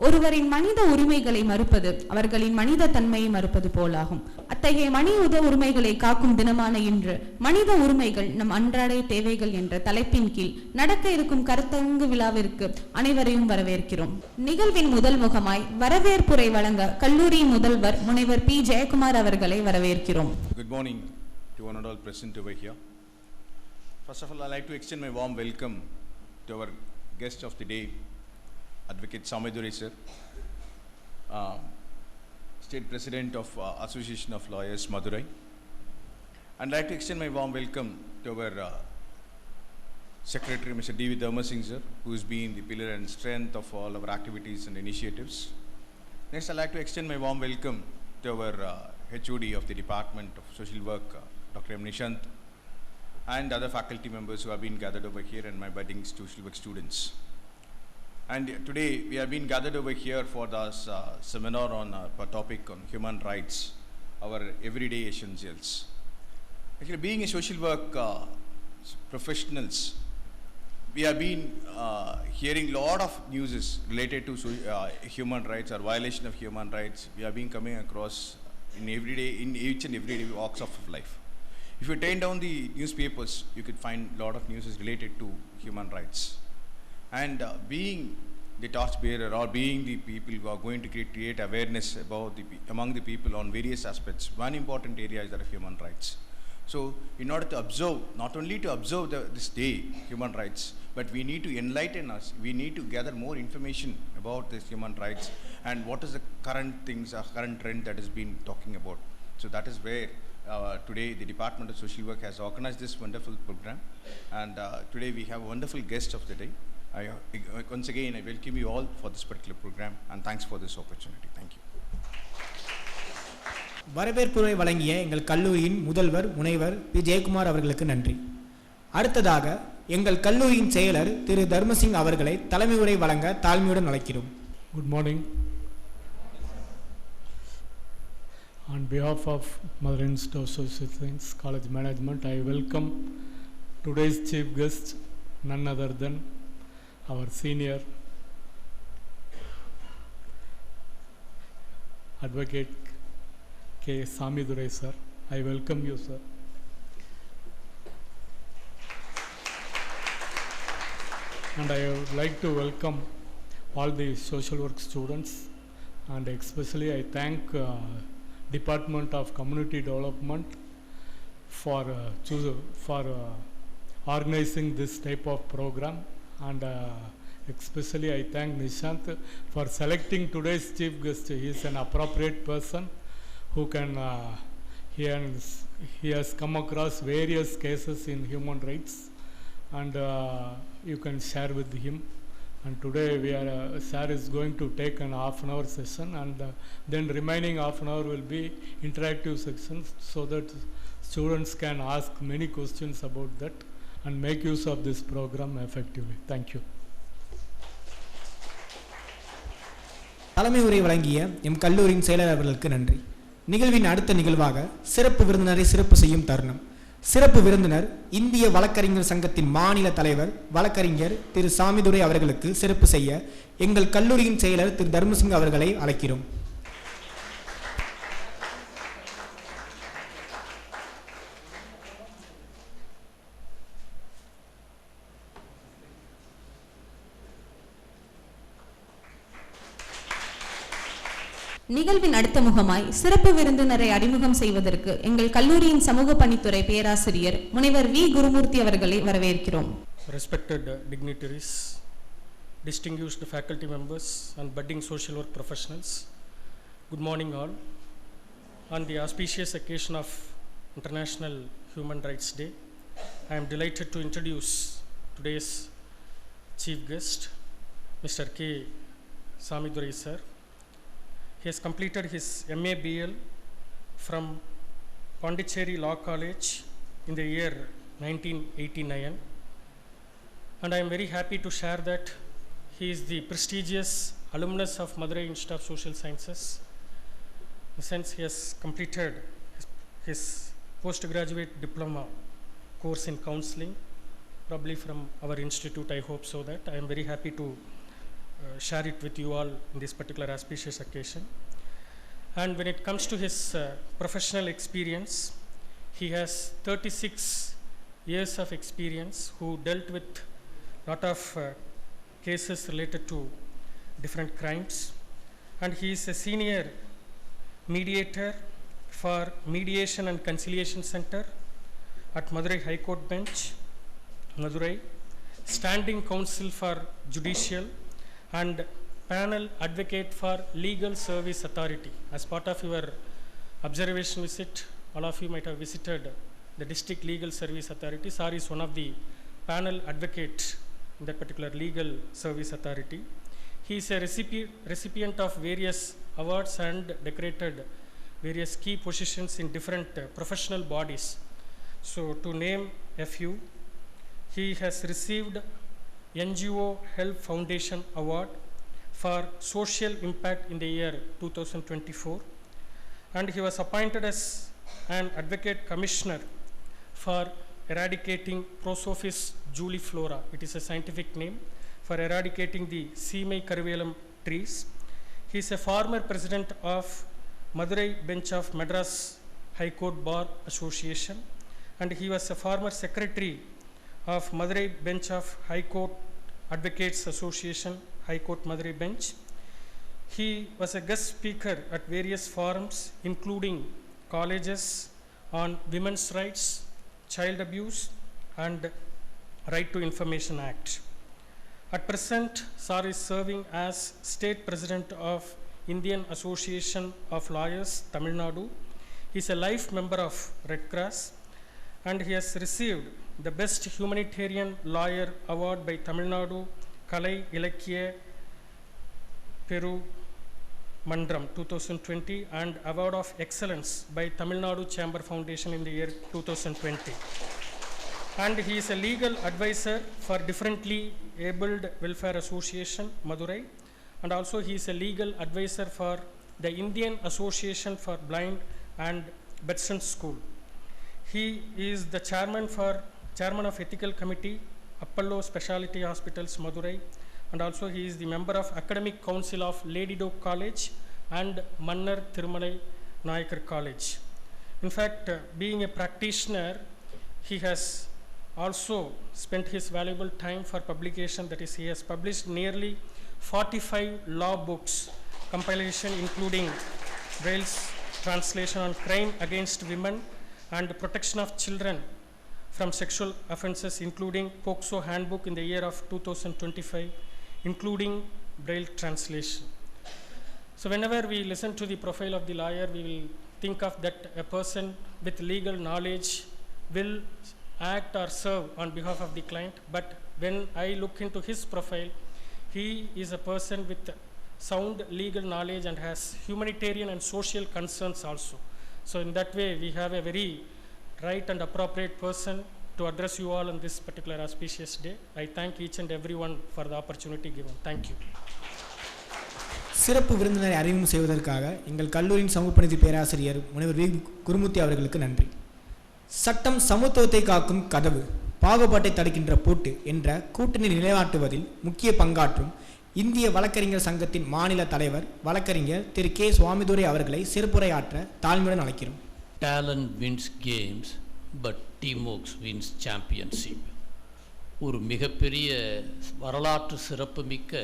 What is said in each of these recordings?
ஒருவரின் மனித உரிமைகளை மறுப்பது அவர்களின் மனித தன்மையை மறுப்பது போலாகும். அத்தகைய மனித உரிமைகளை காக்கும் தினமான இன்று மனித உரிமைகள் நம் அன்றாட தேவைகள் என்ற தலைப்பின் கீழ் நடக்க இருக்கும் கருத்தரங்கு விழாவிற்கு அனைவரையும் வரவேற்கிறோம். நிகழ்வின் முதல் முகமாய் வரவேற்புரை வழங்க கல்லூரி முதல்வர் முனைவர் பி. ஜெயக்குமார் அவர்களை வரவேற்கிறோம். Good morning to one and all present over here. First of all, I'd like to extend my warm welcome to our guest of the day, Advocate Samidurai sir, State President of Association of Lawyers Madurai. And I'd like to extend my warm welcome to our Secretary Mr. D.V. Dharmasingh sir, who has been the pillar and strength of all our activities and initiatives. Next, I'd like to extend my warm welcome to our HOD of the Department of Social Work, Dr. M. Nishant, and other faculty members who have been gathered over here, and my budding social work students. And today we have been gathered over here for this seminar on a topic on human rights, our everyday essentials. Actually, being a social work professionals, we have been hearing a lot of news related to human rights or violation of human rights. We have been coming across in each and every walks of life. If you turn down the newspapers, you could find a lot of news related to human rights. And being the torchbearer or being the people who are going to create awareness about among the people on various aspects, one important area is that of human rights. So in order to observe, not only to observe this day, human rights, but we need to enlighten us. We need to gather more information about this human rights and what is the current things, current trend that has been talking about. So that is where today the Department of Social Work has organized this wonderful program, and today we have a wonderful guest of the day. Once again, I welcome you all for this particular program, and thanks for this opportunity. Thank you. வரவேற்புரை வழங்கிய எங்கள் கல்லூரியின் முதல்வர் முனைவர் B. Jayakumar அவர்களுக்கு நன்றி. அடுத்ததாக எங்கள் கல்லூரியின் செயலர் திரு தர்மசிங் அவர்களை தலைமை உரை வழங்க தாழ்மையுடன் அழைக்கிறோம். Good morning. On behalf of Madurai Institute of Social Science College Management, I welcome today's chief guest, none other than our senior Advocate K. Samidurai sir. I welcome you, sir. And I would like to welcome all the social work students, and especially I thank Department of Community Development for organizing this type of program, and especially I thank Nishant for selecting today's chief guest. He is an appropriate person who can he has come across various cases in human rights, and you can share with him. And today sir is going to take an half-an-hour session, and then remaining half-an-hour will be interactive sections, so that students can ask many questions about that and make use of this program effectively. Thank you. தலைமை உரை வழங்கிய M கல்லூரியின் செயலர் அவர்களுக்கு நன்றி. நிகழ்வின் அடுத்த நிகழ்வாக சிறப்பு விருந்தினரை சிறப்பு செய்யும் தருணம். சிறப்பு விருந்தினர் இந்திய வழக்கறிஞர் சங்கத்தின் மாநில தலைவர் வழக்கறிஞர் திரு சாமிதுரை அவர்களுக்கு சிறப்பு செய்ய எங்கள் கல்லூரியின் செயலர் திரு தர்மசிங் அவர்களை அழைக்கிறோம். நிகழ்வின் அடுத்த முகமாய் சிறப்பு விருந்தினரை அறிமுகம் செய்வதற்கு எங்கள் கல்லூரியின் சமூக பணித்துறை பேராசிரியர் முனைவர் வி. குருமூர்த்தி அவர்களை வரவேற்கிறோம். Respected dignitaries, distinguished faculty members and budding social work professionals, good morning all. On the auspicious occasion of International Human Rights Day, I am delighted to introduce today's chief guest, Mr. K. Samidurai sir. He has completed his MA BL from Pondicherry Law College in the year 1989, and I am very happy to share that he is the prestigious alumnus of Madurai Institute of Social Sciences. Since he has completed his postgraduate diploma course in counseling, probably from our institute, I hope so, that I am very happy to share it with you all in this particular auspicious occasion. And when it comes to his professional experience, he has 36 years of experience who dealt with a lot of cases related to different crimes. And he is a senior mediator for Mediation and Conciliation Center at Madurai High Court Bench, Madurai, standing counsel for Judicial, and panel advocate for Legal Service Authority. As part of your observation visit, all of you might have visited the District Legal Service Authority. Sir is one of the panel advocates in that particular Legal Service Authority. He is a recipient of various awards and decorated various key positions in different professional bodies. So to name a few, he has received NGO Help Foundation Award for social impact in the year 2024, and he was appointed as an advocate commissioner for eradicating Prosopis juliflora. It is a scientific name for eradicating the Seamai Karuvelum trees. He is a former president of Madurai Bench of Madras High Court Bar Association, and he was a former secretary of Madurai Bench of High Court Advocates Association, High Court Madurai Bench. He was a guest speaker at various forums, including colleges on women's rights, child abuse, and Right to Information Act. At present, Sir is serving as State President of Indian Association of Lawyers, Tamil Nadu. He is a life member of Red Cross, and he has received the Best Humanitarian Lawyer Award by Tamil Nadu Kalai Ilakkiya Peru Mandram 2020 and Award of Excellence by Tamil Nadu Chamber Foundation in the year 2020. And he is a legal advisor for Differently Abled Welfare Association, Madurai, and also he is a legal advisor for the Indian Association for Blind and Bedson School. He is the chairman of Ethical Committee, Apollo Specialty Hospitals, Madurai, and also he is the member of Academic Council of Lady Doak College and Mannar Thirumalai Nayakar College. In fact, being a practitioner, he has also spent his valuable time for publication. That is, he has published nearly 45 law books, compilation including Braille's translation on crime against women and protection of children from sexual offenses, including POCSO handbook in the year of 2025, including Braille translation. So whenever we listen to the profile of the lawyer, we will think of that a person with legal knowledge will act or serve on behalf of the client. But when I look into his profile, he is a person with sound legal knowledge and has humanitarian and social concerns also. So in that way, we have a very right and appropriate person to address you all on this particular auspicious day. I thank each and everyone for the opportunity given. Thank you. சிறப்பு விருந்தினரை அறிமுகம் செய்வதற்காக எங்கள் கல்லூரியின் சமூகப்பணிதி பேராசிரியர் முனைவர் we Gurumurthy அவர்களுக்கு நன்றி. சட்டம் சமத்துவத்தை காக்கும் கதவு, பாகுபாட்டை தடுக்கின்ற பூட்டு என்ற கூட்டணி நிலைநாட்டுவதில் முக்கிய பங்காற்றும் இந்திய வழக்கறிஞர் சங்கத்தின் மாநில தலைவர் வழக்கறிஞர் திரு கே சுவாமிதுரை அவர்களை சிறப்புரையாற்ற தாழ்மையுடன் அழைக்கிறோம். Talent wins games, but teamwork wins championship. ஒரு மிகப்பெரிய வரலாற்று சிறப்புமிக்க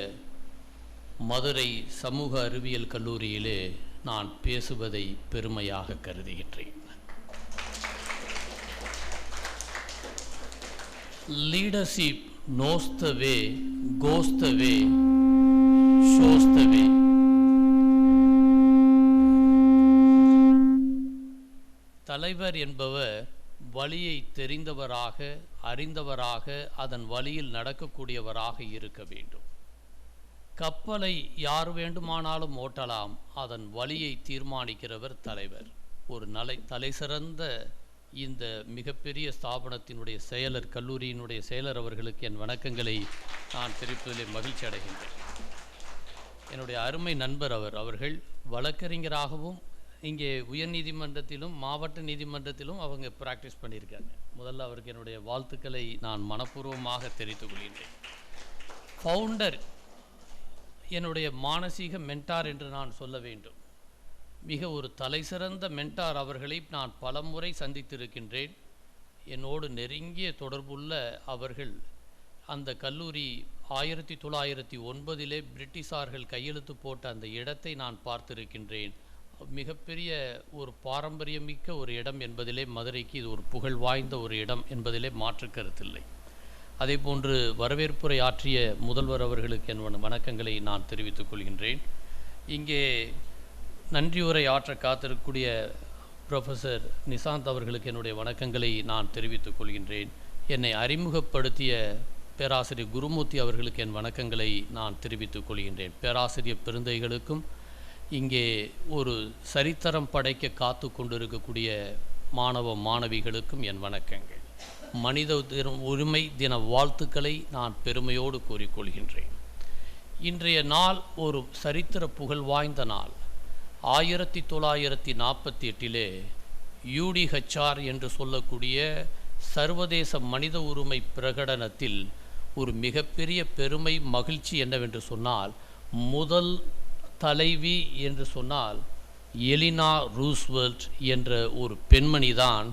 மதுரை சமூக அறிவியல் கல்லூரியிலே நான் பேசுவதை பெருமையாக கருதுகின்றேன். Leadership knows the way, goes the way, shows the way. தலைவர் என்பவர் வழியை தெரிந்தவராக, அறிந்தவராக, அதன் வழியில் நடக்கக்கூடியவராக இருக்க வேண்டும். கப்பலை யார் வேண்டுமானாலும் ஓட்டலாம், அதன் வழியை தீர்மானிக்கிறவர் தலைவர். ஒரு தலைசிறந்த இந்த மிகப்பெரிய ஸ்தாபனத்தினுடைய செயலர், கல்லூரியினுடைய செயலர் அவர்களுக்கு என் வணக்கங்களை நான் தெரிவிப்பதில் மகிழ்ச்சி அடைகின்றேன். என்னுடைய அருமை நண்பர் அவர்கள் வழக்கறிஞராகவும் இங்கே உயர்நீதிமன்றத்திலும் மாவட்ட நீதிமன்றத்திலும் அவங்க ப்ராக்டிஸ் பண்ணியிருக்காங்க. முதல்ல அவருக்கு என்னுடைய வாழ்த்துக்களை நான் மனப்பூர்வமாக தெரிவித்துக் கொள்கின்றேன். ஃபவுண்டர் என்னுடைய மானசீக மென்டார் என்று நான் சொல்ல வேண்டும். மிக ஒரு தலைசிறந்த மென்டார் அவர்களை நான் பலமுறை சந்தித்திருக்கின்றேன். என்னோடு நெருங்கிய தொடர்புள்ள அவர்கள் அந்த கல்லூரி 1909 பிரிட்டிஷார்கள் கையெழுத்து போட்ட அந்த இடத்தை நான் பார்த்திருக்கின்றேன். மிகப்பெரிய ஒரு பாரம்பரியமிக்க ஒரு இடம் என்பதிலே மதுரைக்கு இது ஒரு புகழ் வாய்ந்த ஒரு இடம் என்பதிலே மாற்று கருத்தில்லை. அதே போன்று வரவேற்புரை ஆற்றிய முதல்வர் அவர்களுக்கு என் வணக்கங்களை நான் தெரிவித்துக் கொள்கின்றேன். இங்கே நன்றியுரை ஆற்ற காத்திருக்கக்கூடிய ப்ரொஃபஸர் நிசாந்த் அவர்களுக்கு என்னுடைய வணக்கங்களை நான் தெரிவித்துக் கொள்கின்றேன். என்னை அறிமுகப்படுத்திய பேராசிரியர் குருமூர்த்தி அவர்களுக்கு என் வணக்கங்களை நான் தெரிவித்துக் கொள்கின்றேன். பேராசிரியர் பெருந்தைகளுக்கும் இங்கே ஒரு சரித்திரம் படைக்க காத்து கொண்டிருக்கக்கூடிய மாணவ மாணவிகளுக்கும் என் வணக்கங்கள். மனித உரிமை தின வாழ்த்துக்களை நான் பெருமையோடு கூறிக்கொள்கின்றேன். இன்றைய நாள் ஒரு சரித்திர புகழ் வாய்ந்த நாள். 1948 UDHR என்று சொல்லக்கூடிய சர்வதேச மனித உரிமை பிரகடனத்தில் ஒரு மிகப்பெரிய பெருமை மகிழ்ச்சி என்னவென்று சொன்னால், முதல் தலைவி என்று சொன்னால் எலினா ரூஸ்வெல்ட் என்ற ஒரு பெண்மணி தான்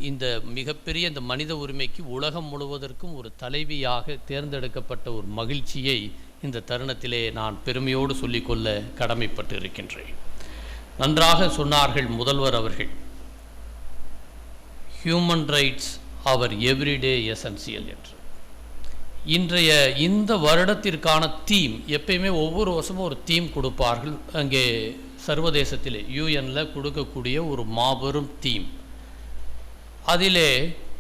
இந்த மிகப்பெரிய இந்த மனித உரிமைக்கு உலகம் முழுவதற்கும் ஒரு தலைவியாக தேர்ந்தெடுக்கப்பட்ட ஒரு மகிழ்ச்சியை இந்த தருணத்திலே நான் பெருமையோடு சொல்லிக்கொள்ள கடமைப்பட்டு இருக்கின்றேன். நன்றாக சொன்னார்கள் முதல்வர் அவர்கள், ஹியூமன் ரைட்ஸ் அவர் எவ்ரிடே எசென்சியல் என்று. இன்றைய இந்த வருடத்திற்கான தீம், எப்பயுமே ஒவ்வொரு வருஷமும் ஒரு தீம் கொடுப்பார்கள். அங்கே சர்வதேசத்திலே யூஎனில் கொடுக்கக்கூடிய ஒரு மாபெரும் தீம். அதிலே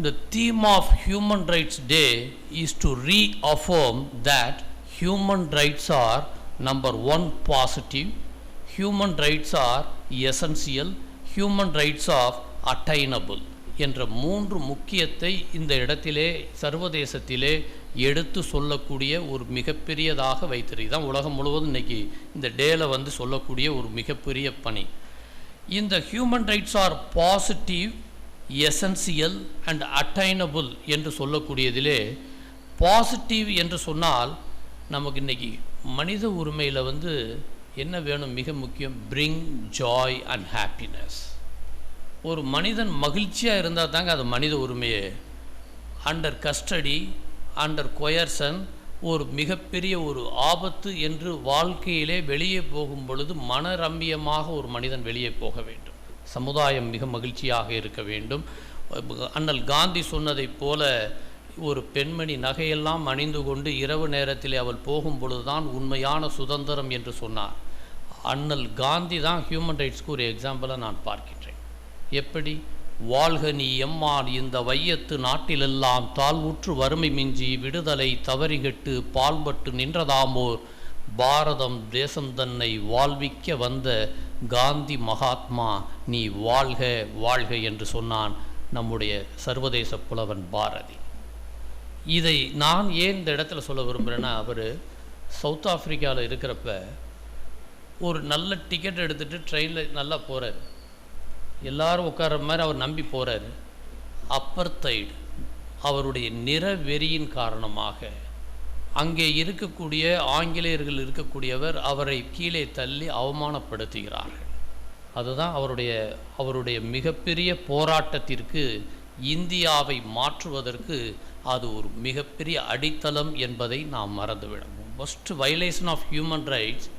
the theme of Human Rights Day is to reaffirm that human rights are number one positive, human rights are essential, human rights are attainable என்ற 3 முக்கியத்தை இந்த இடத்திலே சர்வதேசத்திலே எடுத்து சொல்லக்கூடிய ஒரு மிகப்பெரியதாக வைத்திருக்கு. தான் உலகம் முழுவதும் இன்றைக்கி இந்த டேல வந்து சொல்லக்கூடிய ஒரு மிகப்பெரிய பணி. இந்த human rights are positive, essential and attainable என்று சொல்லக்கூடியதிலே பாசிட்டிவ் என்று சொன்னால் நமக்கு இன்றைக்கி மனித உரிமையில் வந்து என்ன வேணும்? மிக முக்கியம் பிரிங் ஜாய் அண்ட் ஹாப்பினஸ். ஒரு மனிதன் மகிழ்ச்சியாக இருந்தால் தாங்க அது மனித உரிமையே. அண்டர் கஸ்டடி, அண்டர் கொயர்சன், ஒரு மிகப்பெரிய ஒரு ஆபத்து என்று வாழ்க்கையிலே வெளியே போகும் பொழுது மனரம்மியமாக ஒரு மனிதன் வெளியே போக வேண்டும். சமுதாயம் மிக மகிழ்ச்சியாக இருக்க வேண்டும். அண்ணல் காந்தி சொன்னதைப் போல ஒரு பெண்மணி நகையெல்லாம் அணிந்து கொண்டு இரவு நேரத்தில் அவள் போகும் பொழுதுதான் உண்மையான சுதந்திரம் என்று சொன்னார். அண்ணல் காந்தி தான் ஹியூமன் ரைட்ஸ்க்கு ஒரு எக்ஸாம்பிளாக நான் பார்க்கின்றேன். எப்படி? வாழ்க நீ எம்மான் இந்த வையத்து நாட்டிலெல்லாம் தாழ்வுற்று வறுமை மிஞ்சி விடுதலை தவறிகெட்டு பால்பட்டு நின்றதாமோர் பாரதம் தேசம் தன்னை வாழ்விக்க வந்த காந்தி மகாத்மா நீ வாழ்க வாழ்க என்று சொன்னான் நம்முடைய சர்வதேச புலவன் பாரதி. இதை நான் ஏன் இந்த இடத்துல சொல்ல விரும்புகிறேன்னா, அவர் சவுத் ஆஃப்ரிக்காவில் இருக்கிறப்ப ஒரு நல்ல டிக்கெட் எடுத்துகிட்டு ட்ரெயினில் நல்லா போகிறார். எல்லாரும் உட்கார்ற மாதிரி அவர் நம்பி போகிறார். அப்பர்தைடு, அவருடைய நிற வெறியின் காரணமாக அங்கே இருக்கக்கூடிய ஆங்கிலேயர்கள் இருக்கக்கூடியவர் அவரை கீழே தள்ளி அவமானப்படுத்துகிறார்கள். அதுதான் அவருடைய மிகப்பெரிய போராட்டத்திற்கு, இந்தியாவை மாற்றுவதற்கு அது ஒரு மிகப்பெரிய அடித்தளம் என்பதை நாம் மறந்துவிடும். First violation of human rights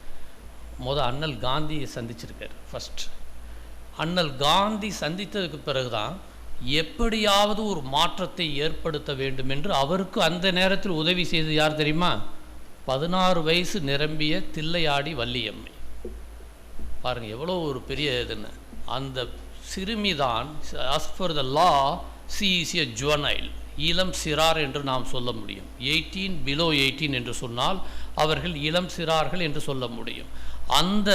அண்ணல் காந்தியை சந்திச்சிருக்கார். ஃபஸ்ட் அண்ணல் காந்தி சந்தித்ததுக்கு பிறகுதான் எப்படியாவது ஒரு மாற்றத்தை ஏற்படுத்த வேண்டும் என்று அவருக்கு அந்த நேரத்தில் உதவி செய்து யார் தெரியுமா? 16 வயசு நிரம்பிய தில்லையாடி வள்ளியம்மை. பாருங்கள் எவ்வளோ ஒரு பெரிய இதுன்னு. அந்த சிறுமிதான், as per the law she is a juvenile, இளம் சிறார் என்று நாம் சொல்ல முடியும். 18 below 18 என்று சொன்னால் அவர்கள் இளம் சிறார்கள் என்று சொல்ல முடியும். அந்த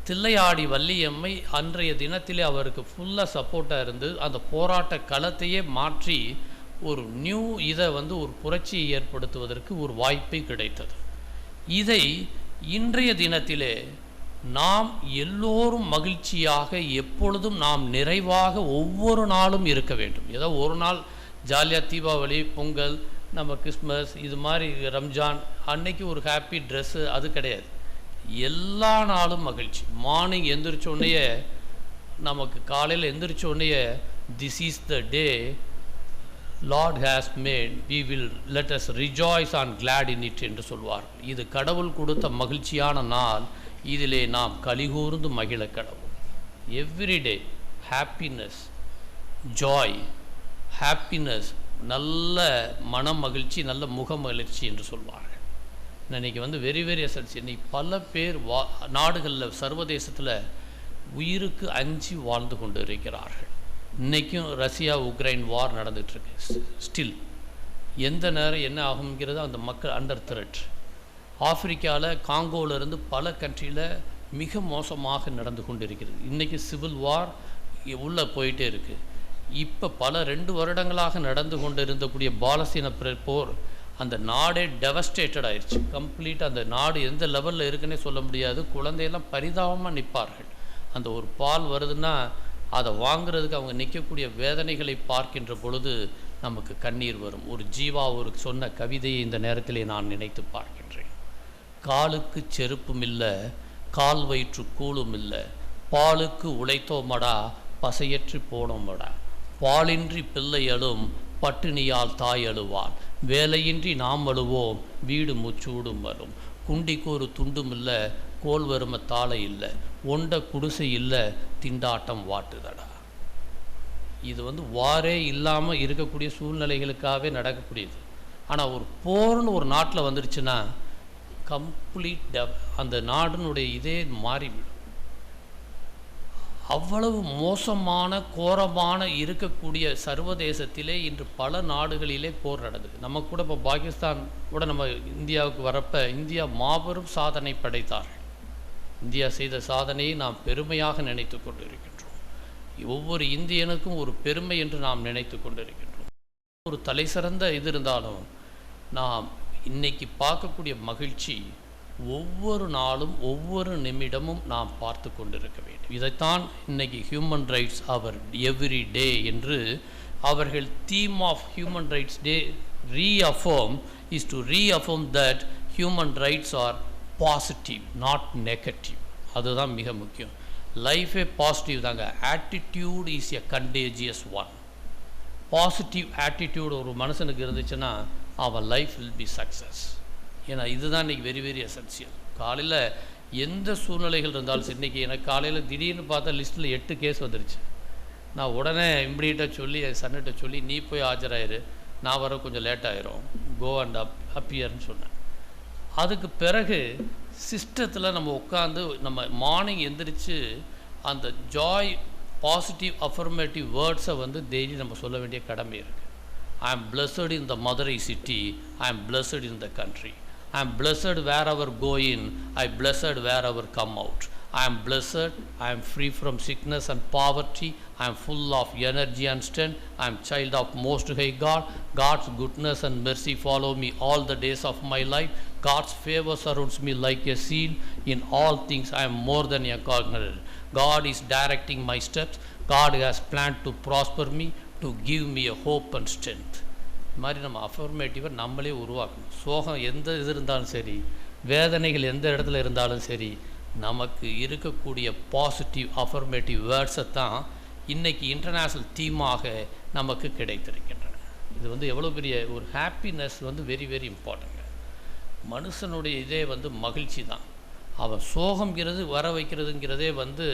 தில்லையாடி வள்ளியம்மை அன்றைய தினத்திலே அவருக்கு ஃபுல்லாக சப்போர்ட்டாக இருந்து அந்த போராட்ட களத்தையே மாற்றி ஒரு நியூ இதை வந்து ஒரு புரட்சியை ஏற்படுத்துவதற்கு ஒரு வாய்ப்பை கிடைத்தது. இதை இன்றைய தினத்திலே நாம் எல்லோரும் மகிழ்ச்சியாக எப்பொழுதும் நாம் நிறைவாக ஒவ்வொரு நாளும் இருக்க வேண்டும். ஏதோ ஒரு நாள் ஜாலியாக தீபாவளி, பொங்கல், நம்ம கிறிஸ்மஸ், இது மாதிரி ரம்ஜான் அன்னைக்கு ஒரு ஹாப்பி ட்ரெஸ்ஸு அது கிடையாது. எல்லா நாளும் மகிழ்ச்சி. மார்னிங் எந்திரிச்சோடனே நமக்கு காலையில் எந்திரிச்சோடனே this is the day Lord has made we will let us rejoice and glad in it என்று சொல்வார்கள். இது கடவுள் கொடுத்த மகிழ்ச்சியான நாள், இதிலே நாம் கலிகூர்ந்து மகிழ கடவுள். எவ்ரிடே ஹாப்பினஸ், ஜாய், ஹாப்பினஸ், நல்ல மன மகிழ்ச்சி, நல்ல முக மகிழ்ச்சி என்று சொல்வார்கள். இன்றைக்கி வந்து வெரி வெரி எசன்ஸ். இன்றைக்கி பல பேர் நாடுகளில் சர்வதேசத்தில் உயிருக்கு அஞ்சி வாழ்ந்து கொண்டு இருக்கிறார்கள். இன்றைக்கும் ரஷ்யா உக்ரைன் வார் நடந்துகிட்ருக்கு. ஸ்டில் எந்த நேரம் என்ன ஆகுங்கிறது அந்த மக்கள் அண்டர் த்ரெட். ஆப்பிரிக்காவில் காங்கோவிலேருந்து பல கண்ட்ரியில் மிக மோசமாக நடந்து கொண்டு இருக்கிறது. இன்றைக்கி சிவில் வார் உள்ளே போயிட்டே இருக்குது. இப்போ பல 2 வருடங்களாக நடந்து கொண்டு இருந்தக்கூடிய பாலஸ்தீன போர் அந்த நாடே டெவஸ்டேட்டட் ஆயிடுச்சு. கம்ப்ளீட்டாக அந்த நாடு எந்த லெவலில் இருக்குன்னே சொல்ல முடியாது. குழந்தையெல்லாம் பரிதாபமாக நிற்பார்கள். அந்த ஒரு பால் வருதுன்னா அதை வாங்குறதுக்கு அவங்க நிற்கக்கூடிய வேதனைகளை பார்க்கின்ற பொழுது நமக்கு கண்ணீர் வரும். ஒரு ஜீவா ஒரு சொன்ன கவிதையை இந்த நேரத்திலே நான் நினைத்து பார்க்கின்றேன். காலுக்கு செருப்பும் இல்லை, கால் வயிற்று கூழும் இல்லை, பாலுக்கு உழைத்தோமடா பசையற்றி போனோமடா, பாலின்றி பிள்ளை அழும் பட்டினியால் தாய் அழுவாள், வேலையின்றி நாம் அழுவோம் வீடு முச்சூடும் வரும், குண்டிக்கு ஒரு துண்டும் இல்லை கோல் வரும தாளை இல்லை, ஒண்ட குடிசை இல்லை திண்டாட்டம் வாட்டுதடா. இது வந்து வாரே இல்லாமல் இருக்கக்கூடிய சூழ்நிலைகளுக்காகவே நடக்கக்கூடியது. ஆனால் ஒரு போர்னு ஒரு நாட்டில் வந்துடுச்சுன்னா கம்ப்ளீட் அந்த நாட்டினுடைய இதே மாறிவிடும். அவ்வளவு மோசமான கோரமான இருக்கக்கூடிய சர்வதேசத்திலே இன்று பல நாடுகளிலே போர் நடந்தது. நம்ம கூட இப்போ பாகிஸ்தான் கூட நம்ம இந்தியாவுக்கு வரப்போ இந்தியா மாபெரும் சாதனை படைத்தார்கள். இந்தியா செய்த சாதனையை நாம் பெருமையாக நினைத்து கொண்டிருக்கின்றோம். ஒவ்வொரு இந்தியனுக்கும் ஒரு பெருமை என்று நாம் நினைத்து கொண்டிருக்கின்றோம். ஒரு தலை சிறந்த இது இருந்தாலும் நாம் இன்னைக்கு பார்க்கக்கூடிய மகிழ்ச்சி ஒவ்வொரு நாளும் ஒவ்வொரு நிமிடமும் நாம் பார்த்து கொண்டிருக்க வேண்டும். இதைத்தான் இன்னைக்கு human rights our every day என்று அவர்கள் theme of human rights day reaffirm is to reaffirm that human rights are positive not negative. அதுதான் மிக முக்கியம். லைஃபே பாசிட்டிவ் தாங்க. Attitude is a contagious one. Positive attitude ஒரு மனுஷனுக்கு இருந்துச்சுன்னா அவன் லைஃப் வில் பி சக்ஸஸ். ஏன்னா இதுதான் இன்றைக்கி வெரி வெரி எசென்சியல். காலையில் எந்த சூழ்நிலைகள் இருந்தாலும் சரி, இன்றைக்கி எனக்கு காலையில் திடீர்னு பார்த்தா லிஸ்ட்டில் 8 கேஸ் வந்துருச்சு. நான் உடனே இம்மிடியட்டாக சொல்லி என் சன்னிட்ட சொல்லி நீ போய் ஆஜராயிரு, நான் வர கொஞ்சம் லேட் ஆயிரும், கோ அண்ட் அப்பியர்னு சொன்னேன். அதுக்கு பிறகு சிஸ்டத்தில் நம்ம உட்காந்து நம்ம மார்னிங் எந்திரிச்சு அந்த ஜாய் பாசிட்டிவ் அஃபர்மேட்டிவ் வேர்ட்ஸை வந்து டெய்லி நம்ம சொல்ல வேண்டிய கடமை இருக்குது. I am blessed in the mother city, I am blessed in the country, I am blessed wherever go in, I am blessed wherever come out, I am blessed, I am free from sickness and poverty, I am full of energy and strength, I am child of most high God, God's goodness and mercy follow me all the days of my life, God's favor surrounds me like a shield, in all things I am more than a conqueror, God is directing my steps, God has planned to prosper me, to give me a hope and strength. இது மாதிரி நம்ம அஃபர்மேட்டிவை நம்மளே உருவாக்கணும். சோகம் எந்த இது இருந்தாலும் சரி, வேதனைகள் எந்த இடத்துல இருந்தாலும் சரி, நமக்கு இருக்கக்கூடிய பாசிட்டிவ் அஃபர்மேட்டிவ் வேர்ட்ஸை தான் இன்றைக்கி இன்டர்நேஷ்னல் தீமாக நமக்கு கிடைத்திருக்கின்றன. இது வந்து எவ்வளோ பெரிய ஒரு ஹாப்பினஸ் வந்து வெரி வெரி இம்பார்ட்டன்ட். மனுஷனுடைய இதே வந்து மகிழ்ச்சி தான். அவன் சோகங்கிறது வர வைக்கிறதுங்கிறதே வந்து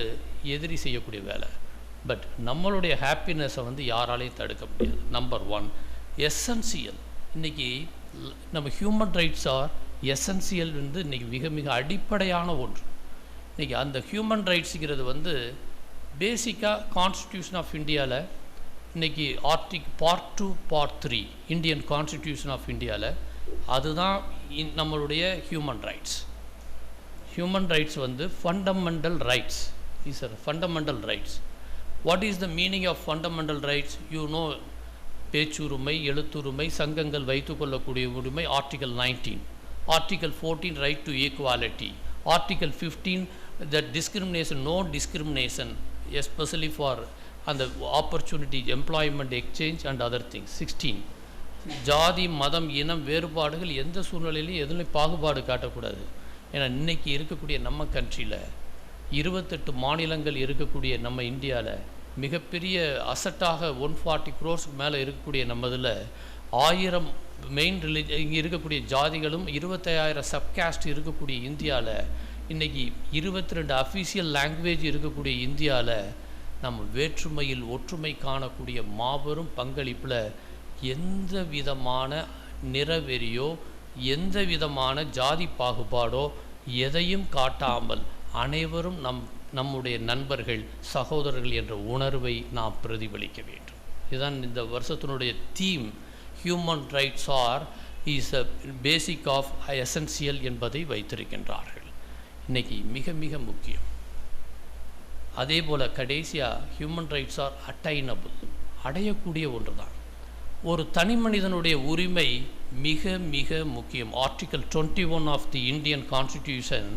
எதிரி செய்யக்கூடிய வேலை. பட் நம்மளுடைய ஹாப்பினஸை வந்து யாராலையும் தடுக்க முடியாது. Number 1 essential. இன்றைக்கி நம்ம ஹியூமன் ரைட்ஸ் ஆர் எசென்சியல் வந்து இன்றைக்கி மிக மிக அடிப்படையான ஒன்று. இன்றைக்கி அந்த ஹியூமன் ரைட்ஸுங்கிறது வந்து பேசிக்காக கான்ஸ்டிடியூஷன் ஆஃப் இந்தியாவில் இன்றைக்கி part 2 part 3 Indian constitution of இந்தியாவில் அதுதான் நம்மளுடைய ஹியூமன் ரைட்ஸ். ஹியூமன் ரைட்ஸ் வந்து fundamental rights. These are fundamental rights. What is the meaning of fundamental rights? You know, பேச்சுரிமை, எழுத்துரிமை, சங்கங்கள் வைத்து கொள்ளக்கூடிய உரிமை, article 19. Article 14 right to equality. Article 15 that discrimination, no discrimination, especially for அந்த opportunity, employment, exchange and other things. 16 ஜாதி மதம் இனம் வேறுபாடுகள் எந்த சூழ்நிலையிலையும் எதுலையும் பாகுபாடு காட்டக்கூடாது. ஏன்னா இன்றைக்கி இருக்கக்கூடிய நம்ம கண்ட்ரியில் 28 மாநிலங்கள் இருக்கக்கூடிய நம்ம இந்தியாவில் மிகப்பெரிய அசட்டாக 140 crores மேலே இருக்கக்கூடிய நம்ம இதில் 1000 மெயின் இங்கே இருக்கக்கூடிய ஜாதிகளும் 25,000 சப்காஸ்ட் இருக்கக்கூடிய இந்தியாவில் இன்றைக்கி 22 அஃபீஷியல் லாங்குவேஜ் இருக்கக்கூடிய இந்தியாவில் நம்ம வேற்றுமையில் ஒற்றுமை காணக்கூடிய மாபெரும் பங்களிப்பில் எந்த விதமான நிறவெறியோ எந்த விதமான ஜாதி பாகுபாடோ எதையும் காட்டாமல் அனைவரும் நம்முடைய நண்பர்கள் சகோதரர்கள் என்ற உணர்வை நாம் பிரதிபலிக்க வேண்டும். இதுதான் இந்த வருஷத்தினுடைய theme. Human rights are is a basic of essential என்பதை வைத்திருக்கின்றார்கள். இன்றைக்கி மிக மிக முக்கியம். அதே போல் கடைசியாக ஹியூமன் ரைட்ஸ் ஆர் அட்டைனபிள், அடையக்கூடிய ஒன்று தான். ஒரு தனி மனிதனுடைய உரிமை மிக மிக முக்கியம். Article 21 of the Indian constitution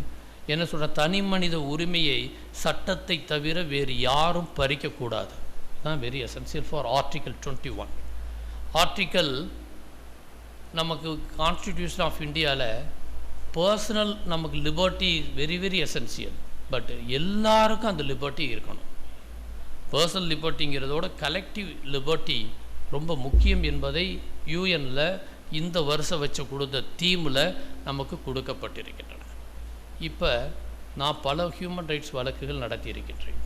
என்ன சொல்கிற, தனி மனித உரிமையை சட்டத்தை தவிர வேறு யாரும் பறிக்கக்கூடாது. தான் very essential for article 21. Article நமக்கு கான்ஸ்டிடியூஷன் ஆஃப் இந்தியாவில் பர்சனல் நமக்கு liberty very very essential. But எல்லாருக்கும் அந்த லிபர்ட்டி இருக்கணும். பர்சனல் லிபர்ட்டிங்கிறதோட கலெக்டிவ் லிபர்ட்டி ரொம்ப முக்கியம் என்பதை யூஎனில் இந்த வருஷம் வச்சு கொடுத்த தீமில் நமக்கு கொடுக்கப்பட்டிருக்கின்றன. இப்போ நான் பல ஹியூமன் ரைட்ஸ் வழக்குகள் நடத்தியிருக்கின்றேன்.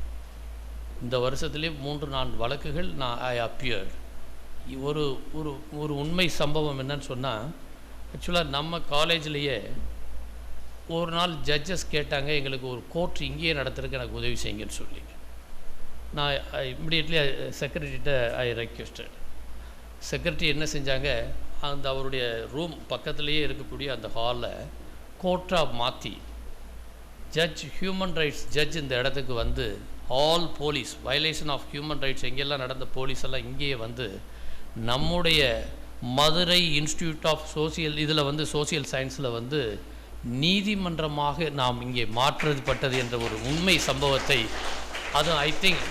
இந்த வருஷத்துலேயே 3-4 வழக்குகள் நான் ஐ அப்பியர்டு. ஒரு ஒரு ஒரு உண்மை சம்பவம் என்னன்னு சொன்னால், ஆக்சுவலாக நம்ம காலேஜ்லேயே ஒரு நாள் ஜட்ஜஸ் கேட்டாங்க, எங்களுக்கு ஒரு கோர்ட் இங்கேயே நடத்துறதுக்கு எனக்கு உதவி செய்யுங்கன்னு சொல்லி. நான் இம்மிடியட்லி செக்ரட்டரிகிட்ட ஐ ரெக்வெஸ்டட். செக்ரட்டரி என்ன செஞ்சாங்க, அந்த அவருடைய ரூம் பக்கத்துலேயே இருக்கக்கூடிய அந்த ஹாலில் கோர்ட்டாக மாற்றி ஜட்ஜ் ஹியூமன் ரைட்ஸ் ஜட்ஜ் இந்த இடத்துக்கு வந்து all police violation of human rights எங்கெல்லாம் நடந்த போலீஸ் எல்லாம் இங்கேயே வந்து நம்முடைய மதுரை இன்ஸ்டிடியூட் ஆஃப் சோசியல் இதில் வந்து சோசியல் சயின்ஸில் வந்து நீதிமன்றமாக நாம் இங்கே மாற்றப்பட்டது என்ற ஒரு உண்மை சம்பவத்தை, அது ஐ திங்க்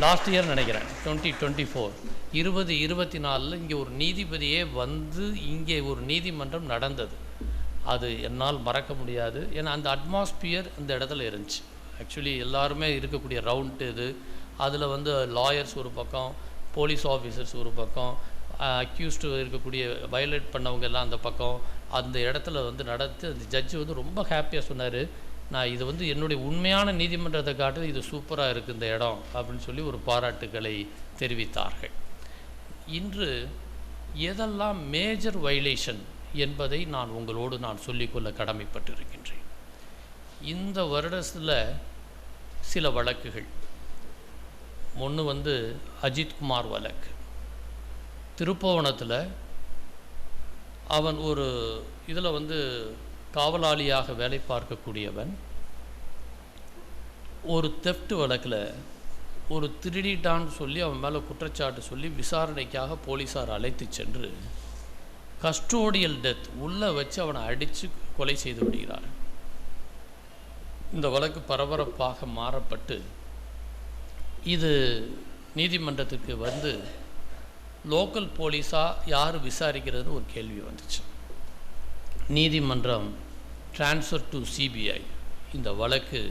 லாஸ்ட் இயர் நினைக்கிறேன் 2024 2024 இங்கே ஒரு நீதிபதியே வந்து இங்கே ஒரு நீதிமன்றம் நடந்தது. அது என்னால் மறக்க முடியாது. ஏன்னா அந்த அட்மாஸ்பியர் அந்த இடத்துல இருந்துச்சு. ஆக்சுவலி எல்லாருமே இருக்கக்கூடிய ரவுண்டு இது, அதில் வந்து லாயர்ஸ் ஒரு பக்கம், போலீஸ் ஆஃபீஸர்ஸ் ஒரு பக்கம், அக்யூஸ்டு இருக்கக்கூடிய வயலேட் பண்ணவங்க எல்லாம் அந்த பக்கம். அந்த இடத்துல வந்து நடத்தி அந்த ஜட்ஜு வந்து ரொம்ப ஹாப்பியாக சொன்னார், நான் இது வந்து என்னுடைய உண்மையான நீதிமன்றத்தை காட்டு இது சூப்பராக இருக்குது இந்த இடம் அப்படின்னு சொல்லி ஒரு பாராட்டுக்களை தெரிவித்தார்கள். இன்று எதெல்லாம் மேஜர் வயலேஷன் என்பதை நான் உங்களோடு நான் சொல்லிக்கொள்ள கடமைப்பட்டிருக்கின்றேன். இந்த வருடத்தில் சில வழக்குகள். ஒன்று வந்து அஜித்குமார் வழக்கு. திருப்புவனத்தில் அவன் ஒரு இதில் வந்து காவலாளியாக வேலை பார்க்கக்கூடியவன். ஒரு தெஃப்ட் வழக்கில் ஒரு திருடிட்டான்னு சொல்லி அவன் மேலே குற்றச்சாட்டு சொல்லி விசாரணைக்காக போலீஸார் அழைத்து சென்று கஸ்டோடியல் டெத் உள்ளே வச்சு அவனை அடித்து கொலை செய்து விடுகிறார். இந்த வழக்கு பரபரப்பாக மாறப்பட்டு இது நீதிமன்றத்துக்கு வந்து லோக்கல் போலீஸாக யார் விசாரிக்கிறது ஒரு கேள்வி வந்துச்சு. நீதிமன்றம் ட்ரான்ஸ்ஃபர் டு சிபிஐ. இந்த வழக்கு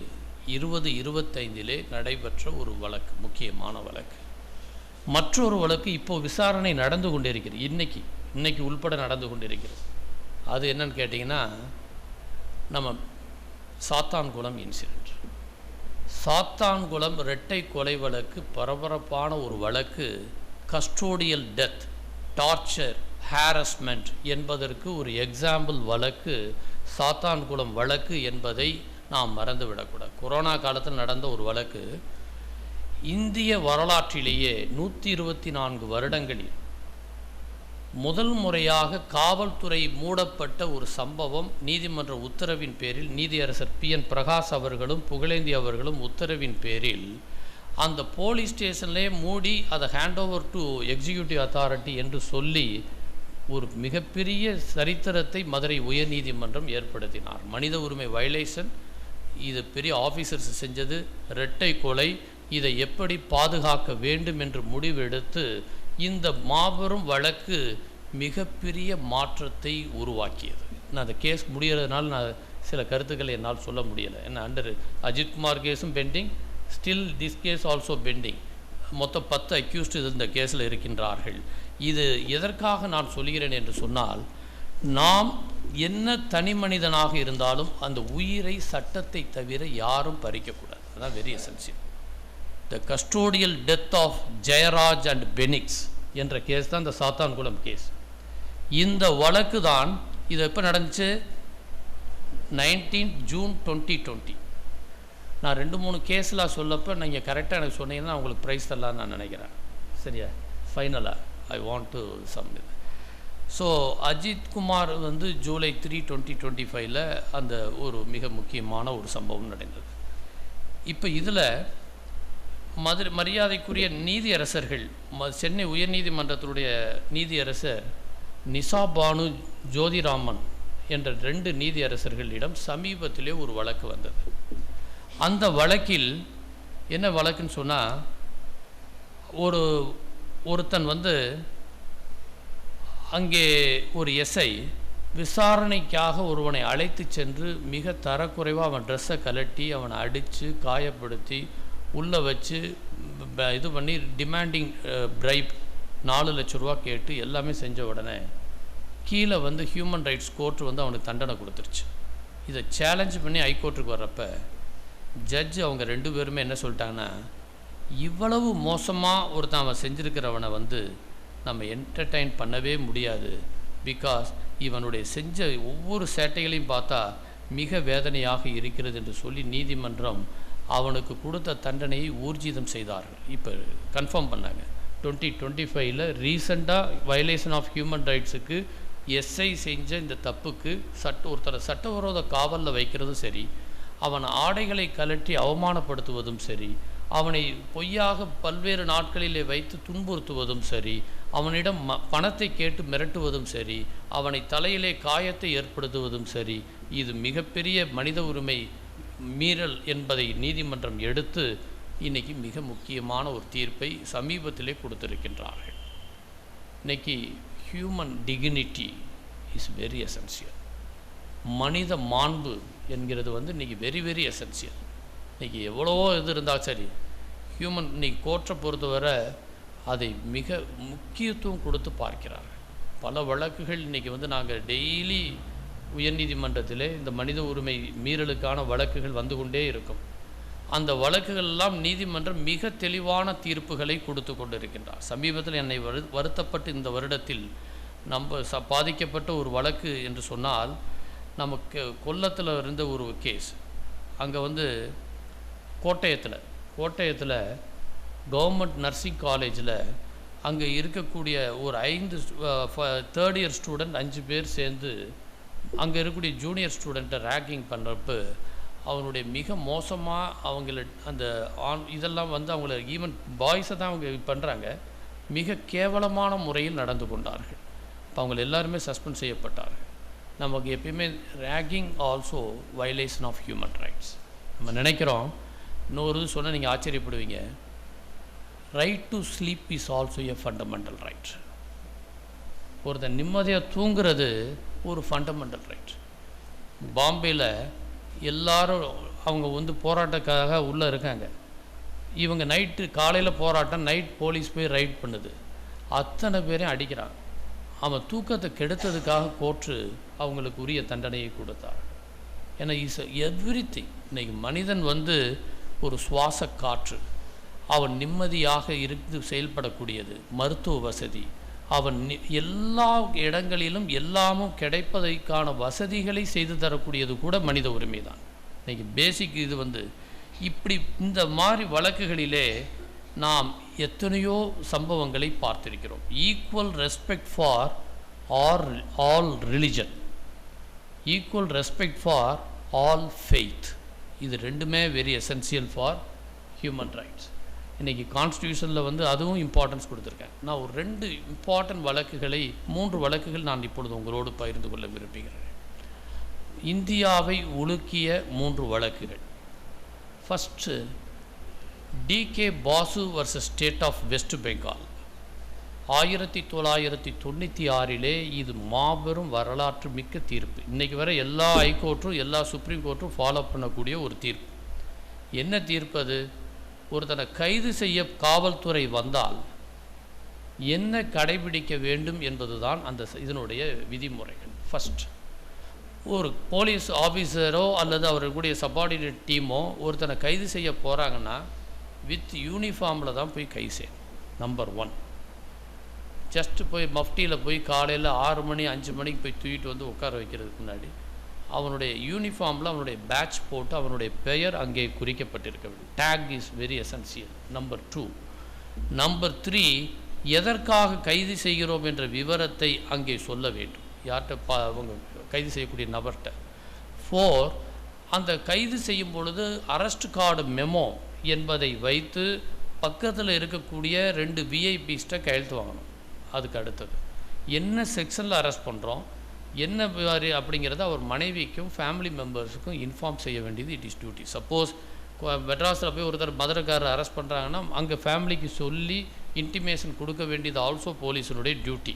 2025 நடைபெற்ற ஒரு வழக்கு, முக்கியமான வழக்கு. மற்றொரு வழக்கு இப்போது விசாரணை நடந்து கொண்டிருக்கிறது, இன்னைக்கு உள்பட நடந்து கொண்டிருக்கிறது. அது என்னன்னு கேட்டிங்கன்னா, நம்ம சாத்தான்குளம் இன்சிடெண்ட். சாத்தான்குளம் இரட்டை கொலை வழக்கு பரபரப்பான ஒரு வழக்கு. கஸ்டோடியல் டெத், டார்ச்சர், ஹாரஸ்மெண்ட் என்பதற்கு ஒரு எக்ஸாம்பிள் வழக்கு சாத்தான்குளம் வழக்கு என்பதை நாம் மறந்துவிடக்கூடாது. கொரோனா காலத்தில் நடந்த ஒரு வழக்கு. இந்திய வரலாற்றிலேயே 124 வருடங்களில் முதல் முறையாக காவல்துறை மூடப்பட்ட ஒரு சம்பவம். நீதிமன்ற உத்தரவின் பேரில் நீதியரசர் PN பிரகாஷ் அவர்களும் புகழேந்தி அவர்களும் உத்தரவின் பேரில் அந்த போலீஸ் ஸ்டேஷன்லேயே மூடி அதை hand over to executive authority என்று சொல்லி ஒரு மிகப்பெரிய சரித்திரத்தை மதுரை உயர்நீதிமன்றம் ஏற்படுத்தினார். மனித உரிமை வயலேஷன், இது பெரிய ஆஃபீஸர்ஸ் செஞ்சது, இரட்டை கொலை, இதை எப்படி பாதுகாக்க வேண்டும் என்று முடிவெடுத்து இந்த மாபெரும் வழக்கு மிகப்பெரிய மாற்றத்தை உருவாக்கியது. நான் அந்த கேஸ் முடிகிறதுனால நான் சில கருத்துக்களை என்னால் சொல்ல முடியலை. ஏன்னா அண்டர் அஜித்குமார் கேஸும் pending, still this case also pending. மொத்தம் 10 அக்யூஸ்டு இந்த கேஸில் இருக்கின்றார்கள். இது எதற்காக நான் சொல்கிறேன் என்று சொன்னால், நாம் என்ன தனி மனிதனாக இருந்தாலும் அந்த உயிரை சட்டத்தை தவிர யாரும் பறிக்கக்கூடாது. அதுதான் very essential. The custodial death of Jayaraj and Fenix என்ற கேஸ் தான் இந்த சாத்தான்குளம் கேஸ். இந்த வழக்கு தான் இது எப்போ நடந்துச்சு? 19 ஜூன் 2020. நான் 2-3 கேஸில் சொல்லப்போ நீங்கள் கரெக்டாக எனக்கு சொன்னீங்கன்னா உங்களுக்கு ப்ரைஸ் தரலான்னு நான் நினைக்கிறேன். சரியா? ஃபைனலாக ஐ வாண்ட் டு சம் இது. ஸோ அஜித்குமார் வந்து ஜூலை 3, 2025 அந்த ஒரு மிக முக்கியமான ஒரு சம்பவம் நடந்தது. இப்போ இதில் மரியாதைக்குரிய நீதியரசர்கள், சென்னை உயர்நீதிமன்றத்தினுடைய நீதியரசர் நிசா பானு ஜோதிராமன் என்ற 2 நீதியரசர்களிடம் சமீபத்திலே ஒரு வழக்கு வந்தது. அந்த வழக்கில் என்ன வழக்குன்னு சொன்னால், ஒருத்தன் வந்து அங்கே ஒரு எஸ்ஐ விசாரணைக்காக ஒருவனை அழைத்து சென்று மிக தரக்குறைவாக அவன் ட்ரெஸ்ஸை கலட்டி அவனை அடித்து காயப்படுத்தி உள்ளே வச்சு இது பண்ணி டிமாண்டிங் பிரைப் 4 லட்ச ரூபா கேட்டு எல்லாமே செஞ்ச உடனே கீழே வந்து ஹியூமன் ரைட்ஸ் கோர்ட் வந்து அவனுக்கு தண்டனை கொடுத்துருச்சு. இதை சேலஞ்ச் பண்ணி ஹைகோர்ட்டுக்கு வர்றப்ப ஜட்ஜ் அவங்க 2 பேருமே என்ன சொல்லிட்டாங்கன்னா, இவ்வளவு மோசமாக ஒருத்தன் அவன் செஞ்சுருக்கிறவனை வந்து நம்ம என்டர்டெயின் பண்ணவே முடியாது. பிகாஸ் இவனுடைய செஞ்ச ஒவ்வொரு சேட்டைகளையும் பார்த்தா மிக வேதனையாக இருக்கிறது என்று சொல்லி நீதிமன்றம் அவனுக்கு கொடுத்த தண்டனையை ஊர்ஜிதம் செய்தார்கள். இப்போ கன்ஃபார்ம் பண்ணாங்க. 2025 ரீசெண்டாக வயலேஷன் ஆஃப் ஹியூமன் ரைட்ஸுக்கு எஸ்ஐ செஞ்ச இந்த தப்புக்கு ஒருத்தரை சட்டவிரோத காவலில் வைக்கிறதும் சரி, அவன் ஆடைகளை கலட்டி அவமானப்படுத்துவதும் சரி, அவனை பொய்யாக பல்வேறு நாட்களிலே வைத்து துன்புறுத்துவதும் சரி, அவனிடம் பணத்தை கேட்டு மிரட்டுவதும் சரி, அவனை தலையிலே காயத்தை ஏற்படுத்துவதும் சரி, இது மிகப்பெரிய மனித உரிமை மீறல் என்பதை நீதிமன்றம் எடுத்து இன்றைக்கி மிக முக்கியமான ஒரு தீர்ப்பை சமீபத்திலே கொடுத்திருக்கின்றார்கள். இன்றைக்கி human dignity is very essential. மனித மாண்பு என்கிறது வந்து இன்றைக்கி வெரி வெரி எசென்சியல். இன்றைக்கி எவ்வளவோ இது இருந்தால் சரி, ஹியூமன் இன்றைக்கி கோர்ட்டை பொறுத்தவரை அதை மிக முக்கியத்துவம் கொடுத்து பார்க்கிறார்கள். பல வழக்குகள் இன்றைக்கி வந்து நாங்கள் டெய்லி உயர்நீதிமன்றத்திலே இந்த மனித உரிமை மீறலுக்கான வழக்குகள் வந்து கொண்டே இருக்கும். அந்த வழக்குகள் எல்லாம் நீதிமன்றம் மிக தெளிவான தீர்ப்புகளை கொடுத்து கொண்டு இருக்கின்றார். சமீபத்தில் என்னை வருத்தப்பட்டு இந்த வருடத்தில் பாதிக்கப்பட்ட ஒரு வழக்கு என்று சொன்னால், நமக்கு கொல்லத்தில் இருந்த ஒரு கேஸ். அங்கே வந்து கோட்டயத்தில் கவர்மெண்ட் நர்சிங் காலேஜில் அங்கே இருக்கக்கூடிய ஒரு 3rd இயர் ஸ்டூடெண்ட் 5 பேர் சேர்ந்து அங்கே இருக்கக்கூடிய ஜூனியர் ஸ்டூடெண்ட்டை ரேக்கிங் பண்ணுறப்ப அவனுடைய மிக மோசமாக அவங்கள அந்த இதெல்லாம் வந்து அவங்கள ஈவன் பாய்ஸை தான் அவங்க பண்ணுறாங்க, மிக கேவலமான முறையில் நடந்து கொண்டார்கள். இப்போ அவங்க எல்லாருமே சஸ்பெண்ட் செய்யப்பட்டார்கள். நமக்கு எப்பயுமே ragging also violation of human rights. நம்ம நினைக்கிறோம், இன்னொரு சொன்னால் நீங்கள் ஆச்சரியப்படுவீங்க, right to sleep is also a fundamental right. ஒருத்தன் நிம்மதியாக தூங்குறது ஒரு ஃபண்டமெண்டல் ரைட். பாம்பேயில் எல்லாரும் அவங்க வந்து போராட்டக்காக உள்ளே இருக்காங்க. இவங்க நைட்டு காலையில் போராட்டம், நைட் போலீஸ் போய் ரைட் பண்ணுது, அத்தனை பேரையும் அடிக்கிறாங்க. அவன் தூக்கத்தை கெடுத்ததுக்காக கோர்ட்டு அவங்களுக்கு உரிய தண்டனையை கொடுத்தார். ஏன்னா இஸ் எவ்ரிதிங். இன்றைக்கி மனிதன் வந்து ஒரு சுவாச காற்று, அவன் நிம்மதியாக இருந்து செயல்படக்கூடியது, மருத்துவ வசதி, அவன் எல்லா இடங்களிலும் எல்லாமும் கிடைப்பதற்கான வசதிகளை செய்து தரக்கூடியது கூட மனித உரிமை தான். இன்றைக்கி பேசிக் இது வந்து இப்படி இந்த மாதிரி வழக்குகளிலே நாம் எத்தனையோ சம்பவங்களை பார்த்திருக்கிறோம். Equal respect for all religion, equal respect for all faith, இது ரெண்டுமே very essential for human rights. இன்றைக்கி கான்ஸ்டியூஷனில் வந்து அதுவும் இம்பார்ட்டன்ஸ் கொடுத்துருக்கேன். நான் ஒரு 2 இம்பார்ட்டன்ட் வழக்குகளை 3 வழக்குகள் நான் இப்பொழுது உங்களோடு பகிர்ந்து கொள்ள விரும்புகிறேன். இந்தியாவை உலுக்கிய 3 வழக்குகள். First DK Basu versus state of West Bengal. 1996 இது மாபெரும் வரலாற்று மிக்க தீர்ப்பு. இன்றைக்கி வரை எல்லா ஹைகோர்ட்டும் எல்லா சுப்ரீம் கோர்ட்டும் ஃபாலோ பண்ணக்கூடிய ஒரு தீர்ப்பு. என்ன தீர்ப்பு அது? ஒருத்தனை கைது செய்ய காவல்துறை வந்தால் என்ன கடைபிடிக்க வேண்டும் என்பதுதான் அந்த இதனுடைய விதிமுறைகள். ஃபஸ்ட், ஒரு போலீஸ் ஆஃபீஸரோ அல்லது அவர்களுடைய சப்பார்டினேட் டீமோ ஒருத்தனை கைது செய்ய போகிறாங்கன்னா வித் யூனிஃபார்மில் தான் போய் கைது செய்யணும். நம்பர் 1. ஜஸ்ட்டு போய் மஃப்டியில் போய் காலையில் 6 மணி 5 மணிக்கு போய் தூக்கிட்டு வந்து உட்கார வைக்கிறதுக்கு முன்னாடி அவனுடைய யூனிஃபார்மில் அவனுடைய பேட்ச் போட்டு அவனுடைய பெயர் அங்கே குறிக்கப்பட்டிருக்க வேண்டும். Take is very essential. Number 2. Number 3, எதற்காக கைது செய்கிறோம் என்ற விவரத்தை அங்கே சொல்ல வேண்டும், யார்கிட்ட அவங்க கைது செய்யக்கூடிய நபர்கிட்ட. 4, அந்த கைது செய்யும் பொழுது அரெஸ்ட் கார்டு மெமோ என்பதை வைத்து பக்கத்தில் இருக்கக்கூடிய 2 விஐபிஸ்ட்டை கையெழுத்து வாங்கணும். அதுக்கு அடுத்தது என்ன செக்ஷனில் அரெஸ்ட் பண்ணுறோம், என்ன அப்படிங்கிறத அவர் மனைவிக்கும் ஃபேமிலி மெம்பர்ஸுக்கும் இன்ஃபார்ம் செய்ய வேண்டியது இட் இஸ் டியூட்டி. சப்போஸ் மெட்ராஸில் போய் ஒருத்தர் மதுரைக்காரர் அரெஸ்ட் பண்ணுறாங்கன்னா அங்கே ஃபேமிலிக்கு சொல்லி இன்டிமேஷன் கொடுக்க வேண்டியது ஆல்சோ போலீஸினுடைய டியூட்டி.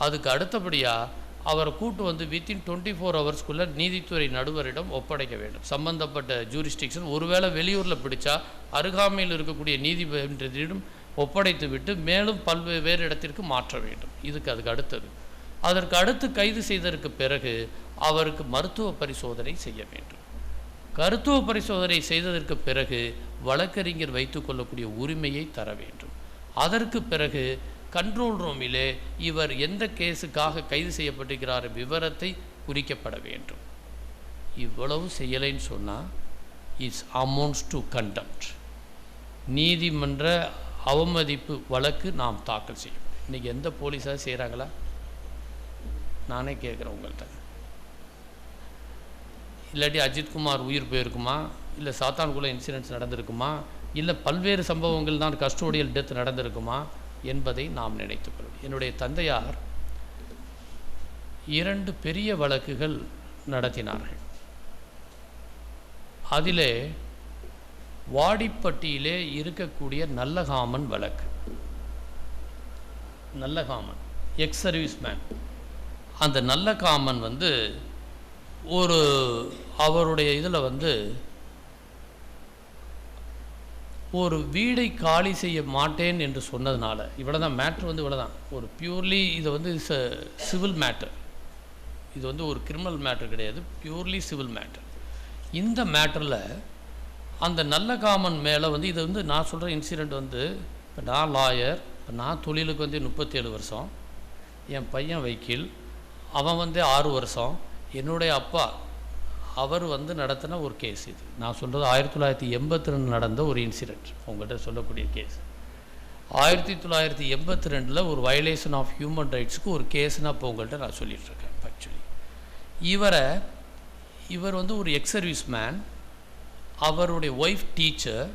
அதுக்கு அடுத்தபடியாக அவரை கூட்டு வந்து வித்தின் 24 ஹவர்ஸ்க்குள்ளே நீதித்துறை நடுவரிடம் ஒப்படைக்க வேண்டும். சம்பந்தப்பட்ட ஜூரிஸ்டிக்ஷன் ஒருவேளை வெளியூரில் பிடிச்சா அருகாமையில் இருக்கக்கூடிய நீதிபதியிடம் ஒப்படைத்து விட்டு மேலும் பல்வேறு இடத்திற்கு மாற்ற வேண்டும். அதுக்கு அடுத்தது அதற்கு அடுத்து கைது செய்ததற்கு பிறகு அவருக்கு மருத்துவ பரிசோதனை செய்ய வேண்டும். மருத்துவ பரிசோதனை செய்ததற்கு பிறகு வழக்கறிஞர் வைத்துக்கொள்ளக்கூடிய உரிமையை தர வேண்டும். அதற்கு பிறகு கண்ட்ரோல் ரூமிலே இவர் எந்த கேஸுக்காக கைது செய்யப்பட்டிருக்கிறார் விவரத்தை குறிக்கப்பட வேண்டும். இவ்வளவு செய்யலைன்னு சொன்னால் இட்ஸ் அமௌண்ட்ஸ் டு கண்டெம்ட். நீதிமன்ற அவமதிப்பு வழக்கு நாம் தாக்கல் செய்யும். இன்றைக்கி எந்த போலீஸாக செய்கிறாங்களா? நானே கேட்குறேன் உங்கள்கிட்ட. இல்லாட்டி அஜித்குமார் உயிர் போயிருக்குமா, இல்லை சாத்தான்குள்ள இன்சிடென்ட்ஸ் நடந்திருக்குமா, இல்லை பல்வேறு சம்பவங்கள் தான் கஸ்டோடியல் டெத் நடந்திருக்குமா என்பதை நாம் நினைத்துக்கொள்வோம். என்னுடைய தந்தையார் 2 பெரிய வழக்குகள் நடத்தினார்கள். அதிலே வாடிப்பட்டியிலே இருக்கக்கூடிய நல்லகாமன் வழக்கு, நல்லகாமன் எக்ஸ் சர்வீஸ்மேன். அந்த நல்லகாமன் வந்து ஒரு அவருடைய இதில் வந்து ஒரு வீடை காலி செய்ய மாட்டேன் என்று சொன்னதுனால, இவ்வளோ தான் மேட்ரு வந்து இவ்வளோ தான். ஒரு பியூர்லி இது வந்து சிவில் மேட்டர், இது வந்து ஒரு கிரிமினல் மேட்ரு கிடையாது, பியூர்லி சிவில் மேட்டர். இந்த மேட்டரில் அந்த நல்லகாமன் மேலே வந்து இது வந்து நான் சொல்கிற இன்சிடெண்ட் வந்து, இப்போ நான் லாயர், இப்போ நான் தொழிலுக்கு வந்து 37 வருஷம், என் பையன் வக்கீல், அவன் வந்து 6 வருஷம், என்னுடைய அப்பா அவர் வந்து நடத்தின ஒரு கேஸ். இது நான் சொல்கிறது 1982 நடந்த ஒரு இன்சிடெண்ட், உங்கள்கிட்ட சொல்லக்கூடிய கேஸ். 1982 ஒரு வயலேஷன் ஆஃப் ஹியூமன் ரைட்ஸுக்கு ஒரு கேஸ்னால் இப்போ உங்கள்கிட்ட நான் சொல்லிகிட்ருக்கேன். ஆக்சுவலி இவர் வந்து ஒரு எக்ஸ் சர்வீஸ் மேன், அவருடைய ஒய்ஃப் டீச்சர்,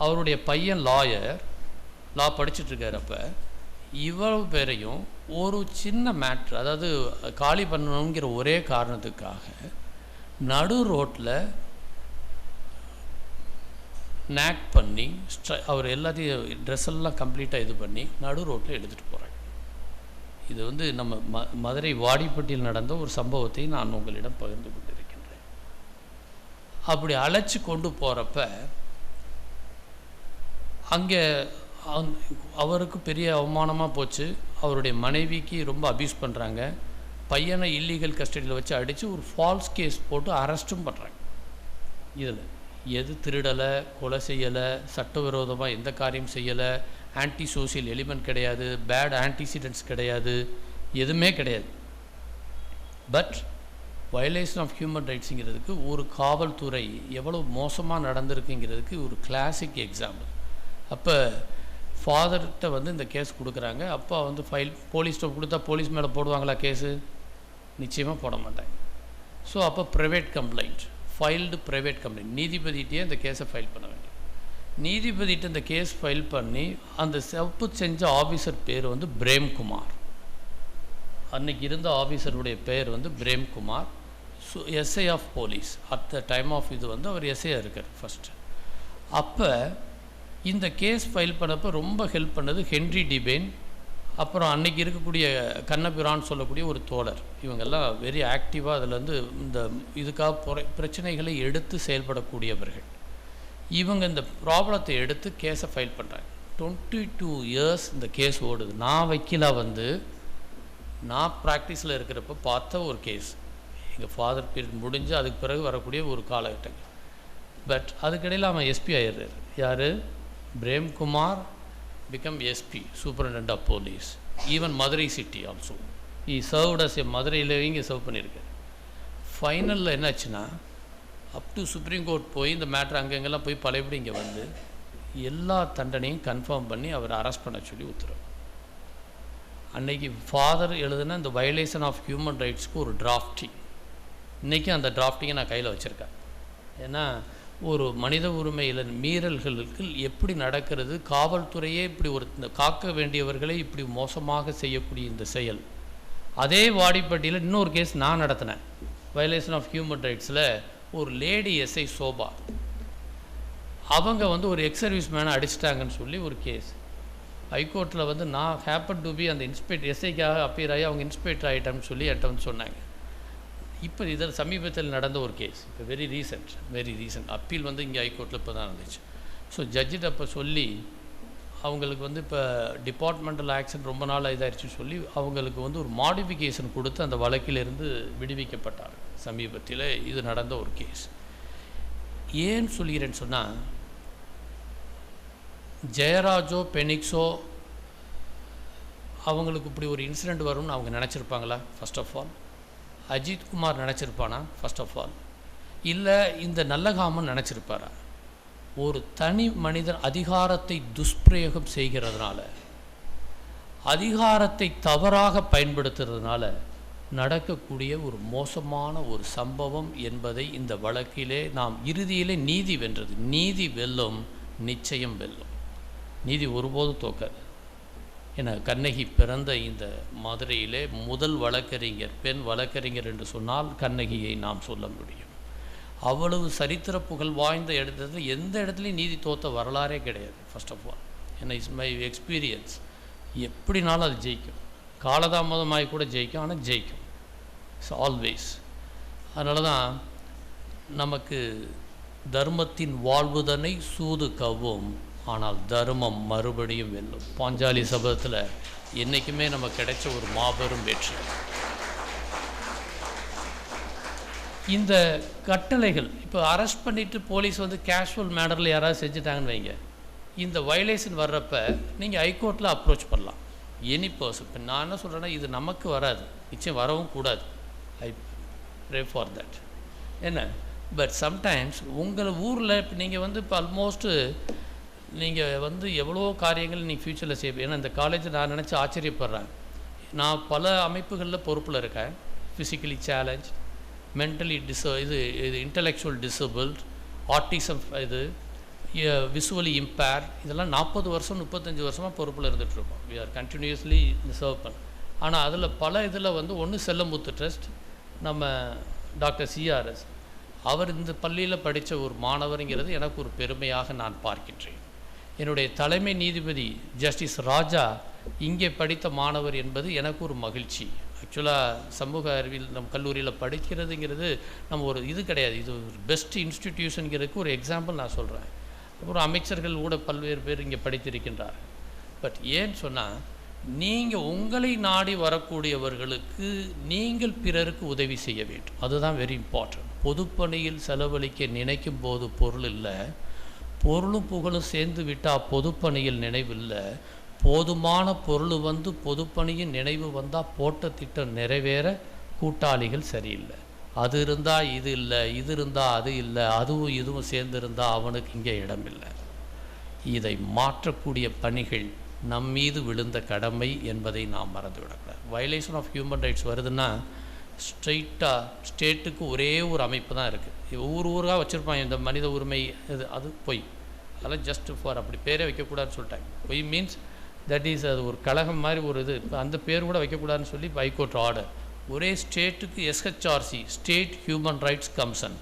அவருடைய பையன் லாயர், லா படிச்சுட்ருக்கார். அப்போ இவ்வளவு பேரையும் ஒரு சின்ன மேட்ரு, அதாவது காலி பண்ணணுங்கிற ஒரே காரணத்துக்காக நடு ரோட்டில் நேக் பண்ணி அவர் எல்லாத்தையும் ட்ரெஸ்ஸெல்லாம் கம்ப்ளீட்டாக இது பண்ணி நடு ரோட்டில் எடுத்துகிட்டு போகிறாங்க. இது வந்து நம்ம மதுரை வாடிப்பட்டியில் நடந்த ஒரு சம்பவத்தை நான் உங்களிடம் பகிர்ந்து கொண்டிருக்கின்றேன். அப்படி அழைச்சி கொண்டு போகிறப்ப அங்கே அவருக்கு பெரிய அவமானமாக போச்சு. அவருடைய மனைவிக்கு ரொம்ப அப்யூஸ் பண்ணுறாங்க. பையனை இல்லீகல் கஸ்டடியில் வச்சு அடித்து ஒரு ஃபால்ஸ் கேஸ் போட்டு அரெஸ்ட்டும் பண்ணுறாங்க. இதில் எது திருடலை, கொலை செய்யலை, சட்டவிரோதமாக எந்த காரியம் செய்யலை, ஆன்டி சோசியல் எலிமெண்ட் கிடையாது, பேட் ஆன்டிசிடென்ட்ஸ் கிடையாது, எதுவுமே கிடையாது. பட் வயலேஷன் ஆஃப் ஹியூமன் ரைட்ஸுங்கிறதுக்கு ஒரு காவல்துறை எவ்வளோ மோசமாக நடந்திருக்குங்கிறதுக்கு ஒரு கிளாசிக் எக்ஸாம்பிள். அப்போ ஃபாதர்கிட்ட வந்து இந்த கேஸ் கொடுக்குறாங்க. அப்பா வந்து போலீஸ்கிட்ட கொடுத்தா போலீஸ் மேலே போடுவாங்களா கேஸு? நிச்சயமாக போட மாட்டாங்க. ஸோ அப்போ private complaint, filed private complaint, நீதிபதிகிட்டே இந்த கேஸை ஃபைல் பண்ண வேண்டியது. நீதிபதிகிட்ட இந்த கேஸ் ஃபைல் பண்ணி அந்த தப்பு செஞ்ச ஆஃபீஸர் பேர் வந்து பிரேம்குமார். அன்றைக்கி இருந்த ஆஃபீஸருடைய பேர் வந்து Premkumar. So SI of police at the time of இது வந்து அவர் எஸ்ஐயாக இருக்கார் ஃபஸ்ட்டு. அப்போ இந்த கேஸ் ஃபைல் பண்ணப்போ ரொம்ப ஹெல்ப் பண்ணது ஹென்ரி டிபேன், அப்புறம் அன்னைக்கு இருக்கக்கூடிய கண்ணபிரான்னு சொல்லக்கூடிய ஒரு தோழர், இவங்கெல்லாம் வெரி ஆக்டிவாக அதில் வந்து இந்த இதுக்காக பிரச்சனைகளை எடுத்து செயல்படக்கூடியவர்கள். இவங்க இந்த ப்ராப்ளத்தை எடுத்து கேஸை ஃபைல் பண்ணுறாங்க. 22 years இந்த கேஸ் ஓடுது. நான் வக்கீலாக வந்து நான் ப்ராக்டிஸில் இருக்கிறப்ப பார்த்த ஒரு கேஸ். எங்கள் ஃபாதர் பீரியட் முடிஞ்சு அதுக்கு பிறகு வரக்கூடிய ஒரு காலகட்டங்கள். பட் அதுக்கிடையில் அவன் எஸ்பி ஆயிடுறாரு. யார்? Premkumar become SP, Superintendent of Police, even Madurai city also. He served as a மதுரையிலேயும் இங்கே சர்வ் பண்ணியிருக்காரு. ஃபைனலில் என்னாச்சுன்னா, அப் டு சுப்ரீம் கோர்ட் போய் இந்த மேட்ரு அங்கெங்கெல்லாம் போய் பழையபடி இங்கே வந்து எல்லா தண்டனையும் கன்ஃபார்ம் பண்ணி அவர் அரெஸ்ட் பண்ண சொல்லி உத்தரவு. அன்னைக்கு ஃபாதர் எழுதுன இந்த வயலேஷன் ஆஃப் ஹியூமன் ரைட்ஸ்க்கு ஒரு டிராஃப்டிங், இன்றைக்கும் அந்த டிராஃப்டிங்கை நான் கையில் வச்சுருக்கேன். ஏன்னா ஒரு மனித உரிமையில் மீறல்களுக்கு எப்படி நடக்கிறது, காவல்துறையே இப்படி ஒரு காக்க வேண்டியவர்களை இப்படி மோசமாக செய்யக்கூடிய இந்த செயல். அதே வாடிப்பட்டியில் இன்னொரு கேஸ் நான் நடத்தினேன், வயலேஷன் ஆஃப் ஹியூமன் ரைட்ஸில். ஒரு லேடி எஸ்ஐ சோபா, அவங்க வந்து ஒரு எக்ஸ் சர்வீஸ் மேனை அடிச்சிட்டாங்கன்னு சொல்லி ஒரு கேஸ். ஹைகோர்ட்டில் வந்து நான் ஹேப்பன் டு பி அந்த இன்ஸ்பெக்டர் எஸ்ஐக்காக அப்பியர் ஆகி அவங்க இன்ஸ்பெக்டர் ஆகிட்டேன்னு சொல்லி என்கிட்ட வந்து சொன்னாங்க. இப்போ இதில் சமீபத்தில் நடந்த ஒரு கேஸ், இப்போ வெரி ரீசெண்ட் அப்பீல் வந்து இங்கே ஹைகோர்ட்டில் இப்போ தான் இருந்துச்சு. ஸோ ஜட்ஜிட்ட அப்போ சொல்லி அவங்களுக்கு வந்து இப்போ டிபார்ட்மெண்டல் ஆக்ஷன் ரொம்ப நாள் இதாகிடுச்சுன்னு சொல்லி அவங்களுக்கு வந்து ஒரு மாடிஃபிகேஷன் கொடுத்து அந்த வழக்கிலிருந்து விடுவிக்கப்பட்டார். சமீபத்தில் இது நடந்த ஒரு கேஸ். ஏன்னு சொல்கிறேன்னு சொன்னால், ஜெயராஜோ பெனிக்ஸோ அவங்களுக்கு இப்படி ஒரு இன்சிடெண்ட் வரும்னு அவங்க நினச்சிருப்பாங்களா? First of all Ajith Kumar நினச்சிருப்பானா? ஃபர்ஸ்ட் ஆஃப் ஆல் இல்லை இந்த நல்லகாமன் நினச்சிருப்பாரா? ஒரு தனி மனிதன் அதிகாரத்தை துஷ்பிரயோகம் செய்கிறதுனால, அதிகாரத்தை தவறாக பயன்படுத்துறதுனால நடக்கக்கூடிய ஒரு மோசமான ஒரு சம்பவம் என்பதை இந்த வழக்கிலே நாம் இறுதியிலே நீதி வென்றது. நீதி வெல்லும், நிச்சயம் வெல்லும். நீதி ஒருபோதும் தோக்காது. என கண்ணகி பிறந்த இந்த மதுரையிலே முதல் வழக்கறிஞர், பெண் வழக்கறிஞர் என்று சொன்னால் கண்ணகியை நாம் சொல்ல முடியும். அவ்வளவு சரித்திர புகழ் வாய்ந்த இடத்துல எந்த இடத்துலையும் நீதி தோற்ற வரலாறே கிடையாது. ஃபர்ஸ்ட் ஆஃப் ஆல் ஏன்னா இஸ் மை எக்ஸ்பீரியன்ஸ். எப்படினாலும் அது ஜெயிக்கும், காலதாமதமாகி கூட ஜெயிக்கும், ஆனால் ஜெயிக்கும். It's always. அதனால தான் நமக்கு தர்மத்தின் வாழ்வுதனை சூது கவ்வும், ஆனால் தர்மம் மறுபடியும் வெல்லும். பாஞ்சாலி சபதத்தில் என்றைக்குமே நமக்கு கிடைச்ச ஒரு மாபெரும் வெற்றி. இந்த கட்டளைகள் இப்போ அரெஸ்ட் பண்ணிவிட்டு போலீஸ் வந்து கேஷுவல் மேனரில் யாராவது செஞ்சுட்டாங்கன்னு வைங்க, இந்த வயலேஷன் வர்றப்ப நீங்கள் ஹைகோர்ட்டில் அப்ரோச் பண்ணலாம். Any person. இப்போ நான் என்ன சொல்கிறேன்னா, இது நமக்கு வராது, நிச்சயம் வரவும் கூடாது. I pray for that. என்ன பட் சம்டைம்ஸ் உங்கள் ஊரில் இப்போ நீங்கள் வந்து இப்போ ஆல்மோஸ்ட்டு நீங்கள் வந்து எவ்வளோ காரியங்கள் நீங்கள் ஃப்யூச்சரில் செய்ய. ஏன்னா இந்த காலேஜை நான் நினச்சி ஆச்சரியப்படுறேன். நான் பல அமைப்புகளில் பொறுப்பில் இருக்கேன். ஃபிசிக்கலி சேலஞ்ச், மென்டலி இது இன்டலெக்சுவல் டிசபிள்ட், ஆட்டிசம், இது விசுவலி இம்பேர், இதெல்லாம் 40 வருஷம் 35 வருஷமாக பொறுப்பில் இருந்துகிட்ருக்கோம். வி ஆர் கண்டினியூஸ்லி சர்வ் பண்ண. ஆனால் அதில் பல இதில் வந்து ஒன்று செல்லமுத்து ட்ரஸ்ட், நம்ம டாக்டர் சிஆர்எஸ் அவர் இந்த பள்ளியில் படித்த ஒரு மாணவருங்கிறது எனக்கு ஒரு பெருமையாக நான் பார்க்கின்றேன். என்னுடைய தலைமை நீதிபதி ஜஸ்டிஸ் ராஜா இங்கே படித்த மாணவர் என்பது எனக்கு ஒரு மகிழ்ச்சி. ஆக்சுவலாக சமூக அறிவியல் நம்ம கல்லூரியில் படிக்கிறதுங்கிறது நம்ம ஒரு இது கிடையாது, இது ஒரு பெஸ்ட் இன்ஸ்டிடியூஷனுங்கிறதுக்கு ஒரு எக்ஸாம்பிள் நான் சொல்கிறேன். அப்புறம் அமைச்சர்கள் கூட பல்வேறு பேர் இங்கே படித்திருக்கின்றார். பட் ஏன்னு சொன்னால், நீங்கள் உங்களை நாடி வரக்கூடியவர்களுக்கு நீங்கள் பிறருக்கு உதவி செய்ய வேண்டும். அதுதான் வெரி இம்பார்ட்டன்ட். பொதுப்பணியில் செலவழிக்க நினைக்கும் போது பொருள் இல்லை, பொருளும் புகழும் சேர்ந்து விட்டால் பொதுப்பணியில் நினைவில்லை. போதுமான பொருள் வந்து பொதுப்பணியின் நினைவு வந்தால் போட்ட திட்டம் நிறைவேற கூட்டாளிகள் சரியில்லை. அது இருந்தால் இது இல்லை, இது இருந்தால் அது இல்லை, அதுவும் இதுவும் சேர்ந்திருந்தால் அவனுக்கு இங்கே இடம் இல்லை. இதை மாற்றக்கூடிய பணிகள் நம் மீது விழுந்த கடமை என்பதை நாம் மறந்துவிடக்கூடாது. வயலேஷன் ஆஃப் ஹியூமன் ரைட்ஸ் வருதுன்னா ஸ்ட்ரெயிட்டாக ஸ்டேட்டுக்கு ஒரே ஒரு அமைப்பு தான் இருக்குது. ஊராக வச்சுருப்பாங்க இந்த மனித உரிமை இது, அது பொய். அதெல்லாம் ஜஸ்ட் ஃபார் அப்படி பேரே வைக்கக்கூடாதுன்னு சொல்லிட்டாங்க. பொய் மீன்ஸ் தட் இஸ் அது ஒரு கழகம் மாதிரி ஒரு இது. இப்போ அந்த பேர் கூட வைக்கக்கூடாதுன்னு சொல்லி ஹைகோர்ட் ஆர்டர். ஒரே ஸ்டேட்டுக்கு SHRC, state human rights commission,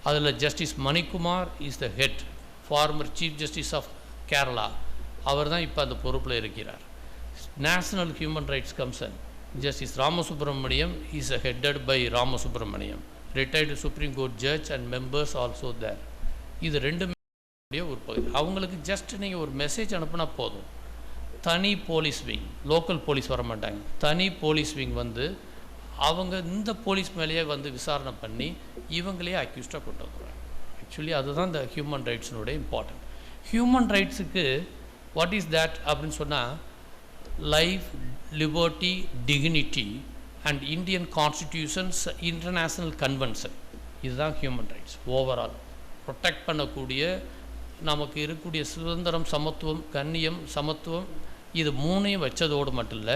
அதில் justice Manikumar is the head, former chief justice of Kerala, அவர் தான் இப்போ அந்த பொறுப்பில் இருக்கிறார். National Human Rights Commission, Justice Ramasubramaniam is headed by Ramasubramaniam, retired Supreme Court judge and members also there. இது ரெண்டுமே ஒரு பகுதி. அவங்களுக்கு ஜஸ்ட் நீங்கள் ஒரு மெசேஜ் அனுப்புனா போதும். தனி போலீஸ் விங், லோக்கல் போலீஸ் வர மாட்டாங்க, தனி போலீஸ் விங் வந்து அவங்க இந்த போலீஸ் மேலேயே வந்து விசாரணை பண்ணி இவங்களே அக்யூஸ்டாக கொண்டு வந்துடுறாங்க. ஆக்சுவலி அதுதான் இந்த ஹியூமன் ரைட்ஸினுடைய இம்பார்ட்டன்ட். ஹியூமன் ரைட்ஸுக்கு வாட் இஸ் தேட் அப்படின்னு சொன்னால் life, liberty, dignity and Indian constitutions, international convention, இதுதான் ஹியூமன் ரைட்ஸ். ஓவரால் ப்ரொடெக்ட் பண்ணக்கூடிய நமக்கு இருக்கக்கூடிய சுதந்திரம், சமத்துவம், கண்ணியம், சமத்துவம், இது மூணையும் வச்சதோடு மட்டும் இல்லை,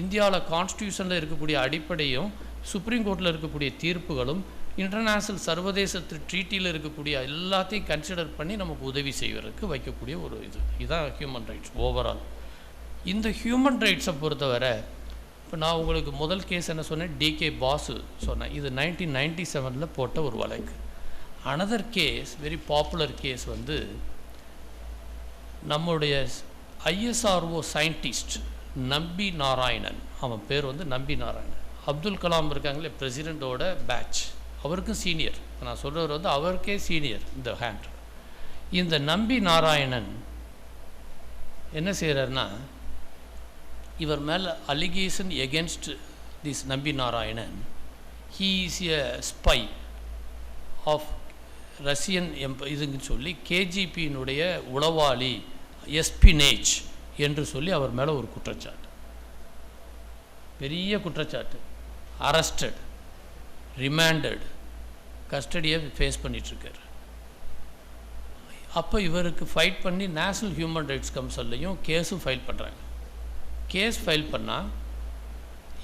இந்தியாவில் கான்ஸ்டியூஷனில் இருக்கக்கூடிய அடிப்படையும் சுப்ரீம் கோர்ட்டில் இருக்கக்கூடிய தீர்ப்புகளும் இன்டர்நேஷ்னல் சர்வதேச ட்ரீட்டியில் இருக்கக்கூடிய எல்லாத்தையும் கன்சிடர் பண்ணி நமக்கு உதவி செய்வதற்கு வைக்கக்கூடிய ஒரு இதுதான் ஹியூமன் ரைட்ஸ் ஓவரால். இந்த ஹியூமன் ரைட்ஸை பொறுத்தவரை இப்போ நான் உங்களுக்கு முதல் கேஸ் என்ன சொன்னேன், டிகே பாசு சொன்னேன். இது 1997 போட்ட ஒரு வழக்கு. Another case, very popular case வந்து நம்முடைய ஐஎஸ்ஆர்ஓ சயின்டிஸ்ட் நம்பி நாராயணன், அவன் பேர் வந்து நம்பி நாராயணன். அப்துல் கலாம் இருக்காங்களே பிரசிடெண்ட்டோட பேட்ச், அவருக்கும் சீனியர். நான் சொல்கிறவர் வந்து அவருக்கே சீனியர் இந்த ஹேண்ட். இந்த நம்பி நாராயணன் என்ன செய்கிறாருன்னா, இவர் மேலே allegation against this Nambi Narayanan, he is a spy of Russian இதுன்னு சொல்லி கேஜிபியினுடைய உளவாளி, எஸ்பினேஜ் என்று சொல்லி அவர் மேலே ஒரு குற்றச்சாட்டு, பெரிய குற்றச்சாட்டு. அரெஸ்டட், ரிமாண்டட், கஸ்டடியை ஃபேஸ் பண்ணிகிட்ருக்கார். அப்போ இவருக்கு ஃபைட் பண்ணி நேஷ்னல் ஹியூமன் ரைட்ஸ் கமிஷன்லையும் கேஸும் ஃபைல் பண்ணுறாங்க. கேஸ் ஃபைல் பண்ணால்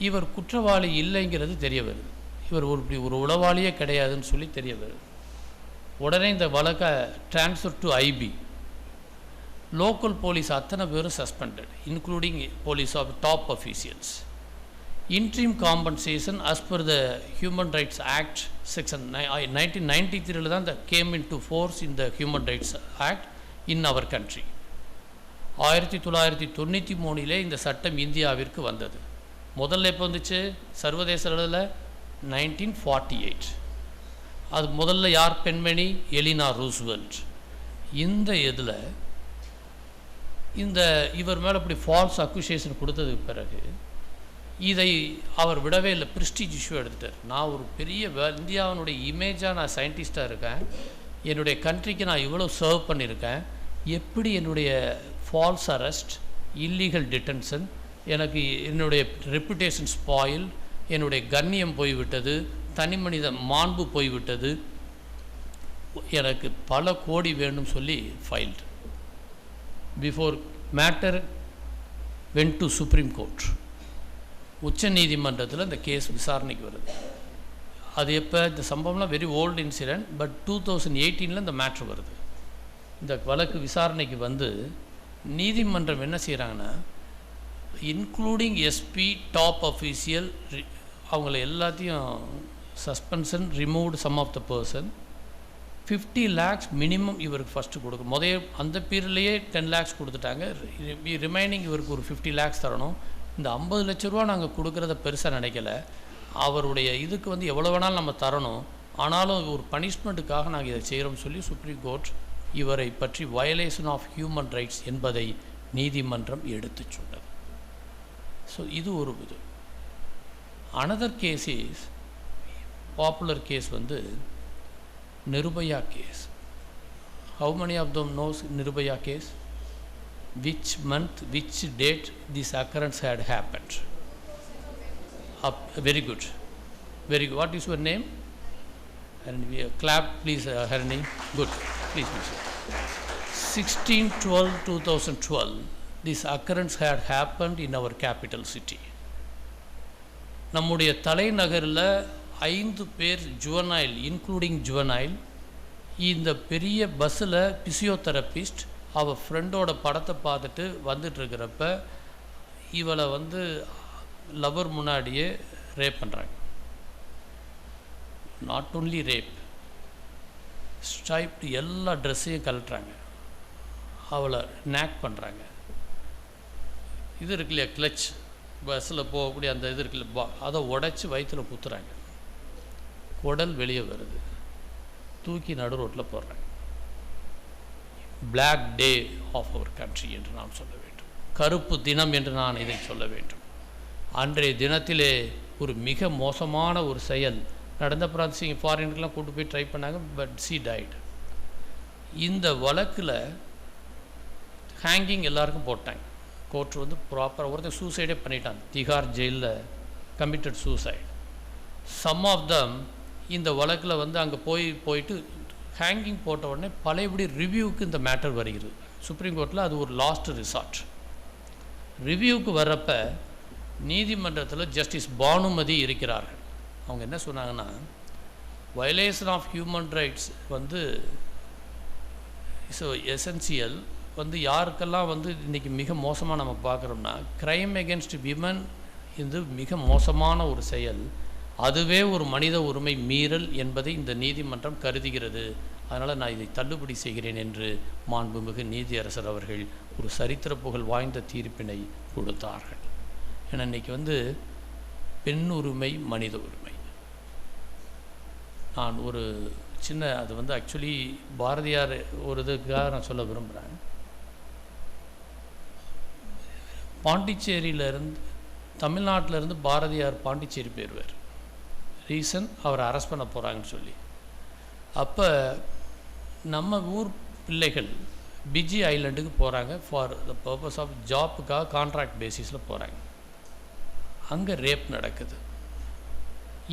இவர் குற்றவாளி இல்லைங்கிறது தெரிய வருது, இவர் ஒரு உளவாளியே கிடையாதுன்னு சொல்லி தெரிய வருது. உடனே இந்த வழக்கை transfer to IB. Local police அத்தனை பேரும் suspended, including police of top officials. Interim compensation as per the human rights act section 1993 தான் the came into force in the human rights act in our country. 1993 இந்த சட்டம் இந்தியாவிற்கு வந்தது. முதல்ல எப்போ வந்துச்சு சர்வதேச அளவில்? 1948. அது முதல்ல யார் பெண்மணி? Eleanor Roosevelt. இந்த இதில் இந்த இவர் மேலே இப்படி ஃபால்ஸ் அக்யூசேஷன் கொடுத்ததுக்கு பிறகு இதை அவர் விடவே இல்லை, ப்ரெஸ்டீஜ் இஷ்யூ எடுத்துட்டார். நான் ஒரு பெரிய இந்தியாவினுடைய இமேஜாக நான் சயின்டிஸ்டாக இருக்கேன், என்னுடைய கண்ட்ரிக்கு நான் இவ்வளோ சர்வ் பண்ணியிருக்கேன், எப்படி என்னுடைய ஃபால்ஸ் அரெஸ்ட், இல்லீகல் டிடென்ஷன், எனக்கு என்னுடைய ரெப்புடேஷன் ஸ்பாயில், என்னுடைய கண்ணியம் போய்விட்டது, தனி மனித மாண்பு போய்விட்டது, எனக்கு பல கோடி வேண்டும் சொல்லி filed. Before matter went to supreme court. உச்ச நீதிமன்றத்தில் இந்த கேஸ் விசாரணைக்கு வருது. அது எப்போ? இந்த சம்பவம்லாம் வெரி ஓல்டு இன்சிடென்ட், பட் 2018 இந்த மேட்ரு வருது. இந்த வழக்கு விசாரணைக்கு வந்து நீதிமன்றம் என்ன செய்கிறாங்கன்னா, இன்க்ளூடிங் எஸ்பி, டாப் அஃபீஷியல், அவங்கள எல்லாத்தையும் suspension, removed some of the person, 50 lakhs minimum இவருக்கு ஃபஸ்ட்டு கொடுக்கும். அந்த பீரியட்லேயே 10 lakhs கொடுத்துட்டாங்க. ரிமைனிங் இவருக்கு ஒரு 50 lakhs தரணும். இந்த 50 லட்ச ரூபா நாங்கள் கொடுக்குறத பெருசாக நினைக்கல, அவருடைய இதுக்கு வந்து எவ்வளோ வேணாலும் நம்ம தரணும், ஆனாலும் ஒரு பனிஷ்மெண்ட்டுக்காக நாங்கள் இதை செய்கிறோம்னு சொல்லி சுப்ரீம் கோர்ட் இவரை பற்றி வயலேஷன் ஆஃப் ஹியூமன் ரைட்ஸ் என்பதை நீதிமன்றம் எடுத்து சொன்னது. ஸோ இது ஒரு இது. Another case is popular case வந்து Nirbhaya case. How many of them knows Nirbhaya case? Which month, which date this occurrence had happened? Very good, very good. What is your name? Harini, clap please. Harini, good, please. 16/12/2012 this occurrence had happened in our capital city. நம்முடைய தலைநகரில் 5 பேர் juvenile, including juvenile, இந்த பெரிய பஸ்ஸில் physiotherapist அவள் ஃப்ரெண்டோட படத்தை பார்த்துட்டு வந்துட்டுருக்கிறப்ப இவளை வந்து லவர் முன்னாடியே ரேப் பண்ணுறாங்க. நாட் ஓன்லி ரேப், ஸ்ட்ரைப்டு எல்லா ட்ரெஸ்ஸையும் கழட்டுறாங்க, அவளை நேக் பண்ணுறாங்க. இது இருக்கு இல்லையா, கிளச் பஸ்ஸில் போகக்கூடிய அந்த இது இருக்குல்ல, அதை உடச்சி வயிற்றில் குத்துறாங்க, குடல் வெளியே வருது, தூக்கி நடு ரோட்டில் போடுறாங்க. Black day of our country என்று நாம் சொல்ல வேண்டும், கருப்பு தினம் என்று நான் இதை சொல்ல வேண்டும். அன்றைய தினத்திலே ஒரு மிக மோசமான ஒரு செயல் நடந்தப்புறம் ஃபாரினுக்கெலாம் கூட்டு போய் ட்ரை பண்ணாங்க, பட் சி டைட். இந்த வழக்கில் ஹேங்கிங் எல்லாருக்கும் போட்டாங்க. கோர்ட் வந்து ப்ராப்பராக ஒருத்தர் சூசைடே பண்ணிட்டாங்க, திகார் ஜெயிலில் committed suicide. Some of them இந்த வழக்கில் வந்து அங்கே போயிட்டு ஹேங்கிங் போட்ட உடனே பழையபடி ரிவ்யூவுக்கு இந்த மேட்டர் வருகிறது சுப்ரீம் கோர்ட்டில். அது ஒரு லாஸ்ட் ரிசார்ட். ரிவ்யூவுக்கு வர்றப்ப நீதிமன்றத்தில் ஜஸ்டிஸ் பானுமதி இருக்கிறார்கள். அவங்க என்ன சொன்னாங்கன்னா, வயலேஷன் ஆஃப் ஹியூமன் ரைட்ஸ் வந்து ஸோ எசென்சியல் வந்து யாருக்கெல்லாம் வந்து இன்றைக்கி மிக மோசமாக நம்ம பார்க்குறோம்னா, க்ரைம் எகென்ஸ்ட் விமன் இது மிக மோசமான ஒரு செயல், அதுவே ஒரு மனித உரிமை மீறல் என்பதை இந்த நீதிமன்றம் கருதுகிறது. அதனால் நான் இதை தள்ளுபடி செய்கிறேன் என்று மாண்புமிகு நீதியரசர் அவர்கள் ஒரு சரித்திர புகழ் வாய்ந்த தீர்ப்பினை கொடுத்தார்கள். ஏன்னா இன்றைக்கி வந்து பெண் உரிமை, மனித உரிமை, நான் ஒரு சின்ன அது வந்து ஆக்சுவலி பாரதியார் ஒரு இதுக்காக நான் சொல்ல விரும்புகிறேன். பாண்டிச்சேரியிலேருந்து தமிழ்நாட்டிலேருந்து பாரதியார் பாண்டிச்சேரி போயிடுவார். ரீசன் அவரை அரெஸ்ட் பண்ண போகிறாங்கன்னு சொல்லி. அப்போ நம்ம ஊர் பிள்ளைகள் பிஜி ஐலண்டுக்கு போகிறாங்க ஃபார் த பர்பஸ் ஆஃப் ஜாப்புக்காக கான்ட்ராக்ட் பேசிஸில் போகிறாங்க. அங்கே ரேப் நடக்குது.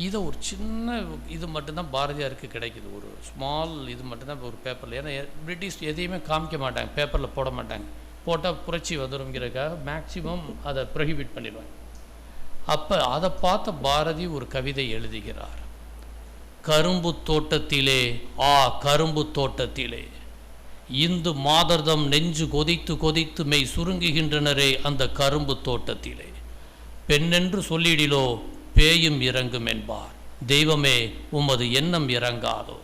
இதை ஒரு சின்ன இது மட்டும்தான் பாரதியாருக்கு கிடைக்குது, ஒரு ஸ்மால் இது மட்டும்தான் ஒரு பேப்பரில். ஏன்னா பிரிட்டிஷ் எதையுமே காமிக்க மாட்டாங்க, பேப்பரில் போட மாட்டாங்க, போட்டால் புரட்சி வந்துடுங்கிறதுக்காக மேக்சிமம் அதை ப்ரொஹிபிட் பண்ணிடுவாங்க. அப்போ அதை பார்த்த பாரதி ஒரு கவிதை எழுதுகிறார். கரும்பு தோட்டத்திலே கரும்பு தோட்டத்திலே இந்து மாதர்தம் நெஞ்சு கொதித்து கொதித்து மெய் சுருங்குகின்றனரே அந்த கரும்பு தோட்டத்திலே, பெண்ணென்று சொல்லிடிலோ பேயும் இறங்கும் என்பார், தெய்வமே உமது எண்ணம் இறங்காதோ,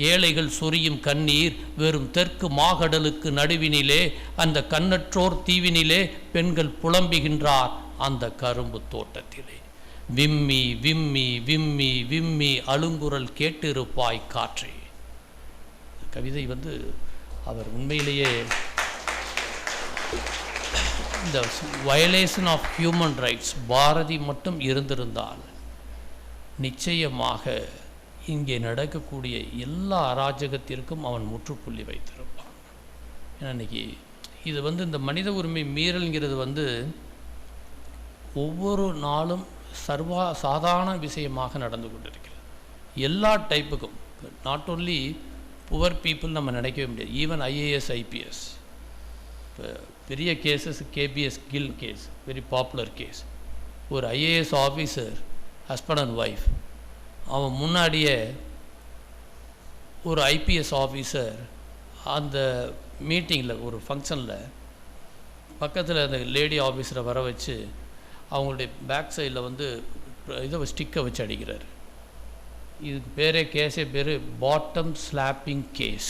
ஏழைகள் சொரியும் கண்ணீர் வெறும் தெற்கு மாகடலுக்கு நடுவினிலே, அந்த கண்ணற்றோர் தீவினிலே பெண்கள் புலம்புகின்றார் அந்த கரும்பு தோட்டத்திலே, விம்மி விம்மி விம்மி விம்மி அழுங்குரல் கேட்டிருப்பாய் காற்றே. கவிதை வந்து அவர் உண்மையிலேயே இந்த violation of human rights Bharathi மட்டும் இருந்திருந்தால் நிச்சயமாக இங்கே நடக்கக்கூடிய எல்லா அராஜகத்திற்கும் அவன் முற்றுப்புள்ளி வைத்திருப்பான். ஏன்னா இன்றைக்கி இது வந்து இந்த மனித உரிமை மீறல்ங்கிறது வந்து ஒவ்வொரு நாளும் சாதாரண விஷயமாக நடந்து கொண்டிருக்கிறது. எல்லா டைப்புக்கும், நாட் ஓன்லி புவர் பீப்புள் நம்ம நினைக்கவே முடியாது, ஈவன் ஐஏஎஸ் ஐபிஎஸ். இப்போ பெரிய cases KPS kill case, very popular case. ஒரு IAS officer husband and wife, அவன் முன்னாடியே ஒரு ஐபிஎஸ் ஆஃபீஸர் அந்த மீட்டிங்கில் ஒரு ஃபங்க்ஷனில் பக்கத்தில் அந்த லேடி ஆஃபீஸரை வர வச்சு அவங்களுடைய பேக் சைடில் வந்து இதை ஸ்டிக்கை வச்சு அடிக்கிறார். இதுக்கு கேஸே பேர் பாட்டம் ஸ்லாப்பிங் கேஸ்.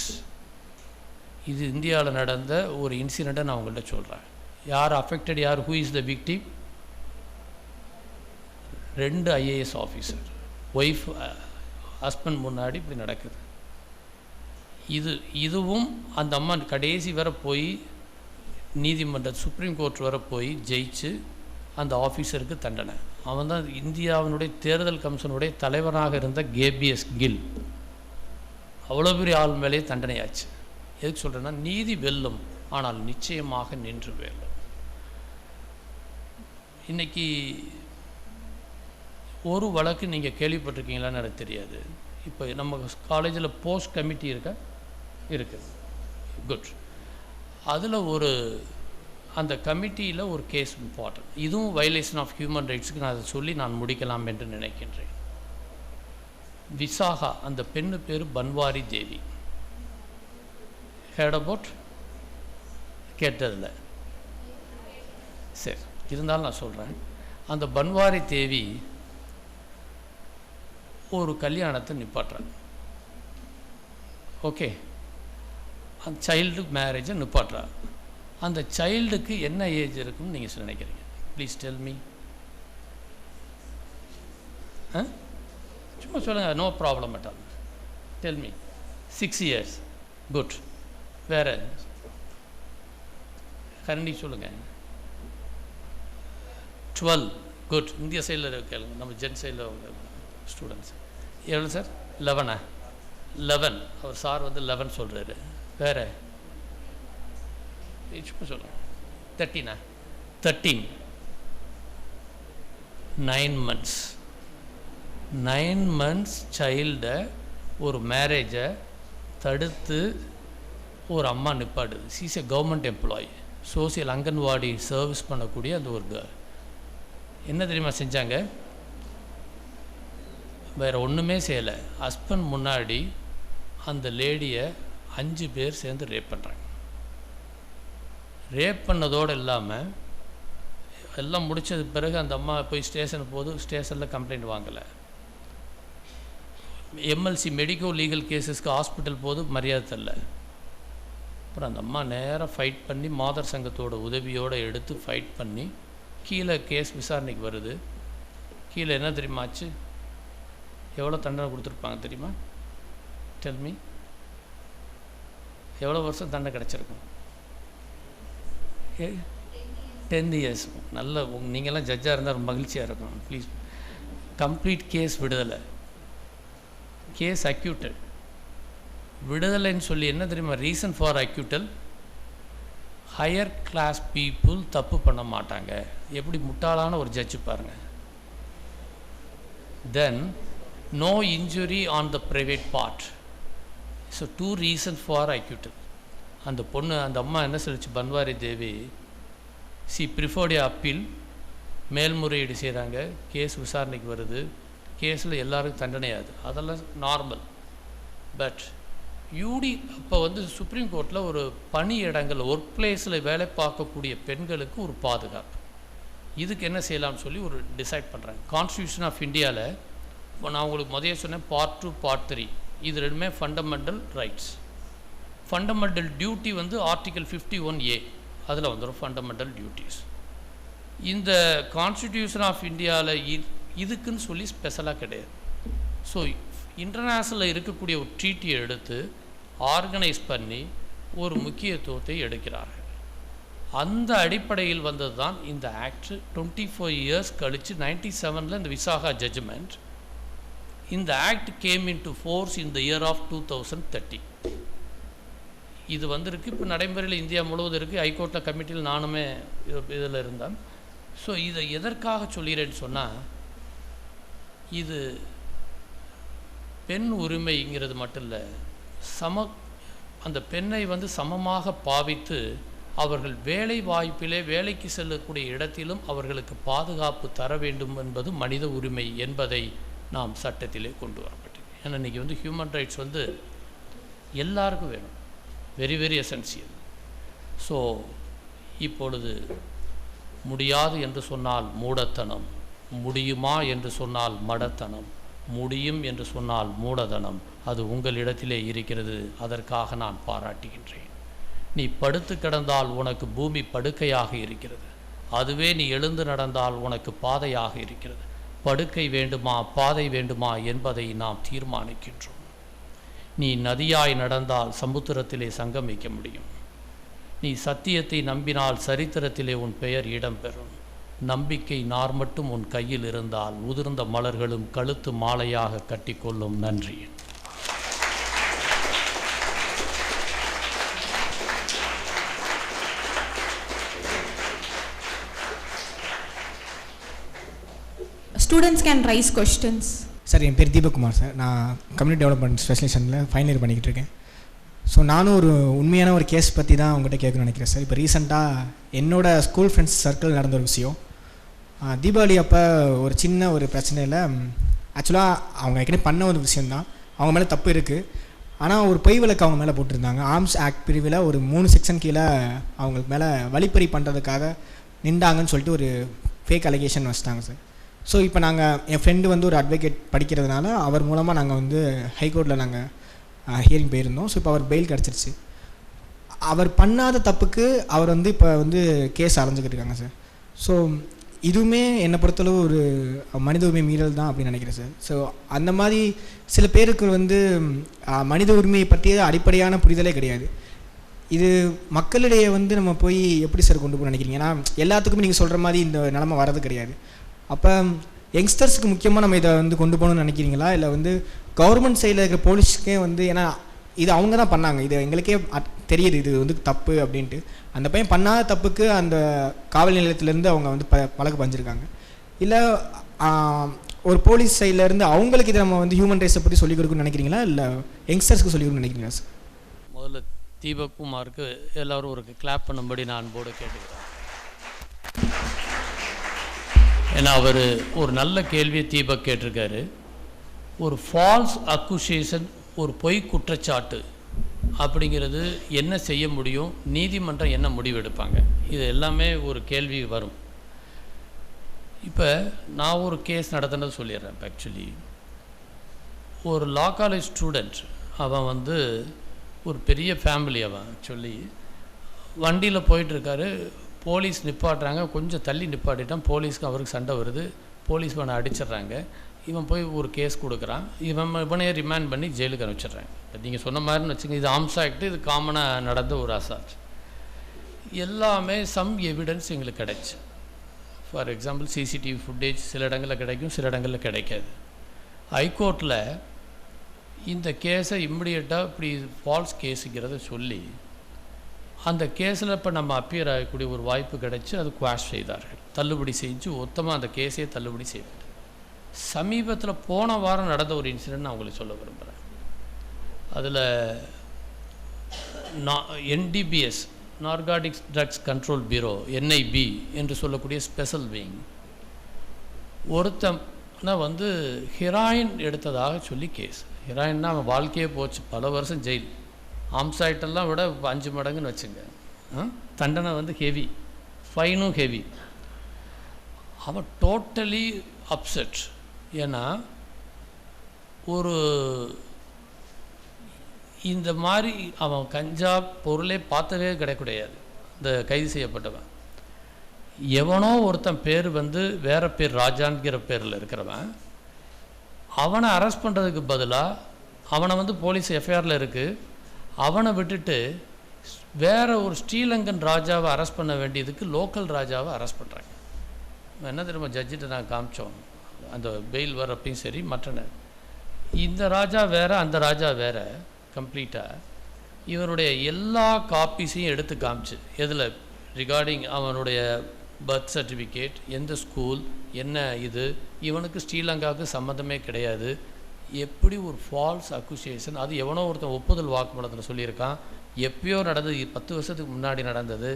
இது இந்தியாவில் நடந்த ஒரு இன்சிடெண்ட்டை நான் உங்கள்கிட்ட சொல்கிறேன். யார் அஃபெக்டட், யார், who is the victim? 2 IAS officer, wife husband முன்னாடி இப்படி நடக்குது. இதுவும் அந்த அம்மா கடைசி வர போய் நீதிமன்ற சுப்ரீம் கோர்ட் வர போய் ஜெயிச்சு அந்த ஆஃபீஸருக்கு தண்டனை. அவன் தான் இந்தியாவினுடைய தேர்தல் கமிஷனுடைய தலைவராக இருந்த கேபிஎஸ் கில். அவ்வளோ பெரிய ஆள் மேலே தண்டனையாச்சு. எதுக்கு சொல்கிறேன்னா, நீதி வெல்லும், ஆனால் நிச்சயமாக நின்று வெல்லும். இன்றைக்கி ஒரு வழக்கு நீங்கள் கேள்விப்பட்டிருக்கீங்களான்னு எனக்கு தெரியாது. இப்போ நம்ம காலேஜில் போஸ்ட் கமிட்டி இருக்குது, குட். அதில் அந்த கமிட்டியில் ஒரு கேஸ் இம்பார்ட்டன்ட். இதுவும் வயலேஷன் ஆஃப் ஹியூமன் ரைட்ஸுக்கு நான் அதை சொல்லி நான் முடிக்கலாம் என்று நினைக்கின்றேன். விசாகா, அந்த பெண்ணு பேர் பன்வாரி தேவி. Had about? கேட்டதில்லை, சரி, இருந்தாலும் நான் சொல்கிறேன். அந்த பன்வாரி தேவி ஒரு கல்யாணத்தை நிப்பாட்டுறாங்க. ஓகே, அந்த சைல்டு மேரேஜை நிப்பாட்டுறாங்க. அந்த சைல்டுக்கு என்ன ஏஜ் இருக்குன்னு நீங்கள் நினைக்கிறீங்க? Please tell me. சும்மா சொல்லுங்கள், no problem at all. Tell me. 6 years. Good. வேறு கரண்டி சொல்லுங்கள். 12. குட். இந்திய சைடில் கேளுங்க, நம்ம ஜென் சைடில் ஸ்டூடெண்ட்ஸ். எவ்வளோ சார்? 11. 11. அவர் சார் வந்து 11 சொல்கிறாரு. வேறு சும்மா சொல்லுங்கள். 13. 13. 9 months. 9 months சைல்டை ஒரு மேரேஜை தடுத்து ஒரு அம்மா நிப்பாடுது. She's a government employee, social anganwadi service பண்ணக்கூடிய அந்த ஒரு கேர்ள். என்ன தெரியுமா செஞ்சாங்க? வேறு ஒன்றுமே செய்யலை. ஹஸ்பண்ட் முன்னாடி அந்த லேடியை 5 பேர் சேர்ந்து ரேப் பண்ணுறாங்க. ரேப் பண்ணதோடு இல்லாமல் எல்லாம் முடித்தது பிறகு அந்த அம்மா போய் ஸ்டேஷனுக்கு போது ஸ்டேஷனில் கம்ப்ளைண்ட் வாங்கலை. எம்எல்சி மெடிக்கோ லீகல் கேஸஸ்க்கு ஹாஸ்பிட்டல் போது மரியாதை தரல. அப்புறம் அந்த அம்மா நேராக ஃபைட் பண்ணி மாதர் சங்கத்தோட உதவியோடு எடுத்து ஃபைட் பண்ணி கீழே கேஸ் விசாரணைக்கு வருது. கீழே என்ன தெரியுமா ஆச்சு? எவ்வளோ தண்டனை கொடுத்துருப்பாங்க தெரியுமா? டெல்மி. எவ்வளோ வருஷம் தண்டனை கிடச்சிருக்கும்? 10 years. நல்ல நீங்கள்லாம் ஜட்ஜாக இருந்தால் மகிழ்ச்சியாக இருக்கும். ப்ளீஸ். கம்ப்ளீட் கேஸ் விடுதலை. Case acquitted. விடுதலைன்னு சொல்லி என்ன தெரியுமா reason for acquittal? Higher class people தப்பு பண்ண மாட்டாங்க. எப்படி முட்டாளான ஒரு ஜட்ஜு பாருங்கள். Then no injury on the private part. So 2 reasons for acquittal. அந்த பொண்ணு, அந்த அம்மா என்ன சொல்லிச்சு? Bhanwari Devi she preferred appeal. மேல்முறையீடு செய்கிறாங்க, கேஸ் விசாரணைக்கு வருது. கேஸில் எல்லாருக்கும் தண்டனையாது, அதெல்லாம் நார்மல். பட் யூடி அப்போ வந்து சுப்ரீம் கோர்ட்டில் ஒரு பணி இடங்கள், ஒர்க் பிளேஸில் வேலை பார்க்கக்கூடிய பெண்களுக்கு ஒரு பாதுகாப்பு, இதுக்கு என்ன செய்யலாம்னு சொல்லி ஒரு டிசைட் பண்ணுறாங்க. கான்ஸ்டியூஷன் ஆஃப் இந்தியாவில் இப்போ நான் உங்களுக்கு முதல்ல சொன்னேன் Part 2 Part 3 இது ரெண்டுமே ஃபண்டமெண்டல் ரைட்ஸ். ஃபண்டமெண்டல் டியூட்டி வந்து Article 51A அதில் வந்துடும் ஃபண்டமெண்டல் டியூட்டிஸ். இந்த கான்ஸ்டிடியூஷன் ஆஃப் இந்தியாவில் இதுக்குன்னு சொல்லி ஸ்பெஷலாக கிடையாது. ஸோ இன்டர்நேஷ்னலில் இருக்கக்கூடிய ஒரு ட்ரீட்டியை எடுத்து ஆர்கனைஸ் பண்ணி ஒரு முக்கியத்துவத்தை எடுக்கிறார்கள். அந்த அடிப்படையில் வந்தது தான் இந்த ஆக்ட். 24 years கழித்து 97 இந்த விசாகா ஜட்ஜ்மெண்ட். இந்த act came into force in the year of 2030. இது வந்திருக்கு, இப்போ நடைமுறையில் இந்தியா முழுவதும் இருக்குது. ஹைகோர்ட்டில் கமிட்டியில் நானுமே இதில் இருந்தேன். ஸோ இதை எதற்காக சொல்கிறேன்னு சொன்னால், இது பெண் உரிமைங்கிறது மட்டும் இல்லை, அந்த பெண்ணை வந்து சமமாக பாவித்து அவர்கள் வேலை வாய்ப்பிலே வேலைக்கு செல்லக்கூடிய இடத்திலும் அவர்களுக்கு பாதுகாப்பு தர வேண்டும் என்பது மனித உரிமை என்பதை நாம் சட்டத்திலே கொண்டு வரப்பட்டது. ஏன்னா இன்றைக்கி வந்து ஹியூமன் ரைட்ஸ் வந்து எல்லாருக்கும் வேணும், வெரி வெரி எசென்சியல். ஸோ இப்பொழுது முடியாது என்று சொன்னால் மூடத்தனம், முடியுமா என்று சொன்னால் மடத்தனம், முடியும் என்று சொன்னால் மூடதனம். அது உங்களிடத்திலே இருக்கிறது, அதற்காக நான் பாராட்டுகின்றேன். நீ படுத்து கிடந்தால் உனக்கு பூமி படுக்கையாக இருக்கிறது, அதுவே நீ எழுந்து நடந்தால் உனக்கு பாதையாக இருக்கிறது. படுக்கை வேண்டுமா பாதை வேண்டுமா என்பதை நாம் தீர்மானிக்கின்றோம். நீ நதியாய் நடந்தால் சமுத்திரத்திலே சங்கமிக்க முடியும். நீ சத்தியத்தை நம்பினால் சரித்திரத்திலே உன் பெயர் இடம்பெறும். நம்பிக்கை நார் மட்டும் உன் கையில் இருந்தால் உதிர்ந்த மலர்களும் கழுத்து மாலையாக கட்டிக்கொள்ளும். நன்றி. Students can raise questions. Sir, என் பேர் தீபக்குமார் சார். நான் கம்யூனிட்டி டெவலப்மெண்ட் ஸ்பெஷலிஸ்டில் ஃபைனல் இயர் பண்ணிக்கிட்டு இருக்கேன். ஸோ நானும் ஒரு உண்மையான ஒரு கேஸ் பற்றி தான் உங்கள்கிட்ட கேட்கணும்னு நினைக்கிறேன் சார். இப்போ ரீசெண்டாக என்னோடய ஸ்கூல் ஃப்ரெண்ட்ஸ் சர்க்கிள் நடந்த ஒரு விஷயம். தீபாவளி அப்போ ஒரு சின்ன ஒரு பிரச்சனையில், ஆக்சுவலாக அவங்க ஏற்கனவே பண்ண ஒரு விஷயந்தான், அவங்க மேலே தப்பு இருக்குது. ஆனால் ஒரு பொய் வழக்கு அவங்க மேலே போட்டிருந்தாங்க. ஆர்ம்ஸ் ஆக்ட் பிரிவில் ஒரு 3 செக்ஷன் கீழே அவங்களுக்கு மேலே வழிப்பறி பண்ணுறதுக்காக நின்றாங்கன்னு சொல்லிட்டு ஒரு ஃபேக் அலிகேஷன் வச்சிட்டாங்க சார். ஸோ இப்போ நாங்கள், என் ஃப்ரெண்டு வந்து ஒரு அட்வொகேட் படிக்கிறதுனால அவர் மூலமாக நாங்கள் வந்து ஹைகோர்ட்டில் நாங்கள் ஹியரிங் போயிருந்தோம். ஸோ இப்போ அவர் பெயில் கிடச்சிருச்சு. அவர் பண்ணாத தப்புக்கு அவர் வந்து இப்போ வந்து கேஸ் அலைஞ்சிக்கிட்டு இருக்காங்க சார். ஸோ இதுவுமே என்னை பொறுத்தளவு ஒரு மனித உரிமை மீறல் தான் அப்படின்னு நினைக்கிறேன் சார். ஸோ அந்த மாதிரி சில பேருக்கு வந்து மனித உரிமையை பற்றிய அடிப்படையான புரிதலே கிடையாது. இது மக்களிடையே வந்து நம்ம போய் எப்படி சார் கொண்டு போய் நினைக்கிறீங்க? ஏன்னா எல்லாத்துக்குமே நீங்கள் சொல்கிற மாதிரி இந்த நிலைமை வரது கிடையாது. அப்போ யங்ஸ்டர்ஸுக்கு முக்கியமாக நம்ம இதை வந்து கொண்டு போகணும்னு நினைக்கிறீங்களா, இல்லை வந்து கவர்மெண்ட் சைடில் இருக்கிற போலீஸ்க்கே வந்து, ஏன்னா இது அவங்க தான் பண்ணாங்க, இது எங்களுக்கே தெரியுது இது வந்து தப்பு அப்படின்ட்டு, அந்த பையன் பண்ணாத தப்புக்கு அந்த காவல் நிலையத்திலேருந்து அவங்க வந்து வழக்கு பஞ்சிருக்காங்க, இல்லை ஒரு போலீஸ் சைட்லேருந்து அவங்களுக்கு இதை நம்ம வந்து ஹியூமன் ரைட்ஸை பற்றி சொல்லிக் கொடுக்கணும்னு நினைக்கிறீங்களா, இல்லை யங்ஸ்டர்ஸ்க்கு சொல்லிக் கொடுக்கணும்னு நினைக்கிறீங்களா சார்? முதல்ல தீபக் குமாருக்கு எல்லோரும் ஒரு கிளாப் பண்ணும்படி நான் அன்போடு கேட்டுக்கிறேன். ஏன்னா அவர் ஒரு நல்ல கேள்வியை தீபக் கேட்டிருக்காரு. ஒரு ஃபால்ஸ் அக்குசேஷன், ஒரு பொய் குற்றச்சாட்டு அப்படிங்கிறது என்ன செய்ய முடியும், நீதிமன்றம் என்ன முடிவு எடுப்பாங்க, இது எல்லாமே ஒரு கேள்வி வரும். இப்போ நான் ஒரு கேஸ் நடத்தினது சொல்லிடுறேன். ஆக்சுவலி ஒரு லா காலேஜ் ஸ்டூடெண்ட், அவன் வந்து ஒரு பெரிய ஃபேமிலி, அவன் ஆக்சுவலி வண்டியில் போயிட்டுருக்காரு, போலீஸ் நிப்பாட்டுறாங்க, கொஞ்சம் தள்ளி நிப்பாட்டிட்டான், போலீஸ்க்கு அவருக்கு சண்டை வருது, போலீஸ் இவனை அடிச்சிட்றாங்க, இவன் போய் ஒரு கேஸ் கொடுக்குறான், இவனே ரிமாண்ட் பண்ணி ஜெயிலுக்கு அனுப்பிச்சிட்றாங்க. நீங்கள் சொன்ன மாதிரின்னு வச்சுங்க, இது ஆர்ம்ஸ் ஆக்ட், இது காமனாக நடந்த ஒரு அசால்ட். எல்லாமே சம் எவிடன்ஸ் எங்களுக்கு கிடைச்சி. ஃபார் எக்ஸாம்பிள் சிசிடிவி ஃபுட்டேஜ் சில இடங்களில் கிடைக்கும், சில இடங்களில் கிடைக்காது. ஹைகோர்ட்டில் இந்த கேஸை இம்மிடியட்டாக இப்படி ஃபால்ஸ் கேஸுங்கிறத சொல்லி அந்த கேஸில் இப்போ நம்ம அப்பியர் ஆகக்கூடிய ஒரு வாய்ப்பு கிடைச்சி அது குவாஷ் செய்தார்கள், தள்ளுபடி செஞ்சு மொத்தமாக அந்த கேஸையே தள்ளுபடி செய்தார். சமீபத்தில் போன வாரம் நடந்த ஒரு இன்சிடென்ட் நான் உங்களுக்கு சொல்ல விரும்புகிறேன். அதில் NDBS, narcotics drugs control bureau, NIB என்று சொல்லக்கூடிய ஸ்பெஷல் விங், ஒருத்தனை வந்து ஹெராயின் எடுத்ததாக சொல்லி கேஸ். ஹெராயின்னா அவன் வாழ்க்கையே போச்சு, பல வருஷம் ஜெயில், ஆம்சாய்ட்டெல்லாம் விட 5 மடங்குன்னு வச்சுங்க. தண்டனை வந்து ஹெவி, ஃபைனும் ஹெவி. அவன் டோட்டலி அப்செட். ஏன்னா ஒரு இந்த மாதிரி அவன் கஞ்சா பொருளே பார்த்தவே கிடையாது. இந்த கைது செய்யப்பட்டவன் எவனோ ஒருத்தன் பேர் வந்து வேறு பேர் ராஜான்கிற பேரில் இருக்கிறவன், அவனை அரெஸ்ட் பண்ணுறதுக்கு பதிலாக அவனை வந்து போலீஸ் எஃப்ஐஆரில் இருக்குது, அவனை விட்டுட்டு வேறு ஒரு ஸ்ரீலங்கன் ராஜாவை அரெஸ்ட் பண்ண வேண்டியதுக்கு லோக்கல் ராஜாவை அரெஸ்ட் பண்ணுறாங்க. என்ன தெரியுமா, ஜட்ஜிட்ட நான் காமிச்சோம், அந்த பெயில் வரப்பையும் சரி மற்ற இந்த ராஜா வேறு அந்த ராஜா வேறு, கம்ப்ளீட்டாக இவருடைய எல்லா காப்பீஸையும் எடுத்து காமிச்சு, எதில் ரிகார்டிங் அவனுடைய பர்த் சர்டிஃபிகேட், எந்த ஸ்கூல், என்ன இது, இவனுக்கு ஸ்ரீலங்காவுக்கு சம்மந்தமே கிடையாது. எப்படி ஒரு ஃபால்ஸ் அக்குசேஷன், அது எவனோ ஒருத்தன் ஒப்புதல் வாக்குமூலத்தில் சொல்லியிருக்கான், எப்பயோ நடந்தது, 10 வருஷத்துக்கு முன்னாடி நடந்தது,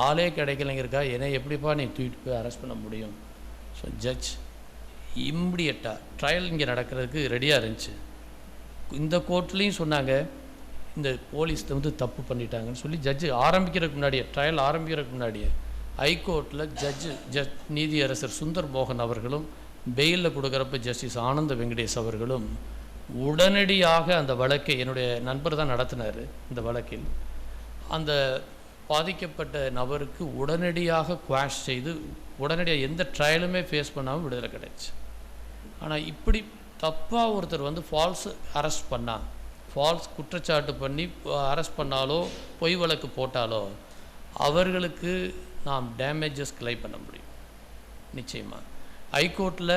ஆளே கிடைக்கலைங்கிறக்கா என்னை எப்படிப்பா நீ தூக்கிட்டு போய் அரெஸ்ட் பண்ண முடியும்? ஸோ ஜட்ஜ் இம்மிடியட்டாக ட்ரையல் இங்கே நடக்கிறதுக்கு ரெடியாக இருந்துச்சு. இந்த கோர்ட்லேயும் சொன்னாங்க இந்த போலீஸ் வந்து தப்பு பண்ணிட்டாங்கன்னு சொல்லி ஜட்ஜு ஆரம்பிக்கிறதுக்கு முன்னாடியே, ட்ரையல் ஆரம்பிக்கிறதுக்கு முன்னாடியே ஹைகோர்ட்டில் ஜட்ஜ் நீதியரசர் சுந்தர் மோகன் அவர்களும், பெயிலில் கொடுக்குறப்ப ஜஸ்டிஸ் ஆனந்த வெங்கடேஷ் அவர்களும் உடனடியாக அந்த வழக்கை, என்னுடைய நண்பர் தான் நடத்தினார் இந்த வழக்கில், அந்த பாதிக்கப்பட்ட நபருக்கு உடனடியாக குவாஷ் செய்து உடனடியாக எந்த ட்ரையலுமே ஃபேஸ் பண்ணாமல் விடுதலை கிடைச்சு. ஆனால் இப்படி தப்பாக ஒருத்தர் வந்து ஃபால்ஸ் அரெஸ்ட் பண்ணால், ஃபால்ஸ் குற்றச்சாட்டு பண்ணி அரெஸ்ட் பண்ணாலோ பொய் வழக்கு போட்டாலோ அவர்களுக்கு நாம் டேமேஜஸ் கிளைம் பண்ண முடியும் நிச்சயமாக. ஹைகோர்ட்டில்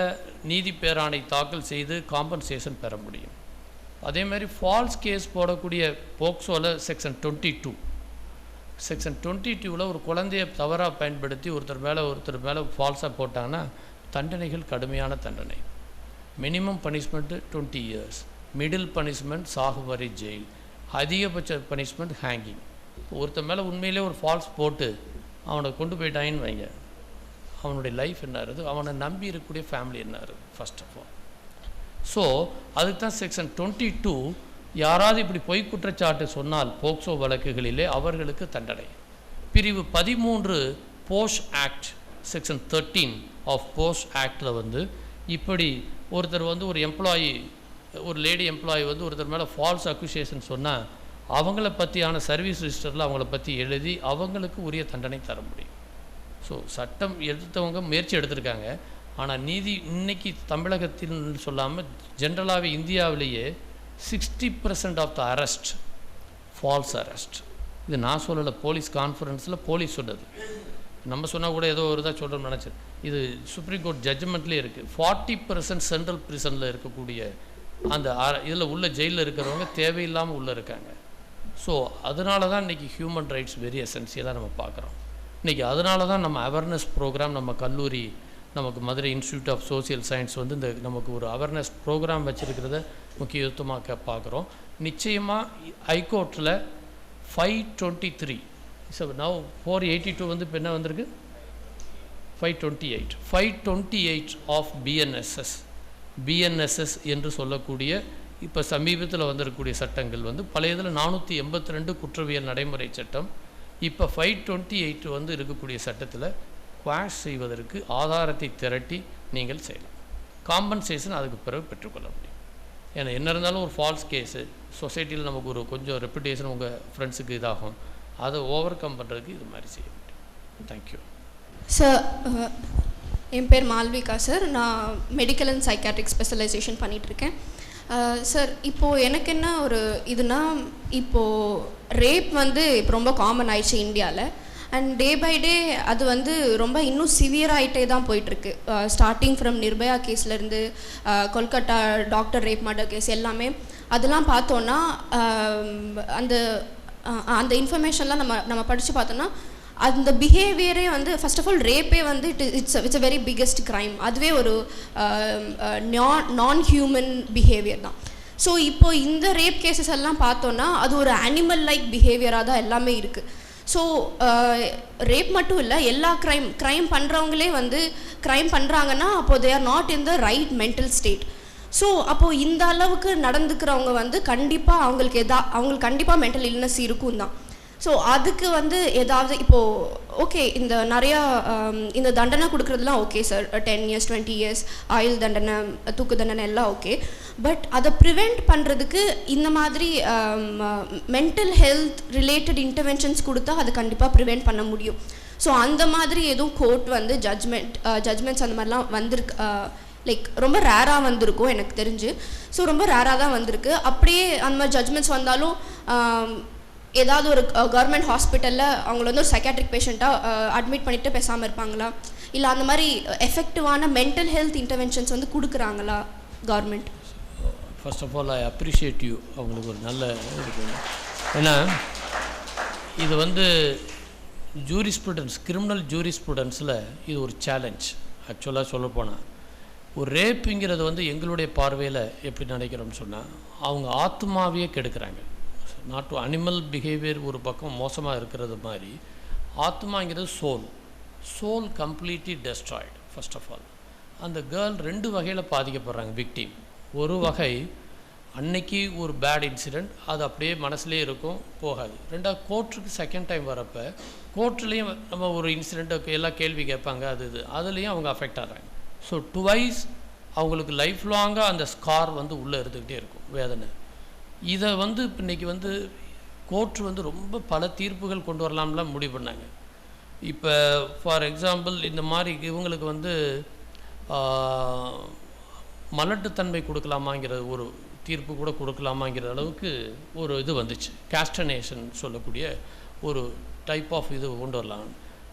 நீதி பேராணை தாக்கல் செய்து காம்பன்சேஷன் பெற முடியும். அதே மாதிரி ஃபால்ஸ் கேஸ் போடக்கூடிய போக்சோவில் செக்ஷன் 22 ஒரு குழந்தையை தவறாக பயன்படுத்தி ஒருத்தர் மேலே ஃபால்ஸாக போட்டாங்கன்னா தண்டனைகள் கடுமையான தண்டனை. Minimum punishment 20 years, middle punishment சாகு வரை ஜெயில், அதிகபட்ச பனிஷ்மெண்ட் ஹேங்கிங். ஒருத்தர் மேலே உண்மையிலே ஒரு ஃபால்ஸ் போட்டு அவனை கொண்டு போயிட்டாயின்னு வைங்க, அவனுடைய லைஃப் என்ன இருக்குது, அவனை நம்பி இருக்கக்கூடிய ஃபேமிலி என்ன இருக்குது ஃபர்ஸ்ட் ஆஃப் ஆல். ஸோ அதுக்கு தான் செக்ஷன் 22, யாராவது இப்படி பொய் குற்றச்சாட்டு சொன்னால் போக்சோ வழக்குகளிலே அவர்களுக்கு தண்டனை. பிரிவு 13 POSH act, section 13 of POSH ஆக்டில் வந்து இப்படி ஒருத்தர் வந்து ஒரு எம்ப்ளாயி, ஒரு லேடி எம்ப்ளாயி வந்து ஒருத்தர் மேலே ஃபால்ஸ் அக்யூசேஷன் சொன்னால் அவங்கள பற்றியான சர்வீஸ் ரிஜிஸ்டரில் அவங்கள பற்றி எழுதி அவங்களுக்கு உரிய தண்டனை தர முடியும். ஸோ சட்டம் எடுத்தவங்க முயற்சி எடுத்திருக்காங்க. ஆனால் நீதி இன்னைக்கு தமிழகத்தில் சொல்லாமல் ஜென்ரலாகவே இந்தியாவிலேயே 60% of the arrest false arrest. இது நான் சொல்லலை, போலீஸ் கான்ஃபரன்ஸில் போலீஸ் சொன்னது. நம்ம சொன்னால் கூட ஏதோ ஒரு இதாக சொல்கிறோம்னு நினச்சேன். இது சுப்ரீம் கோர்ட் ஜட்ஜ்மெண்ட்லேயே இருக்குது. 40% சென்ட்ரல் பிரிசனில் இருக்கக்கூடிய அந்த இதில் உள்ள ஜெயிலில் இருக்கிறவங்க தேவையில்லாமல் உள்ளே இருக்காங்க. ஸோ அதனால தான் இன்றைக்கி ஹியூமன் ரைட்ஸ் வெரி எசென்சியலாக நம்ம பார்க்குறோம். இன்றைக்கி அதனால தான் நம்ம அவேர்னஸ் ப்ரோக்ராம் நம்ம கல்லூரி நமக்கு Madurai institute of social science வந்து இந்த நமக்கு ஒரு அவேர்னஸ் ப்ரோக்ராம் வச்சுருக்கிறத முக்கியத்துவமாக பார்க்குறோம். நிச்சயமாக ஹைகோர்ட்டில் 523 ஸோ நவ் 482 வந்து இப்போ என்ன வந்திருக்கு 528 ஆஃப் பிஎன்எஸ்எஸ் என்று சொல்லக்கூடிய இப்போ சமீபத்தில் வந்திருக்கக்கூடிய சட்டங்கள் வந்து பழையதில் 482 குற்றவியல் நடைமுறை சட்டம், இப்போ 528 வந்து இருக்கக்கூடிய சட்டத்தில் குவாஷ் செய்வதற்கு ஆதாரத்தை திரட்டி நீங்கள் செய்யலாம். காம்பன்சேஷன் அதுக்கு பிறகு பெற்றுக்கொள்ள முடியும். ஏன்னா என்ன இருந்தாலும் ஒரு ஃபால்ஸ் கேஸு சொசைட்டியில் நமக்கு ஒரு கொஞ்சம் ரெப்புடேஷன் உங்கள் ஃப்ரெண்ட்ஸுக்கு இதாகும், அதை ஓவர் கம் பண்ணுறதுக்கு இது மாதிரி செய்ய முடியும். Thank you sir. என் பேர் மால்விகா சார். நான் மெடிக்கல் அண்ட் சைக்காட்ரிக் ஸ்பெஷலைசேஷன் பண்ணிகிட்ருக்கேன் சார். இப்போது எனக்கு என்ன ஒரு இதுனா, இப்போது ரேப் வந்து இப்போ ரொம்ப காமன் ஆயிடுச்சு இந்தியாவில். அண்ட் டே பை டே அது வந்து ரொம்ப இன்னும் சிவியராகிட்டே தான் போயிட்டுருக்கு. ஸ்டார்டிங் ஃப்ரம் நிர்பயா கேஸ்லேருந்து Kolkata doctor rape murder case எல்லாமே அதெல்லாம் பார்த்தோன்னா அந்த அந்த இன்ஃபர்மேஷன்லாம் நம்ம படித்து பார்த்தோன்னா அந்த பிஹேவியரே வந்து ஃபர்ஸ்ட் ஆஃப் ஆல் ரேப்பே வந்து it's a very biggest crime. அதுவே ஒரு நான் ஹியூமன் பிஹேவியர் தான். ஸோ இப்போது இந்த ரேப் கேசஸ் எல்லாம் பார்த்தோன்னா அது ஒரு அனிமல் லைக் பிஹேவியராக தான் எல்லாமே இருக்குது. ஸோ ரேப் மட்டும் இல்லை, எல்லா க்ரைம் பண்ணுறவங்களே வந்து க்ரைம் பண்ணுறாங்கன்னா அப்போது they are not in the right mental state. So அப்போது இந்த அளவுக்கு நடந்துக்கிறவங்க வந்து கண்டிப்பாக அவங்களுக்கு கண்டிப்பாக மென்டல் இல்னஸ் இருக்கும் தான். ஸோ அதுக்கு வந்து ஏதாவது இப்போது ஓகே இந்த நிறையா இந்த தண்டனை கொடுக்குறதுலாம் ஓகே சார், 10 years 20 years ஆயுள் தண்டனை தூக்கு தண்டனை எல்லாம் ஓகே. பட் அதை ப்ரிவெண்ட் பண்ணுறதுக்கு இந்த மாதிரி மென்டல் ஹெல்த் ரிலேட்டட் இன்டர்வென்ஷன்ஸ் கொடுத்தா அது கண்டிப்பாக ப்ரிவெண்ட் பண்ண முடியும். ஸோ அந்த மாதிரி எதுவும் கோர்ட் வந்து ஜட்ஜ்மெண்ட்ஸ் அந்த மாதிரிலாம் வந்திருக்கு, லைக் ரொம்ப ரேராக வந்திருக்கும் எனக்கு தெரிஞ்சு. ஸோ ரொம்ப ரேராக தான் வந்திருக்கு. அப்படியே அந்த மாதிரி ஜட்ஜ்மெண்ட்ஸ் வந்தாலும் ஏதாவது ஒரு கவர்மெண்ட் ஹாஸ்பிட்டலில் அவங்கள வந்து ஒரு சைக்காட்ரிக் பேஷண்ட்டாக அட்மிட் பண்ணிவிட்டு பேசாமல் இருப்பாங்களா, இல்லை அந்த மாதிரி எஃபெக்டிவான மென்டல் ஹெல்த் இன்டர்வென்ஷன்ஸ் வந்து கொடுக்குறாங்களா government? First of all I appreciate you. அவங்களுக்கு ஒரு நல்ல இருக்குது. ஏன்னா இது வந்து கிரிமினல் ஜூரிஸ்ப்ருடன்ஸில் இது ஒரு சேலஞ்ச். ஆக்சுவலாக சொல்லப்போனால் ஒரு ரேப்புங்கிறது வந்து எங்களுடைய பார்வையில் எப்படி நினைக்கிறோம்னு சொன்னால் அவங்க ஆத்மாவையே கெடுக்கிறாங்க. நாட் டு அனிமல் பிஹேவியர் ஒரு பக்கம் மோசமாக இருக்கிறது மாதிரி ஆத்மாங்கிறது soul completely destroyed. First of all அந்த கேர்ள் 2 வகையில் பாதிக்கப்படுறாங்க விக்டிம். ஒரு வகை அன்னைக்கு ஒரு பேட் இன்சிடெண்ட், அது அப்படியே மனசுலேயே இருக்கும், போகாது. ரெண்டாவது கோர்ட்டுக்கு செகண்ட் டைம் வரப்போ கோர்ட்லேயும் நம்ம ஒரு இன்சிடெண்ட்டுக்கு எல்லாம் கேள்வி கேட்பாங்க, அதுலேயும் அவங்க அஃபெக்ட் ஆகிறாங்க. ஸோ டுவைஸ் அவங்களுக்கு லைஃப் லாங்காக அந்த ஸ்கார் வந்து உள்ளே இருந்துக்கிட்டே இருக்கும் வேதனை. இதை வந்து இன்றைக்கி வந்து கோர்ட் வந்து ரொம்ப பல தீர்ப்புகள் கொண்டு வரலாம்லாம் முடிவு பண்ணாங்க. இப்போ ஃபார் எக்ஸாம்பிள் இந்த மாதிரி இவங்களுக்கு வந்து மலட்டுத்தன்மை கொடுக்கலாமாங்கிற ஒரு தீர்ப்பு கூட கொடுக்கலாமாங்கிற அளவுக்கு ஒரு இது வந்துச்சு. கேஸ்டனேஷன் சொல்லக்கூடிய ஒரு டைப் ஆஃப் இது கொண்டு வரலாம்.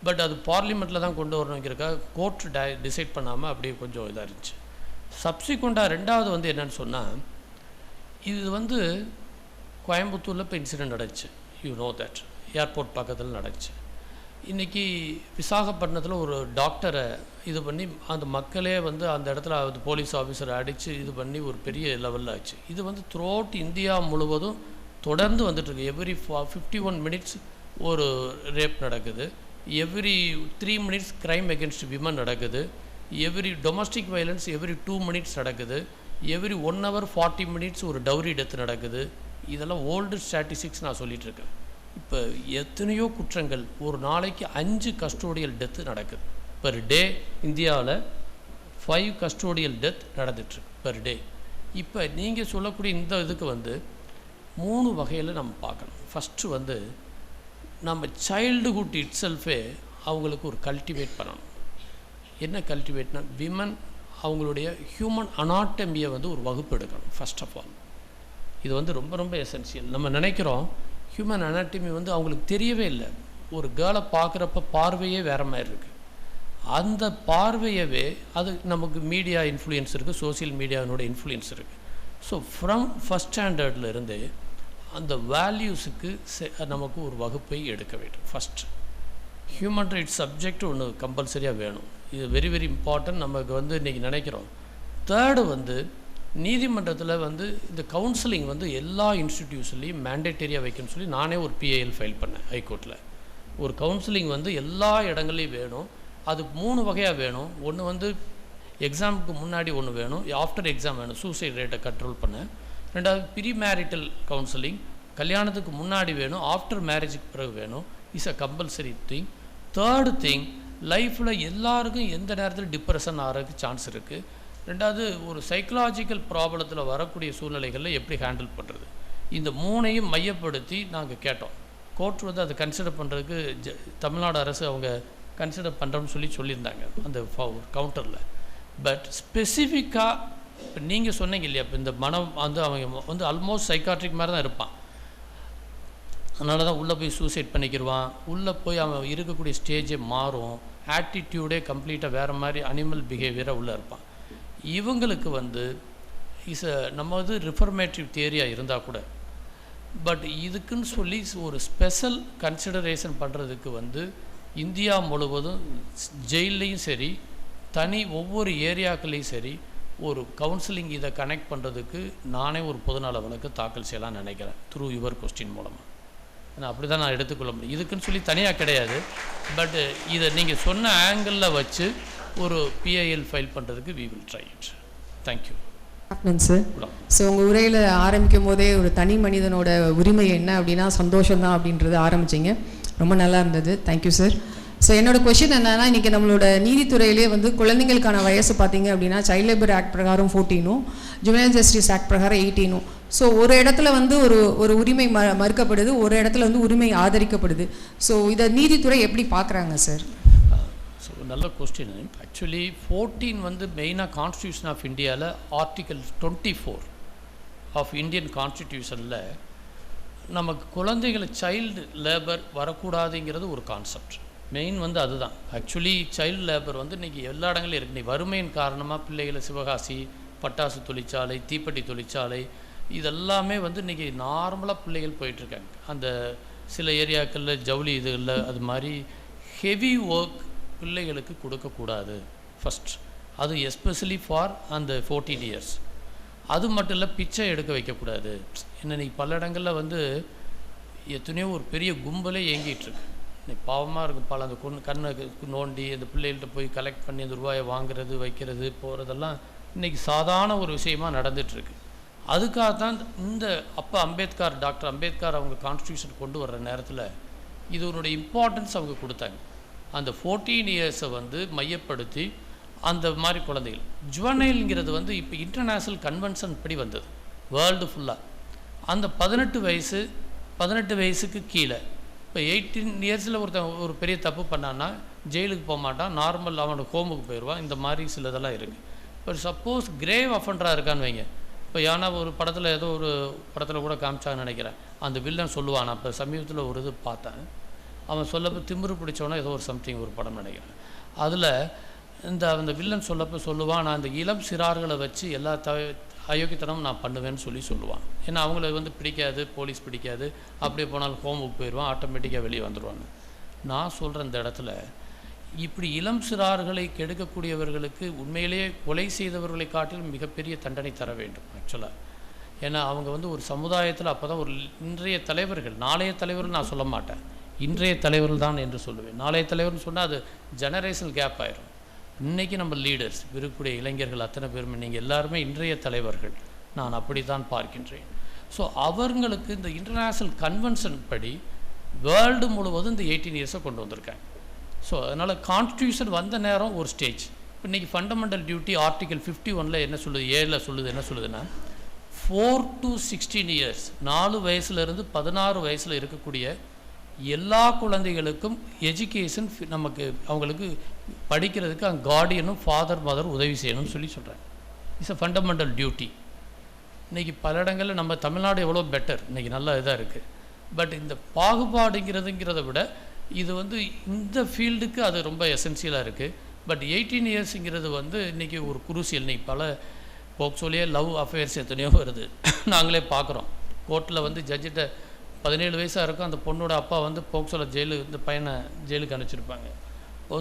பட் அது பார்லிமெண்ட்டில் தான் கொண்டு வரணுங்கிறக்காக கோர்ட் டிசைட் பண்ணாமல் அப்படியே கொஞ்சம் இதாக இருந்துச்சு. சப்சிக்வெண்ட்டாக ரெண்டாவது வந்து என்னென்னு சொன்னால், இது வந்து கோயம்புத்தூரில் இப்போ இன்சிடெண்ட் நடந்துச்சு. யூ நோ தட் ஏர்போர்ட் பக்கத்தில் நடந்துச்சு. இன்றைக்கி விசாகப்பட்டினத்தில் ஒரு டாக்டரை இது பண்ணி அந்த மக்களே வந்து அந்த இடத்துல போலீஸ் ஆஃபீஸரை அடித்து இது பண்ணி ஒரு பெரிய லெவலில் ஆச்சு. இது வந்து த்ரூ அவுட் இந்தியா முழுவதும் தொடர்ந்து வந்துட்டுருக்கு. எவ்ரி 51 minutes ஒரு ரேப் நடக்குது, every 3 minutes crime against women நடக்குது, every domestic violence every 2 minutes நடக்குது, எவ்ரி 1 hour 40 minutes ஒரு டவுரி டெத் நடக்குது. இதெல்லாம் ஓல்டு ஸ்டாட்டிஸ்டிக்ஸ் நான் சொல்லிகிட்ருக்கேன். இப்போ எத்தனையோ குற்றங்கள், ஒரு நாளைக்கு 5 கஸ்டோடியல் டெத்து நடக்குது பெர் டே. இந்தியாவில் 5 கஸ்டோடியல் டெத் நடந்துட்டுருக்கு பெர் டே. இப்போ நீங்கள் சொல்லக்கூடிய இந்த இதுக்கு வந்து 3 வகையில் நம்ம பார்க்கணும். ஃபஸ்ட்டு வந்து நம்ம சைல்டுஹுட் இட் செல்ஃபே அவங்களுக்கு ஒரு கல்டிவேட் பண்ணணும். என்ன கல்டிவேட்னா, விமன் அவங்களுடைய ஹியூமன் அனாட்டமியை வந்து ஒரு வகுப்பு எடுக்கணும். ஃபர்ஸ்ட் ஆஃப் ஆல் இது வந்து ரொம்ப ரொம்ப எசென்சியல். நம்ம நினைக்கிறோம் ஹியூமன் அனாட்டமி வந்து அவங்களுக்கு தெரியவே இல்லை. ஒரு கேர்ளை பார்க்குறப்ப பார்வையே வேறு மாதிரி இருக்குது. அந்த பார்வையவே அது நமக்கு மீடியா இன்ஃப்ளூயன்ஸ் இருக்குது, சோசியல் மீடியாவினோட இன்ஃப்ளூயன்ஸ் இருக்குது. ஸோ ஃப்ரம் ஃபஸ்ட் ஸ்டாண்டர்ட்லேருந்து அந்த வேல்யூஸுக்கு நமக்கு ஒரு வகுப்பை எடுக்க வேண்டும். ஃபஸ்ட்டு ஹியூமன் ரைட்ஸ் சப்ஜெக்ட் ஒன்று கம்பல்சரியாக வேணும். இது வெரி வெரி இம்பார்ட்டன்ட். நமக்கு வந்து இன்றைக்கி நினைக்கிறோம். தேர்டு வந்து நீதிமன்றத்தில் வந்து இந்த கவுன்சிலிங் வந்து எல்லா இன்ஸ்டிடியூஷன்லேயும் மேண்டேட்டரியாக வைக்கணும்னு சொல்லி நானே ஒரு பிஐஎல் ஃபைல் பண்ணேன் ஹைகோர்ட்டில். ஒரு கவுன்சிலிங் வந்து எல்லா இடங்கள்லையும் வேணும். அது 3 வகையாக வேணும். ஒன்று வந்து எக்ஸாமுக்கு முன்னாடி ஒன்று வேணும், ஆஃப்டர் எக்ஸாம் வேணும், சூசைட் ரேட்டை கண்ட்ரோல் பண்ண. ரெண்டாவது ப்ரீ மேரிட்டல் கவுன்சிலிங் கல்யாணத்துக்கு முன்னாடி வேணும், ஆஃப்டர் மேரேஜுக்கு பிறகு வேணும். Is a compulsory thing. Third thing, லைஃப்பில் எல்லாருக்கும் எந்த நேரத்தில் டிப்ரெஷன் ஆகிறதுக்கு சான்ஸ் இருக்குது. ரெண்டாவது ஒரு சைக்கலாஜிக்கல் ப்ராப்ளத்தில் வரக்கூடிய சூழ்நிலைகளில் எப்படி ஹேண்டில் பண்ணுறது. இந்த 3ஐயும் மையப்படுத்தி நாங்கள் கேட்டோம். கோர்ட் வந்து அதை கன்சிடர் பண்ணுறதுக்கு தமிழ்நாடு அரசு அவங்க கன்சிடர் பண்ணுறோன்னு சொல்லியிருந்தாங்க அந்த கவுண்டரில். பட் ஸ்பெசிஃபிக்காக இப்போ நீங்கள் சொன்னீங்க இல்லையா, இப்போ இந்த மனம் வந்து அவங்க வந்து ஆல்மோஸ்ட் சைக்காட்ரிக் மாதிரி தான் இருப்பான். அதனால தான் உள்ளே போய் சூசைட் பண்ணிக்கிடுவான். உள்ளே போய் அவன் இருக்கக்கூடிய ஸ்டேஜே மாறும், ஆட்டிடியூடே கம்ப்ளீட்டாக வேறு மாதிரி அனிமல் பிஹேவியராக உள்ளே இருப்பான். இவங்களுக்கு வந்து நம்ம வந்து ரிஃபர்மேட்டிவ் தியரியாக இருந்தால் கூட, பட் இதுக்குன்னு சொல்லி ஒரு ஸ்பெஷல் கன்சிடரேஷன் பண்ணுறதுக்கு வந்து இந்தியா முழுவதும் ஜெயிலையும் சரி, ஒவ்வொரு ஏரியாக்களையும் சரி, ஒரு கவுன்சிலிங் இதை கனெக்ட் பண்ணுறதுக்கு நானே ஒரு பொதுநல வழக்கு தாக்கல் செய்யலாம்னு நினைக்கிறேன், த்ரூ யுவர் கொஸ்டின் மூலமாக. ஏன்னா அப்படி தான் நான் எடுத்துக்கொள்ள முடியும். இதுக்குன்னு சொல்லி தனியாக கிடையாது. பட் இதை நீங்கள் சொன்ன ஆங்கிளில் வச்சு ஒரு பிஐஎல் ஃபைல் பண்ணுறதுக்கு we will try it. Thank you. Sir, so உங்கள் உரையில் ஆரம்பிக்கும் போதே ஒரு தனி மனிதனோட உரிமை என்ன அப்படின்னா சந்தோஷம்தான் அப்படின்றது ஆரம்பிச்சிங்க. ரொம்ப நல்லா இருந்தது. Thank you sir. ஸோ என்னோட கொஷின் என்னன்னா, இன்றைக்கி நம்மளோட நீதித்துறையிலே வந்து குழந்தைங்களுக்கான வயசு பார்த்தீங்க அப்படின்னா சைல்ட் லேபர் ஆக்ட் பிரகாரம் 14, ஜுவனைல் ஜஸ்டிஸ் ஆக்ட் பிரகாரம் 18. ஸோ ஒரு இடத்துல வந்து ஒரு உரிமை மறுக்கப்படுது, ஒரு இடத்துல வந்து உரிமை ஆதரிக்கப்படுது. ஸோ இதை நீதித்துறை எப்படி பார்க்குறாங்க சார்? ஸோ நல்ல கொஸ்டின். ஆக்சுவலி 14 வந்து மெயினாக கான்ஸ்டியூஷன் ஆஃப் இந்தியாவில் ஆர்டிகல் 24 ஆஃப் இந்தியன் கான்ஸ்டிடியூஷனில் நமக்கு குழந்தைகளை சைல்டு லேபர் வரக்கூடாதுங்கிறது ஒரு கான்செப்ட். மெயின் வந்து அதுதான். ஆக்சுவலி சைல்டு லேபர் வந்து இன்றைக்கி எல்லா இடங்களும் இருக்குது. நீ வறுமையின் காரணமாக பிள்ளைகளை சிவகாசி பட்டாசு தொழிற்சாலை, தீப்பெட்டி தொழிற்சாலை, இதெல்லாமே வந்து இன்றைக்கி நார்மலாக பிள்ளைகள் போயிட்டுருக்காங்க. அந்த சில ஏரியாக்களில் ஜவுளி இதுகளில் அது மாதிரி ஹெவி ஒர்க் பிள்ளைகளுக்கு கொடுக்கக்கூடாது ஃபஸ்ட். அது எஸ்பெஷலி ஃபார் அந்த 14 இயர்ஸ். அது மட்டும் இல்லை, பிச்சை எடுக்க வைக்கக்கூடாது. என்ன நீ பல இடங்களில் வந்து எத்தனையோ ஒரு பெரிய கும்பலே இயங்கிட்டுருக்கு. இன்னைக்கு பாவமாக இருக்கும். பல அந்த கண்ணை நோண்டி அந்த பிள்ளைகள்கிட்ட போய் கலெக்ட் பண்ணி அந்த ரூபாயை வாங்குறது, வைக்கிறது, போகிறதெல்லாம் இன்றைக்கி சாதாரண ஒரு விஷயமாக நடந்துகிட்ருக்கு. அதுக்காகத்தான் இந்த டாக்டர் அம்பேத்கர் அவங்க கான்ஸ்டியூஷன் கொண்டு வர்ற நேரத்தில் இதனுடைய இம்பார்ட்டன்ஸ் அவங்க கொடுத்தாங்க. அந்த 14 இயர்ஸை வந்து மையப்படுத்தி அந்த மாதிரி குழந்தைகள் ஜுவனைல்ங்கிறது வந்து இப்போ இன்டர்நேஷ்னல் கன்வென்ஷன் படி வந்தது வேர்ல்டு ஃபுல்லாக. அந்த 18 வயசுக்கு கீழே இப்போ 18 இயர்ஸில் ஒரு பெரிய தப்பு பண்ணான்னா ஜெயிலுக்கு போக மாட்டான், நார்மல் அவனோட ஹோமுக்கு போயிடுவான். இந்த மாதிரி சிலதெல்லாம் இருக்குது. இப்போ சப்போஸ் கிரேவ் அஃபண்டராக இருக்கான்னு வைங்க. இப்போ ஏன்னா ஒரு படத்தில் ஏதோ ஒரு படத்தில் கூட காமிச்சாங்கன்னு நினைக்கிறேன். அந்த வில்லன் சொல்லுவான். நான் இப்போ சமீபத்தில் ஒரு இது பார்த்தேன். அவன் சொல்லப்போ திமிரு பிடிச்சவனா ஏதோ ஒரு சம்திங் ஒரு படம் நினைக்கிறேன். அதில் அந்த வில்லன் சொல்லுவான், நான் இந்த இளம் சிறார்களை வச்சு எல்லா அயோக்கியத்தனமும் நான் பண்ணுவேன்னு சொல்லுவான். ஏன்னா அவங்கள வந்து பிடிக்காது, போலீஸ் பிடிக்காது, அப்படியே போனாலும் ஹோமுக்கு போயிடுவான், ஆட்டோமேட்டிக்காக வெளியே வந்துடுவாங்க. நான் சொல்கிற இந்த இடத்துல இப்படி இளம் சிறார்களை கெடுக்கக்கூடியவர்களுக்கு உண்மையிலேயே கொலை செய்தவர்களை காட்டிலும் மிகப்பெரிய தண்டனை தர வேண்டும் ஆக்சுவலாக. ஏன்னா அவங்க வந்து ஒரு சமுதாயத்தில் அப்போ தான் ஒரு இன்றைய தலைவர்கள், நாளைய தலைவர்கள் நான் சொல்ல மாட்டேன், இன்றைய தலைவர்கள் தான் என்று சொல்லுவேன். நாளைய தலைவர்னு சொன்னால் அது ஜெனரேஷனல் கேப் ஆயிரும். இன்றைக்கி நம்ம லீடர்ஸ் இருக்கக்கூடிய இளைஞர்கள் அத்தனை பேருமே நீங்கள் எல்லாருமே இன்றைய தலைவர்கள், நான் அப்படி தான் பார்க்கின்றேன். ஸோ அவங்களுக்கு இந்த இன்டர்நேஷ்னல் கன்வென்ஷன் படி வேர்ல்டு முழுவதும் இந்த 18 இயர்ஸை கொண்டு வந்திருக்காங்க. ஸோ அதனால் கான்ஸ்டியூஷன் வந்த நேரம் ஒரு ஸ்டேஜ். இப்போ இன்றைக்கி ஃபண்டமெண்டல் டியூட்டி ஆர்டிகல் 51 என்ன சொல்லுது, 7 சொல்லுது, என்ன சொல்லுதுன்னா 4 to 16 இயர்ஸ் 4 வயசுலேருந்து 16 வயசில் இருக்கக்கூடிய எல்லா குழந்தைகளுக்கும் எஜுகேஷன் நமக்கு அவங்களுக்கு படிக்கிறதுக்கு அங்கே கார்டியனும் ஃபாதர் மதர் உதவி செய்யணும்னு சொல்கிறேன். It's a fundamental duty. இன்றைக்கி பல இடங்களில் நம்ம தமிழ்நாடு எவ்வளோ பெட்டர், இன்றைக்கி நல்ல இதாக இருக்குது. பட் இந்த பாகுபாடுங்கிறதுங்கிறத விட இது வந்து இந்த ஃபீல்டுக்கு அது ரொம்ப எசென்சியலாக இருக்குது. பட் 18 இயர்ஸுங்கிறது வந்து இன்றைக்கி ஒரு குரூசியல். இன்றைக்கி பல போக்சோலியே லவ் அஃபேர்ஸ் எத்தனையோ வருது, நாங்களே பார்க்குறோம். கோர்ட்டில் வந்து ஜட்ஜிட்ட 17 வயசாக இருக்கும், அந்த பொண்ணோட அப்பா வந்து போக்சோவில் இந்த பையனை ஜெயிலுக்கு அனுப்பிச்சிருப்பாங்க.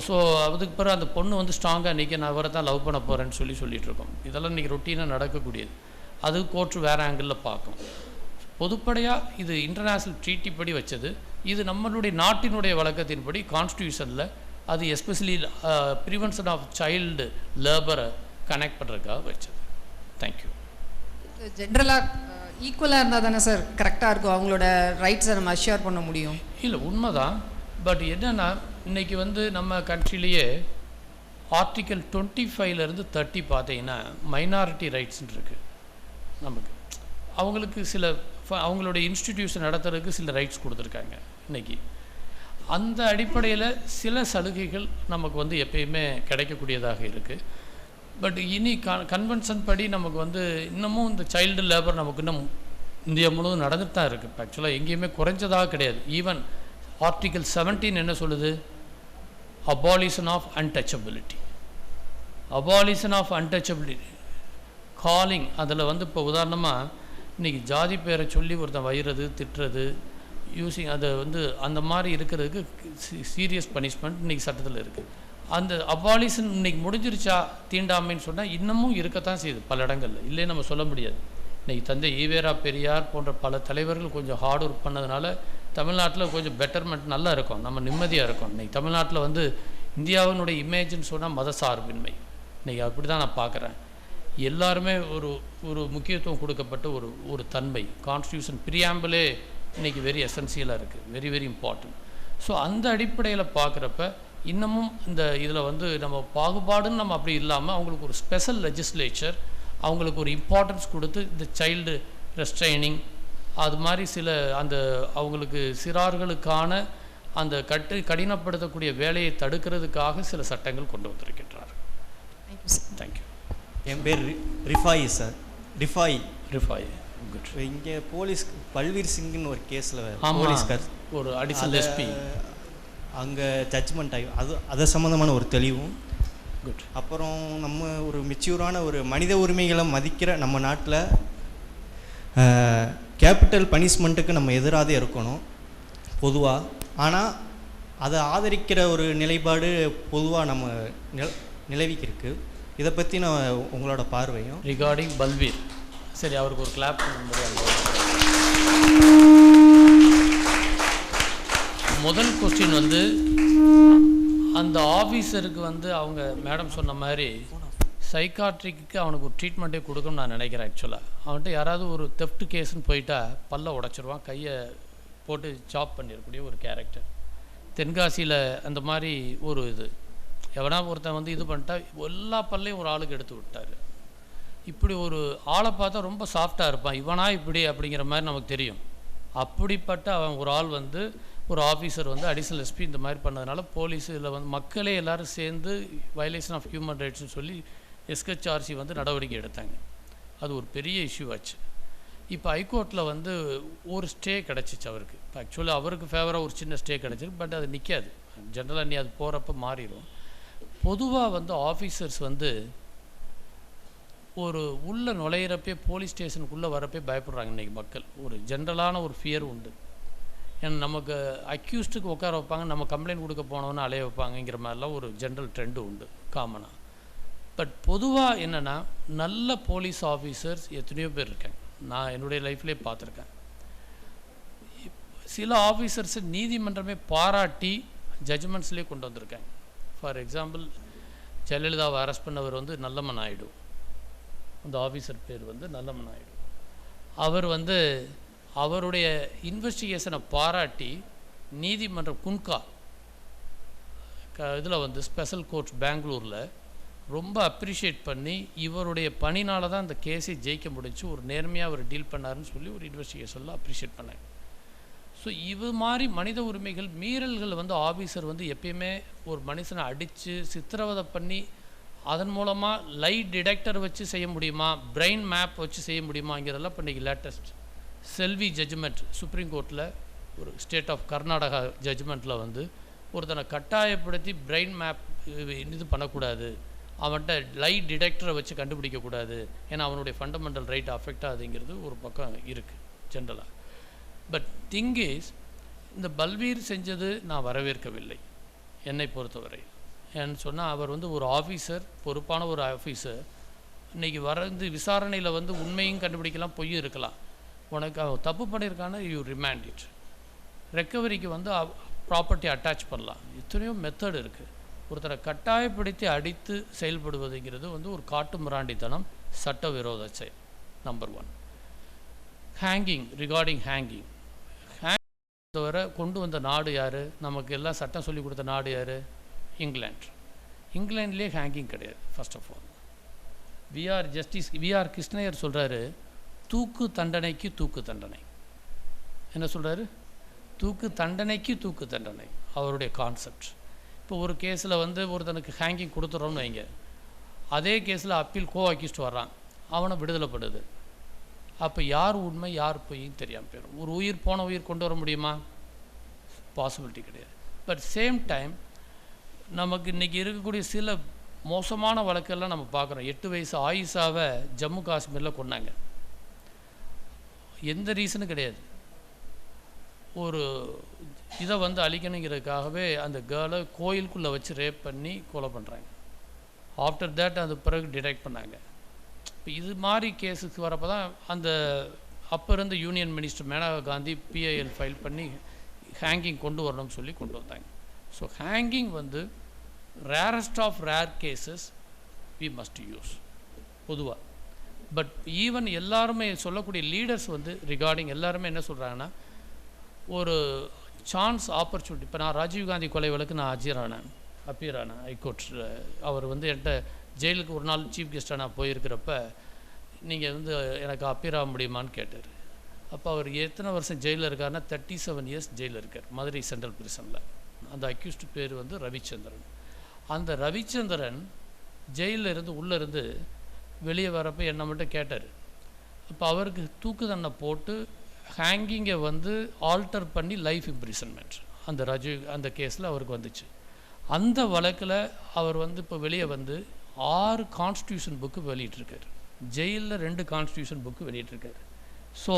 ஸோ அதுக்கு பிறகு அந்த பொண்ணு வந்து ஸ்ட்ராங்காக இன்றைக்கி நான் அவரை தான் லவ் பண்ண போகிறேன்னு சொல்லிகிட்டு இருக்கோம். இதெல்லாம் இன்றைக்கி ரொட்டீனாக நடக்கக்கூடியது. அது கோர்ட்டு வேறு ஆங்கிளில் பார்க்கும். பொதுப்படையாக இது இன்டர்நேஷ்னல் ட்ரீட்டி படி வச்சது. இது நம்மளுடைய நாட்டினுடைய வழக்கத்தின்படி கான்ஸ்டியூஷனில் அது எஸ்பெஷலி ப்ரிவென்ஷன் ஆஃப் சைல்டு லேபரை கனெக்ட் பண்ணுறதுக்காக வச்சது. தேங்க்யூ. ஜென்ரலாக ஈக்குவலாக இருந்தால் தானே சார் கரெக்டாக இருக்கும், அவங்களோட ரைட்ஸை நம்ம அஷ்யூர் பண்ண முடியும். இல்லை உண்மைதான். பட் என்னென்னா இன்றைக்கி வந்து நம்ம கண்ட்ரிலேயே ஆர்டிக்கல் 25 30 பார்த்தீங்கன்னா மைனாரிட்டி ரைட்ஸ்ன்னு இருக்குது. நமக்கு அவங்களுக்கு சில அவங்களுடைய இன்ஸ்டிடியூஷன் நடத்துறதுக்கு சில ரைட்ஸ் கொடுத்துருக்காங்க. இன்றைக்கி அந்த அடிப்படையில் சில சலுகைகள் நமக்கு வந்து எப்பயுமே கிடைக்கக்கூடியதாக இருக்குது. பட் இனி கன்வென்ஷன் படி நமக்கு வந்து இன்னமும் இந்த சைல்டு லேபர் நமக்கு இன்னும் இந்தியா முழுவதும் நடந்துட்டு தான் இருக்குது. ஆக்சுவலாக எங்கேயுமே குறைஞ்சதாக கிடையாது. ஈவன் ஆர்டிக்கல் 17 என்ன சொல்லுது? Abolition of untouchability. Abolition of untouchability calling. அதில் வந்து இப்போ உதாரணமாக இன்றைக்கி ஜாதி பேரை சொல்லி ஒருத்தன் வயிறது திட்டுறது யூஸிங் அதை வந்து அந்த மாதிரி இருக்கிறதுக்கு சீரியஸ் பனிஷ்மெண்ட் இன்றைக்கி சட்டத்தில் இருக்குது. அந்த அபாலிஷன் இன்றைக்கி முடிஞ்சிருச்சா தீண்டாமைன்னு சொன்னால் இன்னமும் இருக்கத்தான் செய்யுது பல இடங்களில், இல்லையே நம்ம சொல்ல முடியாது. இன்றைக்கி தந்தை ஈவேரா பெரியார் போன்ற பல தலைவர்கள் கொஞ்சம் ஹார்ட் ஒர்க் பண்ணதுனால தமிழ்நாட்டில் கொஞ்சம் பெட்டர்மெண்ட் நல்லா இருக்கும், நம்ம நிம்மதியாக இருக்கும். இன்றைக்கி தமிழ்நாட்டில் வந்து இந்தியாவினுடைய இமேஜ்னு சொன்னால் மதசார்பின்மை. இன்றைக்கி அப்படி தான் நான் பார்க்குறேன். எல்லாருமே ஒரு முக்கியத்துவம் கொடுக்கப்பட்ட ஒரு தன்மை. கான்ஸ்டியூஷன் பிரியாம்பிளே இன்றைக்கி வெரி எசென்சியலாக இருக்குது, வெரி வெரி இம்பார்ட்டன்ட். ஸோ அந்த அடிப்படையில் பார்க்குறப்ப இன்னமும் இந்த இதில் வந்து நம்ம பாகுபாடுன்னு நம்ம அப்படி இல்லாமல் அவங்களுக்கு ஒரு ஸ்பெஷல் லெஜிஸ்லேச்சர் அவங்களுக்கு ஒரு இம்பார்ட்டன்ஸ் கொடுத்து இந்த சைல்டு ரெஸ்ட்ரைனிங் அது மாதிரி சில அந்த அவங்களுக்கு சிறார்களுக்கான அந்த கடினப்படுத்தக்கூடிய வேலையை தடுக்கிறதுக்காக சில சட்டங்கள் கொண்டு வந்திருக்கின்றார். தேங்க்யூ. என் பேர் ரிஃபாய் சார். ரிஃபாய் குட். இங்கே போலீஸ் பல்வீர் சிங்னு ஒரு கேஸில் போலீஸ்கார் ஒரு அடிஷனல் எஸ்பி அங்கே ஜட்ஜ்மெண்ட் ஆகி அது சம்மந்தமான ஒரு தெளிவும் குட். அப்புறம் நம்ம ஒரு மெச்சூரான ஒரு மனித உரிமைகளை மதிக்கிற நம்ம நாட்டில் கேபிட்டல் பனிஷ்மெண்ட்டுக்கு நம்ம எதிராக இருக்கணும் பொதுவாக. ஆனால் அதை ஆதரிக்கிற ஒரு நிலைப்பாடு பொதுவாக நம்ம நிலவிக்கிருக்கு. இதை பற்றி நான் உங்களோட பார்வையும் ரிகார்டிங் பல்வீர். சரி, அவருக்கு ஒரு கிளாப் பண்ண முடியாது. முதல் கொஸ்டின் வந்து அந்த ஆஃபீஸருக்கு வந்து அவங்க மேடம் சொன்ன மாதிரி சைக்காட்ரிக்கு அவனுக்கு ஒரு ட்ரீட்மெண்ட்டே கொடுக்கணும்னு நான் நினைக்கிறேன். ஆக்சுவலாக அவன்கிட்ட யாராவது ஒரு தெஃப்ட் கேஸ்ன்னு போயிட்டா பல்ல உடச்சிருவான், கையை போட்டு சாப் பண்ணிடக்கூடிய ஒரு கேரக்டர். தென்காசியில் அந்த மாதிரி ஒரு இது எவனா ஒருத்தன் வந்து இது பண்ணிட்டா எல்லா பல்லையும் ஒரு ஆளுக்கு எடுத்து விட்டார். இப்படி ஒரு ஆளை பார்த்தா ரொம்ப சாஃப்டாக இருப்பான், இவனா இப்படி அப்படிங்கிற மாதிரி நமக்கு தெரியும். அப்படிப்பட்ட அவன் ஒரு ஆள் வந்து ஒரு ஆஃபீஸர் வந்து அடிஷனல் எஸ்பி இந்த மாதிரி பண்ணதுனால போலீஸ் இதில் வந்து மக்களே எல்லோரும் சேர்ந்து வயலேஷன் ஆஃப் ஹியூமன் ரைட்ஸ்னு சொல்லி எஸ்ஹெச்ஆர்சி வந்து நடவடிக்கை எடுத்தாங்க. அது ஒரு பெரிய இஷ்யூ ஆச்சு. இப்போ ஹைகோர்ட்டில் வந்து ஒரு ஸ்டே கிடச்சிச்சு அவருக்கு. இப்போ ஆக்சுவலாக அவருக்கு ஃபேவராக ஒரு சின்ன ஸ்டே கிடச்சிருக்கு. பட் அது நிற்காது, ஜென்ரலாக நீ அது போகிறப்ப மாறிடும். பொதுவாக வந்து ஆஃபீஸர்ஸ் வந்து ஒரு உள்ளே நுழையிறப்பே போலீஸ் ஸ்டேஷனுக்குள்ளே வரப்பே பயப்படுறாங்க இன்றைக்கி மக்கள். ஒரு ஜென்ரலான ஒரு ஃபியர் உண்டு. ஏன்னா நமக்கு அக்யூஸ்டுக்கு உட்கார வைப்பாங்க, நம்ம கம்ப்ளைண்ட் கொடுக்க போனோன்னு அலைய வைப்பாங்கங்கிற மாதிரிலாம் ஒரு ஜென்ரல் ட்ரெண்டு உண்டு காமனாக. பட் பொதுவாக என்னென்னா நல்ல போலீஸ் ஆஃபீஸர்ஸ் எத்தனையோ பேர் இருக்காங்க. நான் என்னுடைய லைஃப்லேயே பார்த்துருக்கேன். சில ஆஃபீஸர்ஸை நீதிமன்றமே பாராட்டி ஜட்ஜ்மெண்ட்ஸ்லேயே கொண்டு வந்திருக்காங்க. ஃபார் எக்ஸாம்பிள், ஜெயலலிதாவை அரெஸ்ட் பண்ணவர் வந்து நல்லம்ம நாயுடு. அந்த ஆஃபீஸர் பேர் வந்து நல்லம்ம நாயுடு. அவர் வந்து அவருடைய இன்வெஸ்டிகேஷனை பாராட்டி நீதிமன்றம் குன்கா இதில் வந்து ஸ்பெஷல் கோர்ட்ஸ் பெங்களூரில் ரொம்ப அப்ரிஷியேட் பண்ணி இவருடைய பணினால தான் இந்த கேஸை ஜெயிக்க முடிஞ்சு, ஒரு நேர்மையாக அவர் டீல் பண்ணாருன்னு சொல்லி ஒரு இன்வெஸ்டிகேஷனில் அப்ரிஷியேட் பண்ணேன். ஸோ இது மாதிரி மனித உரிமைகள் மீறல்கள் வந்து ஆஃபீஸர் வந்து எப்பயுமே ஒரு மனுஷனை அடித்து சித்திரவதை பண்ணி அதன் மூலமாக லைட் டிடெக்டர் வச்சு செய்ய முடியுமா, பிரெயின் மேப் வச்சு செய்ய முடியுமாங்கிறதெல்லாம் இப்போ இன்றைக்கி லேட்டஸ்ட் செல்வி ஜட்ஜ்மெண்ட் சுப்ரீம் கோர்ட்டில் ஒரு ஸ்டேட் ஆஃப் கர்நாடகா ஜட்ஜ்மெண்ட்டில் வந்து ஒருத்தனை கட்டாயப்படுத்தி பிரெயின் மேப் இது பண்ணக்கூடாது, அவன்கிட்ட லைட் டிடெக்டரை வச்சு கண்டுபிடிக்கக்கூடாது, ஏன்னா அவனுடைய ஃபண்டமெண்டல் ரைட் அஃபெக்ட் ஆகுதுங்கிறது ஒரு பக்கம் இருக்குது ஜென்ரலாக. பட் திங் இஸ், இந்த பல்வீர் செஞ்சது நான் வரவேற்கவில்லை என்னை பொறுத்தவரை. ஏன்னு சொன்னால் அவர் வந்து ஒரு ஆஃபீஸர், பொறுப்பான ஒரு ஆஃபீஸர். இன்றைக்கி வந்து விசாரணையில் வந்து உண்மையும் கண்டுபிடிக்கலாம், பொய்யும் இருக்கலாம். உனக்கு அவன் தப்பு பண்ணியிருக்கான யூ ரிமாண்ட் இட். ரெக்கவரிக்கு வந்து ப்ராப்பர்ட்டி அட்டாச் பண்ணலாம். எத்தனையோ மெத்தட் இருக்குது. ஒருத்தரை கட்டாயப்படுத்தி அடித்து செயல்படுவதுங்கிறது வந்து ஒரு காட்டு மிராண்டித்தனம், சட்டவிரோத செயல். நம்பர் 1. ஹேங்கிங், ரிகார்டிங் ஹேங்கிங் தவிர கொண்டு வந்த நாடு யார்? நமக்கு எல்லாம் சட்டம் சொல்லி கொடுத்த நாடு யார்? இங்கிலாந்து. இங்கிலாந்துலேயே ஹேங்கிங் கிடையாது. First of all VR Krishna Iyer சொல்கிறாரு, தூக்கு தண்டனைக்கு தூக்கு தண்டனை. என்ன சொல்கிறாரு? தூக்கு தண்டனைக்கு தூக்கு தண்டனை அவருடைய கான்செப்ட். இப்போ ஒரு கேஸில் வந்து ஒருத்தனுக்கு ஹேங்கிங் கொடுத்துட்றோன்னு வைங்க, அதே கேஸில் அப்பீல் அக்யூஸ்ட் வர்றான், அவனை விடுதலைப்படுது. அப்போ யார் உண்மை யார் பொய்ன்னு தெரியாமல் போயிடும். ஒரு உயிர் போன உயிர் கொண்டு வர முடியுமா? பாசிபிலிட்டி கிடையாது. பட் சேம் டைம் நமக்கு இன்றைக்கி இருக்கக்கூடிய சில மோசமான வழக்கெல்லாம் நம்ம பார்க்குறோம். 8 வயசு ஆயிஷாவை ஜம்மு காஷ்மீரில் கொன்னாங்க. எந்த ரீசனும் கிடையாது. ஒரு இதை வந்து அழிக்கணுங்கிறதுக்காகவே அந்த கேர்ளை கோயிலுக்குள்ளே வச்சு ரேப் பண்ணி கொலை பண்ணுறாங்க. ஆஃப்டர் தேட் அது பிறகு டிடெக்ட் பண்ணாங்க. இப்போ இது மாதிரி கேஸுக்கு வரப்போ தான் அந்த அப்போ இருந்த union minister Maneka Gandhi PIL file பண்ணி ஹேங்கிங் கொண்டு வரணும்னு சொல்லி கொண்டு வந்தாங்க. ஸோ ஹேங்கிங் வந்து rarest of rare cases we must use பொதுவாக. பட் ஈவன் எல்லாருமே சொல்லக்கூடிய லீடர்ஸ் வந்து ரிகார்டிங் எல்லாருமே என்ன சொல்கிறாங்கன்னா, ஒரு சான்ஸ் ஆப்பர்ச்சுனிட்டி. இப்போ நான் ராஜீவ்காந்தி கொலை வழக்கு நான் அப்பியர் ஆனேன் ஹைகோர்ட். அவர் வந்து என்கிட்ட ஜெயிலுக்கு ஒரு நாள் சீஃப் கெஸ்ட்டாக நான் போயிருக்கிறப்ப, நீங்கள் வந்து எனக்கு அப்பியர் ஆக முடியுமான்னு கேட்டார். அப்போ அவர் எத்தனை வருஷம் ஜெயிலில் இருக்காருன்னா 37 இயர்ஸ் ஜெயிலில் இருக்கார், மதுரை சென்ட்ரல் பிரிசனில். அந்த அக்யூஸ்ட் பேர் வந்து ரவிச்சந்திரன். அந்த ரவிச்சந்திரன் ஜெயிலில் இருந்து உள்ளேருந்து வெளியே வரப்போ என்னை மட்டும் கேட்டார். அப்போ அவருக்கு தூக்கு தண்டனை போட்டு ஹேங்கிங்கை வந்து ஆல்டர் பண்ணி லைஃப் இம்ப்ரிசன்மெண்ட் அந்த கேஸில் அவருக்கு வந்துச்சு. அந்த வழக்கில் அவர் வந்து இப்போ வெளியே வந்து 6 கான்ஸ்டியூஷன் புக்கு வெளியிட்டிருக்கார். ஜெயிலில் 2 கான்ஸ்டியூஷன் புக்கு வெளியிட்டிருக்கார். ஸோ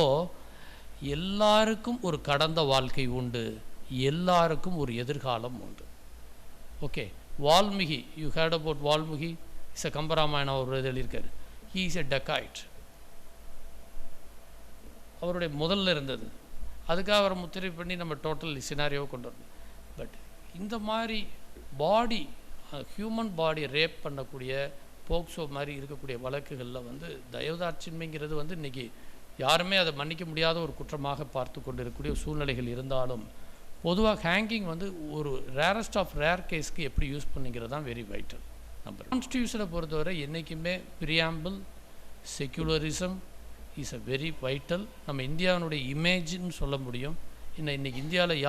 எல்லாருக்கும் ஒரு கடந்த வாழ்க்கை உண்டு, எல்லாருக்கும் ஒரு எதிர்காலம் உண்டு. Okay, Valmiki, you heard about Valmiki? Is a Kambaramayanam அவர் எழுதியிருக்கார். He is a dacoit. அவருடைய முதல்ல இருந்தது. அதுக்காக அவரை முத்திரை பண்ணி நம்ம டோட்டல் சினாரியோவை கொண்டு வரணும். பட் இந்த மாதிரி பாடி, ஹியூமன் பாடியை ரேப் பண்ணக்கூடிய போக்சோ மாதிரி இருக்கக்கூடிய வழக்குகளில் வந்து தயவுதாட்சின்மைங்கிறது வந்து இன்றைக்கி யாருமே அதை மன்னிக்க முடியாத ஒரு குற்றமாக பார்த்து கொண்டு இருக்கக்கூடிய சூழ்நிலைகள் இருந்தாலும், பொதுவாக ஹேங்கிங் வந்து ஒரு ரேரஸ்ட் ஆஃப் ரேர் கேஸ்க்கு எப்படி யூஸ் பண்ணிங்கிறது தான் வெரி வைட்டல். நம்பர் கான்ஸ்டியூஷனை பொறுத்தவரை என்றைக்குமே preamble, secularism is a very vital. நம்ம இந்தியாவினுடைய இமேஜ்னு சொல்ல முடியும். இன்றைக்கி இந்தியாவில்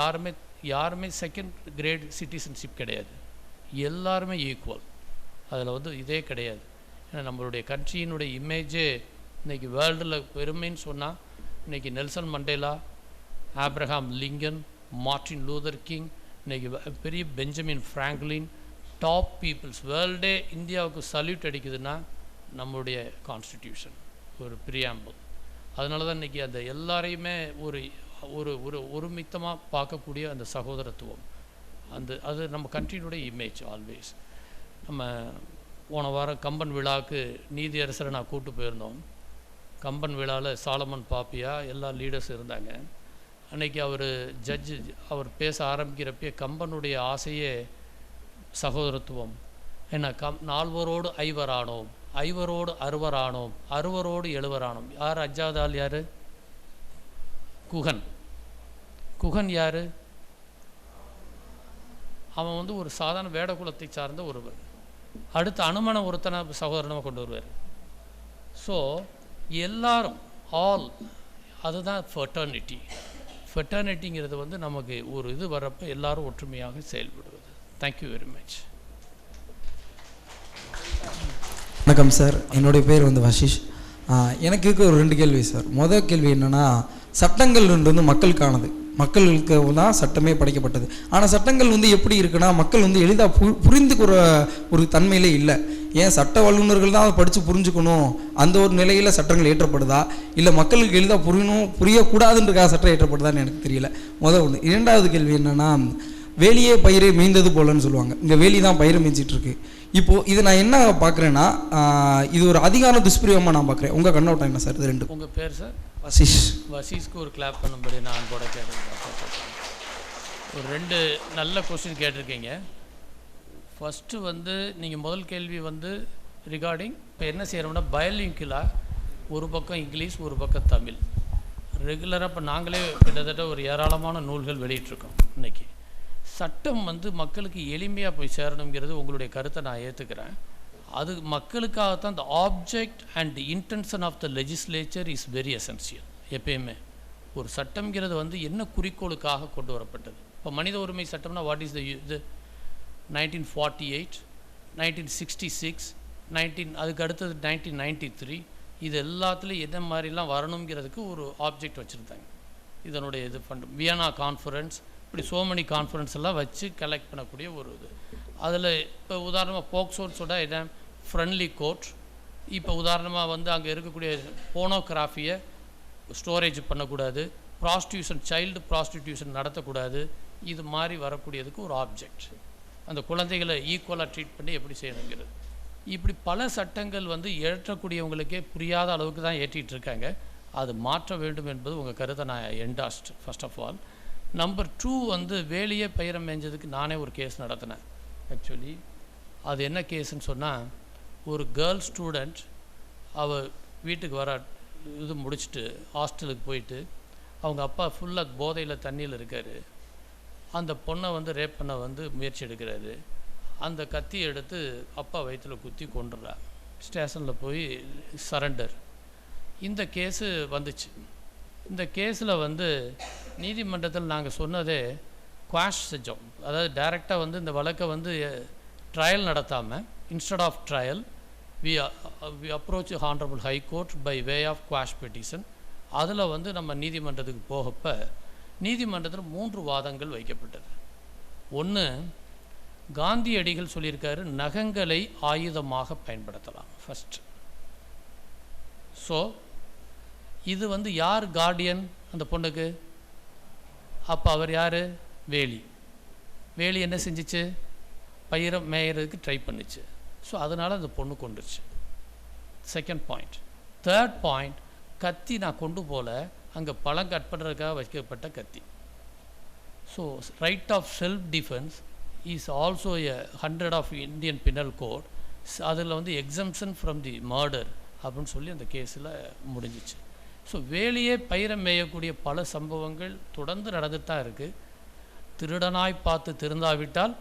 யாருமே செகண்ட் கிரேட் சிட்டிசன்ஷிப் கிடையாது, எல்லாருமே ஈக்குவல். அதில் வந்து இதே கிடையாது. ஏன்னா நம்மளுடைய கண்ட்ரியினுடைய இமேஜே இன்றைக்கி வேர்ல்டில் பெருமைன்னு சொன்னால் இன்றைக்கி Nelson Mandela, Abraham Lincoln, Martin Luther king, இன்றைக்கி பெரிய பெஞ்சமின் ஃப்ராங்க்லின், டாப் பீப்புள்ஸ் வேர்ல்டே இந்தியாவுக்கு சல்யூட் அடிக்குதுன்னா நம்மளுடைய கான்ஸ்டிடியூஷன், ஒரு பிரியாம்பிள். அதனால தான் இன்றைக்கி அந்த எல்லாரையுமே ஒரு ஒரு ஒரு ஒருமித்தமாக பார்க்கக்கூடிய அந்த சகோதரத்துவம், அது நம்ம கண்ட்ரியினுடைய இமேஜ் ஆல்வேஸ். நம்ம போன வாரம் கம்பன் விழாவுக்கு நீதியரசரை நான் கூப்பிட்டு போயிருந்தோம். கம்பன் விழாவில் சாலமன் பாப்பியா எல்லா லீடர்ஸ் இருந்தாங்க. அன்றைக்கி அவர் பேச ஆரம்பிக்கிறப்பே கம்பனுடைய ஆசையே சகோதரத்துவம். என்ன நால்வரோடு ஐவரானோம், ஐவரோடு அறுவரானோம், அறுவரோடு எழுவரானோம். யார் அஞ்சாவது ஆள்? யார்? குகன் யார்? அவன் வந்து ஒரு சாதாரண வேடகுலத்தை சார்ந்த ஒருவர். அடுத்து அனுமன ஒருத்தனை சகோதரனமாக கொண்டு வருவார். ஸோ எல்லாரும் ஆல் அதுதான் ஃபெட்டர்னிட்டி. ஃபெட்டர்னிட்டிங்கிறது வந்து நமக்கு ஒரு இது வரப்போ எல்லாரும் ஒற்றுமையாக செயல்படுவது. Thank you very much. வணக்கம் சார், என்னுடைய பேர் வந்து வஷிஷ். எனக்கு இருக்க ஒரு 2 கேள்வி சார். முதல் கேள்வி என்னென்னா, சட்டங்கள் வந்து மக்களுக்கானது, மக்களுக்கு தான் சட்டமே படைக்கப்பட்டது. ஆனால் சட்டங்கள் வந்து எப்படி இருக்குன்னா, மக்கள் வந்து எளிதாக புரிந்துக்கிற ஒரு தன்மையிலே இல்லை. ஏன் சட்ட வல்லுநர்கள் தான் அதை படித்து புரிஞ்சுக்கணும், அந்த ஒரு நிலையில் சட்டங்கள் ஏற்றப்படுதா, இல்லை மக்களுக்கு எளிதாக புரியக்கூடாதுன்றக்காக சட்டம் ஏற்றப்படுதான்னு எனக்கு தெரியல. முதல் ஒன்று. இரண்டாவது கேள்வி என்னென்னா, வேலியே பயிரை மேய்ந்தது போலன்னு சொல்லுவாங்க. இங்கே வேலி தான் பயிரை மேய்ச்சிட்ருக்கு. இப்போது இதை நான் என்ன பார்க்குறேன்னா, இது ஒரு அதிகார துஷ்பிரயோகமாக நான் பார்க்குறேன். உங்கள் கண்ணோட்டம் என்ன சார்? இது 2. உங்கள் பேர் சார்? வஷிஷ். வஷிஷ்க்கு ஒரு கிளாப் பண்ணும்படி நான் கூட கேட்டிருக்கேன். ஒரு 2 நல்ல கொஸ்டின் கேட்டிருக்கீங்க. ஃபஸ்ட்டு வந்து நீங்கள் முதல் கேள்வி வந்து ரிகார்டிங் இப்போ என்ன செய்கிறோம்னா, பைலிங்குவலாக ஒரு பக்கம் இங்கிலீஷ் ஒரு பக்கம் தமிழ் ரெகுலராக இப்போ நாங்களே கிட்டத்தட்ட ஒரு ஏராளமான நூல்கள் வெளியிட்ருக்கோம். இன்றைக்கி சட்டம் வந்து மக்களுக்கு எளிமையாக போய் சேரணுங்கிறது உங்களுடைய கருத்தை நான் ஏற்றுக்கிறேன். அது மக்களுக்காகத்தான் the object and the intention of the legislature is very essential. எப்பயுமே ஒரு சட்டம்ங்கிறது வந்து என்ன குறிக்கோளுக்காக கொண்டு வரப்பட்டது. இப்போ மனித உரிமை சட்டம்னா வாட் இஸ் த இது 1948, 1966, அதுக்கு அடுத்தது 1993, இது எல்லாத்துலேயும் என்ன மாதிரிலாம் வரணுங்கிறதுக்கு ஒரு ஆப்ஜெக்ட் வச்சுருந்தாங்க. இதனுடைய இது வியன்னா கான்ஃபரன்ஸ், இப்படி சோமனி கான்ஃபரன்ஸ் எல்லாம் வச்சு கலெக்ட் பண்ணக்கூடிய ஒரு இது. அதில் இப்போ உதாரணமாக போக்சோன்ஸோட என்ன ஃப்ரெண்ட்லி கோர்ட், இப்போ உதாரணமாக வந்து அங்கே இருக்கக்கூடிய போனோகிராஃபியை ஸ்டோரேஜ் பண்ணக்கூடாது, ப்ராஸ்டியூஷன் சைல்டு ப்ராஸ்டியூஷன் நடத்தக்கூடாது, இது மாதிரி வரக்கூடியதுக்கு ஒரு ஆப்ஜெக்ட். அந்த குழந்தைகளை ஈக்குவலாக ட்ரீட் பண்ணி எப்படி செய்யணுங்கிறது. இப்படி பல சட்டங்கள் வந்து ஏற்றக்கூடியவங்களுக்கே புரியாத அளவுக்கு தான் ஏற்றிகிட்டு இருக்காங்க. அது மாற்ற வேண்டும் என்பது உங்கள் கருத்தை நான் என்டாஸ்ட். ஃபர்ஸ்ட் ஆஃப் ஆல் நம்பர் 2 வந்து வேலியே பயிரை மேய்ஞ்சதுக்கு நானே ஒரு கேஸ் நடத்தினேன். ஆக்சுவலி அது என்ன கேஸுன்னு சொன்னால், ஒரு கேர்ள் ஸ்டூடெண்ட் அவள் வீட்டுக்கு வர இது முடிச்சுட்டு ஹாஸ்டலுக்கு போயிட்டு அவங்க அப்பா ஃபுல்லாக போதையில் தண்ணியில் இருக்கார். அந்த பொண்ணை வந்து ரேப் பண்ண வந்து முயற்சி எடுக்கிறாரு. அந்த கத்தியை எடுத்து அப்பா வயிற்றில் குத்தி கொண்டுறா. ஸ்டேஷனில் போய் சரண்டர். இந்த கேஸு வந்துச்சு. இந்த கேஸில் வந்து நீதிமன்றத்தில் நாங்கள் சொன்னதே குவாஷ் செஞ்சோம். அதாவது டைரெக்டாக வந்து இந்த வழக்கை வந்து ட்ரையல் நடத்தாமல் instead of trial we approach honourable high court by way of quash petition. அதில் வந்து நம்ம நீதிமன்றத்துக்கு போகப்போ நீதிமன்றத்தில் 3 வாதங்கள் வைக்கப்பட்டது. ஒன்று, காந்தியடிகள் சொல்லியிருக்காரு நகங்களை ஆயுதமாக பயன்படுத்தலாம் ஃபஸ்ட். ஸோ இது வந்து யார் கார்டியன் அந்த பொண்ணுக்கு? அப்போ அவர் யார்? வேலி. வேலி என்ன செஞ்சிச்சு? பயிரை மேயறதுக்கு ட்ரை பண்ணிச்சு. ஸோ அதனால் அந்த பொண்ணு கொண்டுருச்சு. Second point. தேர்ட் பாயிண்ட், கத்தி நான் கொண்டு போல, அங்கே பழம் கட் பண்ணுறதுக்காக வைக்கப்பட்ட கத்தி. So right of self defence is also a 100 of Indian penal code. அதில் வந்து எக்ஸம்ஷன் ஃப்ரம் தி மர்டர் அப்படின்னு சொல்லி அந்த கேஸில் முடிஞ்சிச்சு. ஸோ வேலையே பயிரை மேயக்கூடிய பல சம்பவங்கள் தொடர்ந்து நடந்துட்டு தான் இருக்குது. திருடனாய் பார்த்து திருந்தாவிட்டால்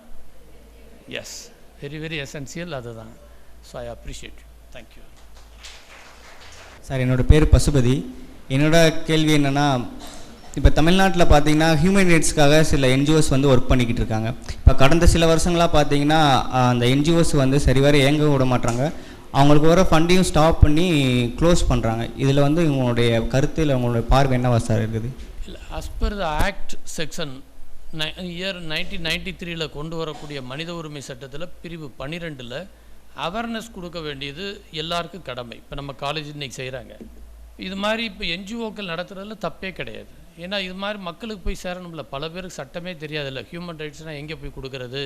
எஸ் வெரி வெரி எசென்சியல் அதுதான். So I appreciate you. Thank you sir. என்னோடய பேர் பசுபதி. என்னோடய கேள்வி என்னென்னா, இப்போ தமிழ்நாட்டில் பார்த்தீங்கன்னா ஹியூமன் ரைட்ஸ்க்காக சில என்ஜிஓஸ் வந்து ஒர்க் பண்ணிக்கிட்டு இருக்காங்க. இப்போ கடந்த சில வருஷங்களாக பார்த்தீங்கன்னா அந்த என்ஜிஓஸ் வந்து சரிவர இயங்க விட மாட்டாங்க. அவங்களுக்கு வர ஃபண்டையும் ஸ்டாப் பண்ணி க்ளோஸ் பண்ணுறாங்க. இதில் வந்து உங்களுடைய கருத்தில் உங்களுடைய பார்வை என்னவா சார் இருக்குது? இல்லை, as per the act section year 1993 கொண்டு வரக்கூடிய மனித உரிமை சட்டத்தில் பிரிவு 12 அவேர்னஸ் கொடுக்க வேண்டியது எல்லாருக்கும் கடமை. இப்போ நம்ம காலேஜ் இன்றைக்கி செய்கிறாங்க. இது மாதிரி இப்போ என்ஜிஓக்கள் நடத்துகிறதுல தப்பே கிடையாது. ஏன்னா இது மாதிரி மக்களுக்கு போய் சேரணும்ல. பல பேருக்கு சட்டமே தெரியாதில்ல. ஹியூமன் ரைட்ஸ்னால் எங்கே போய் கொடுக்கறது,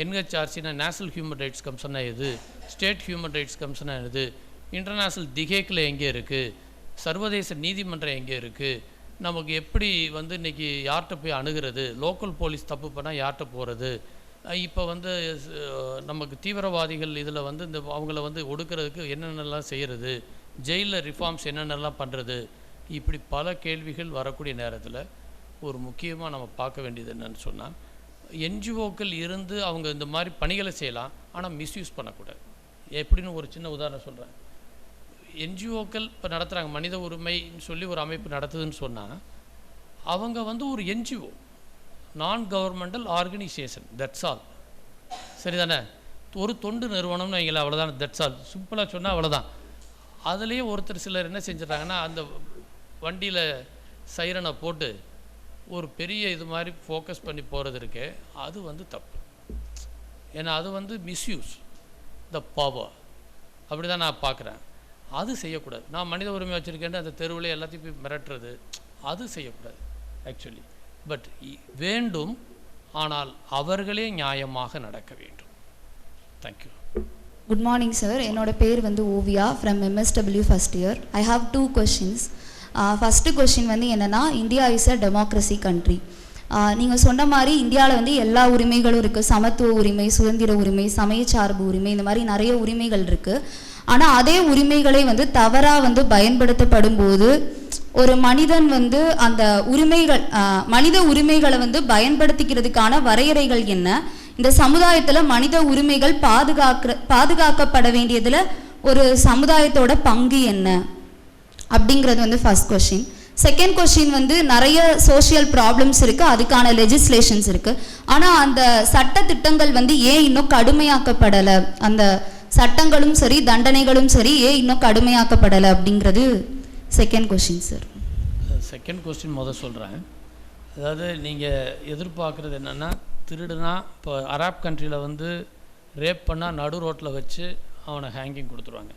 என்ஹெச்ஆர்சினா நேஷ்னல் ஹியூமன் ரைட்ஸ் கமிஷனாக எது, ஸ்டேட் ஹியூமன் ரைட்ஸ் கமிஷனாக எது, இன்டர்நேஷ்னல் திகேக்கில் எங்கே இருக்குது, சர்வதேச நீதிமன்றம் எங்கே இருக்குது, நமக்கு எப்படி வந்து இன்றைக்கி யார்கிட்ட போய் அணுகிறது, லோக்கல் போலீஸ் தப்பு பண்ணால் யார்கிட்ட போகிறது, இப்போ வந்து நமக்கு தீவிரவாதிகள் இதில் வந்து இந்த அவங்கள வந்து ஒடுக்கிறதுக்கு என்னென்னலாம் செய்கிறது, ஜெயிலில் ரிஃபார்ம்ஸ் என்னென்னலாம் பண்ணுறது, இப்படி பல கேள்விகள் வரக்கூடிய நேரத்தில் ஒரு முக்கியமாக நம்ம பார்க்க வேண்டியது என்னென்னு சொன்னால், என்ஜிஓக்கள் இருந்து அவங்க இந்த மாதிரி பணிகளை செய்யலாம், ஆனால் மிஸ்யூஸ் பண்ணக்கூடாது. எப்படின்னு ஒரு சின்ன உதாரணம் சொல்கிறேன். என்ஜிஓக்கள் இப்போ நடத்துகிறாங்க, மனித உரிமைன்னு சொல்லி ஒரு அமைப்பு நடத்துதுன்னு சொன்னால், அவங்க வந்து ஒரு என்ஜிஓ, நான் கவர்மெண்டல் ஆர்கனைசேஷன், தட்ஸ் ஆல். சரிதானே? ஒரு தொண்டு நிறுவனம்னு வைங்களேன், அவ்வளோதான், தட்ஸ் ஆல். சிம்பிளாக சொன்னால் அவ்வளோதான். அதுலேயே ஒருத்தர் சிலர் என்ன செஞ்சிடறாங்கன்னா, அந்த வண்டியில் சைரனை போட்டு ஒரு பெரிய இது மாதிரி ஃபோக்கஸ் பண்ணி போகிறது இருக்கே, அது வந்து தப்பு. ஏன்னா அது வந்து மிஸ்யூஸ் த பவர். அப்படி தான் நான் பார்க்குறேன். அது செய்யக்கூடாது. நான் மனித உரிமை வச்சுருக்கேன்னு அந்த தெருவில் எல்லாத்தையும் போய் மிரட்டுறது, அது செய்யக்கூடாது ஆக்சுவலி. பட் வேண்டும், ஆனால் அவர்களே நியாயமாக நடக்க வேண்டும். தேங்க்யூ. Good morning sir. என்னோட பேர் வந்து Oviya from MSW first year. I have 2 questions. First question வந்து என்னென்னா, India is a democracy country. நீங்கள் சொன்ன மாதிரி இந்தியாவில் வந்து எல்லா உரிமைகளும் இருக்குது. சமத்துவ உரிமை, சுதந்திர உரிமை, சமயச்சார்பு உரிமை, இந்த மாதிரி நிறைய உரிமைகள் இருக்குது. ஆனால் அதே உரிமைகளை வந்து தவறாக வந்து பயன்படுத்தப்படும் போது ஒரு மனிதன் வந்து அந்த உரிமைகள், மனித உரிமைகளை வந்து பயன்படுத்திக்கிறதுக்கான வரையறைகள் என்ன, இந்த சமுதாயத்தில் மனித உரிமைகள் பாதுகாக்கப்பட வேண்டியதில் ஒரு சமுதாயத்தோட பங்கு என்ன அப்படிங்கிறது வந்து ஃபர்ஸ்ட் கொஷின். செகண்ட் கொஷின் வந்து நிறைய சோஷியல் ப்ராப்ளம்ஸ் இருக்குது, அதுக்கான லெஜிஸ்லேஷன்ஸ் இருக்குது. ஆனால் அந்த சட்ட திட்டங்கள் வந்து ஏன் இன்னும் கடுமையாக்கப்படலை, அந்த சட்டங்களும் சரி தண்டனைகளும் சரி ஏன் இன்னும் கடுமையாக்கப்படலை அப்படிங்கிறது second question sir. Second question முதல் சொல்கிறேன். அதாவது நீங்கள் எதிர்பார்க்குறது என்னென்னா, திருடுனா இப்போ அரப் கண்ட்ரியில் வந்து ரேப் பண்ணால் நடு ரோட்டில் வச்சு அவனை ஹேங்கிங் கொடுத்துருவாங்க.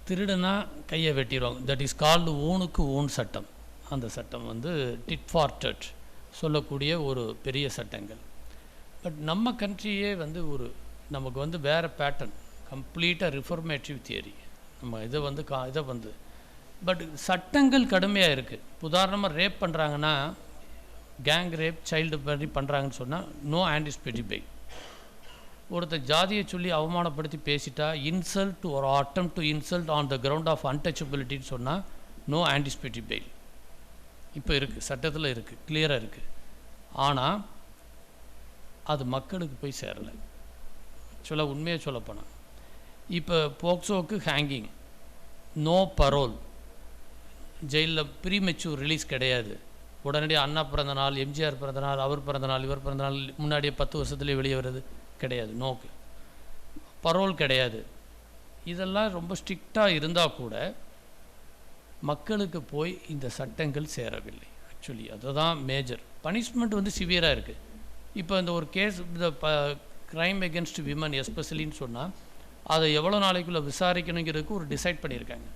திருடுனா கையை வெட்டிடுவாங்க. தட் இஸ் கால்டு ஊனுக்கு ஊன் சட்டம். அந்த சட்டம் வந்து டிட் ஃபார் டட் சொல்லக்கூடிய ஒரு பெரிய சட்டங்கள். பட் நம்ம கண்ட்ரியே வந்து ஒரு நமக்கு வந்து வேறு பேட்டர்ன், கம்ப்ளீட்டாக ரிஃபர்மேட்டிவ் தியரி. நம்ம இதை வந்து இதை வந்து பட் சட்டங்கள் கடுமையாக இருக்குது. உதாரணமாக ரேப் பண்ணுறாங்கன்னா, கேங் ரேப், சைல்டு பண்ணி பண்ணுறாங்கன்னு சொன்னால் நோ ஆன்டிசிபேட்டரி பெயில். ஒருத்தர் ஜாதியை சொல்லி அவமானப்படுத்தி பேசிட்டா, இன்சல்ட் ஒரு attempt to insult on the ground of அன்டச்சபிலிட்டின்னு சொன்னால் நோ ஆன்டிசிபேட்டரி பெயில். இப்போ இருக்குது, சட்டத்தில் இருக்குது, கிளியராக இருக்குது. ஆனால் அது மக்களுக்கு போய் சேரலை. உண்மையாக சொல்லப்போனால் இப்போ போக்சோவுக்கு ஹேங்கிங், நோ பரோல், ஜெயிலில் ப்ரீமெச்சூர் ரிலீஸ் கிடையாது. உடனடியாக அண்ணா பிறந்த நாள், எம்ஜிஆர் பிறந்த நாள், அவர் பிறந்த நாள், இவர் பிறந்த நாள் முன்னாடியே 10 வருஷத்துலேயே வெளியே வருது கிடையாது. நோக்கு பரோல் கிடையாது. இதெல்லாம் ரொம்ப ஸ்ட்ரிக்டாக இருந்தால் கூட மக்களுக்கு போய் இந்த சட்டங்கள் சேரவில்லை. ஆக்சுவலி அதுதான் மேஜர். பனிஷ்மெண்ட் வந்து சிவியராக இருக்குது. இப்போ இந்த ஒரு கேஸ், இந்த க்ரைம் எகென்ஸ்ட் விமன் எஸ்பெஷலின்னு சொன்னால் அதை எவ்வளோ நாளைக்குள்ளே விசாரிக்கணுங்கிறதுக்கு ஒரு டிசைட் பண்ணியிருக்காங்க.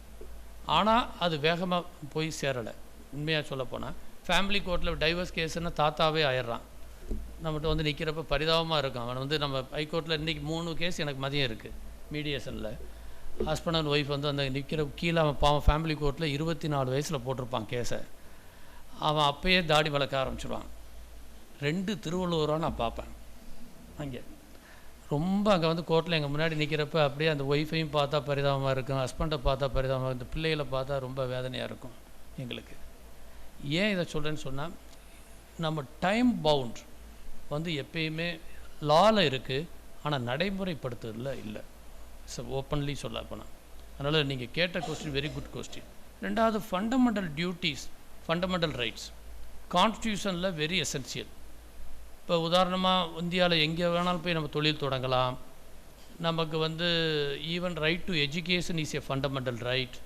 ஆனால் அது வேகமாக போய் சேரலை. உண்மையாக சொல்லப்போனால் ஃபேமிலி கோர்ட்டில் டைவர்ஸ் கேஸுன்னு தாத்தாவே ஆயிடுறான். நம்மகிட்ட வந்து நிற்கிறப்ப பரிதாபமாக இருக்கும். அவன் வந்து நம்ம ஹைகோர்ட்டில் இன்றைக்கி 3 கேஸ் எனக்கு மதியம் இருக்குது மீடியேஷனில். ஹஸ்பண்ட் அண்ட் ஒய்ஃப் வந்து அந்த நிற்கிற கீழே அவன் பாவம் ஃபேமிலி கோர்ட்டில் 24 வயசில் போட்டிருப்பான் கேஸை. அவன் அப்போயே தாடி வளர்க்க ஆரம்பிச்சிடுவான். 2 திருவள்ளுவராக நான் பார்ப்பேன். அங்கே ரொம்ப அங்கே வந்து கோர்ட்டில் எங்கள் முன்னாடி நிற்கிறப்ப அப்படியே அந்த ஒய்ஃபையும் பார்த்தா பரிதாபமாக இருக்கும், ஹஸ்பண்டை பார்த்தா பரிதாபமாக, இந்த பிள்ளைகளை பார்த்தா ரொம்ப வேதனையாக இருக்கும் எங்களுக்கு. ஏன் இதை சொல்கிறேன்னு சொன்னால், நம்ம டைம் பவுண்ட் வந்து எப்பயுமே லாவில் இருக்குது, ஆனால் நடைமுறைப்படுத்துறதுல இல்லை. ஓப்பன்லி சொல்ல போனால். அதனால் நீங்கள் கேட்ட கொஸ்டின் வெரி குட் கொஸ்டின். ரெண்டாவது, ஃபண்டமெண்டல் டியூட்டிஸ், ஃபண்டமெண்டல் ரைட்ஸ் கான்ஸ்டியூஷனில் வெரி எசென்சியல். இப்போ உதாரணமாக இந்தியாவில் எங்கே வேணாலும் போய் நம்ம தொழில் தொடங்கலாம். நமக்கு வந்து even right to education is a fundamental right,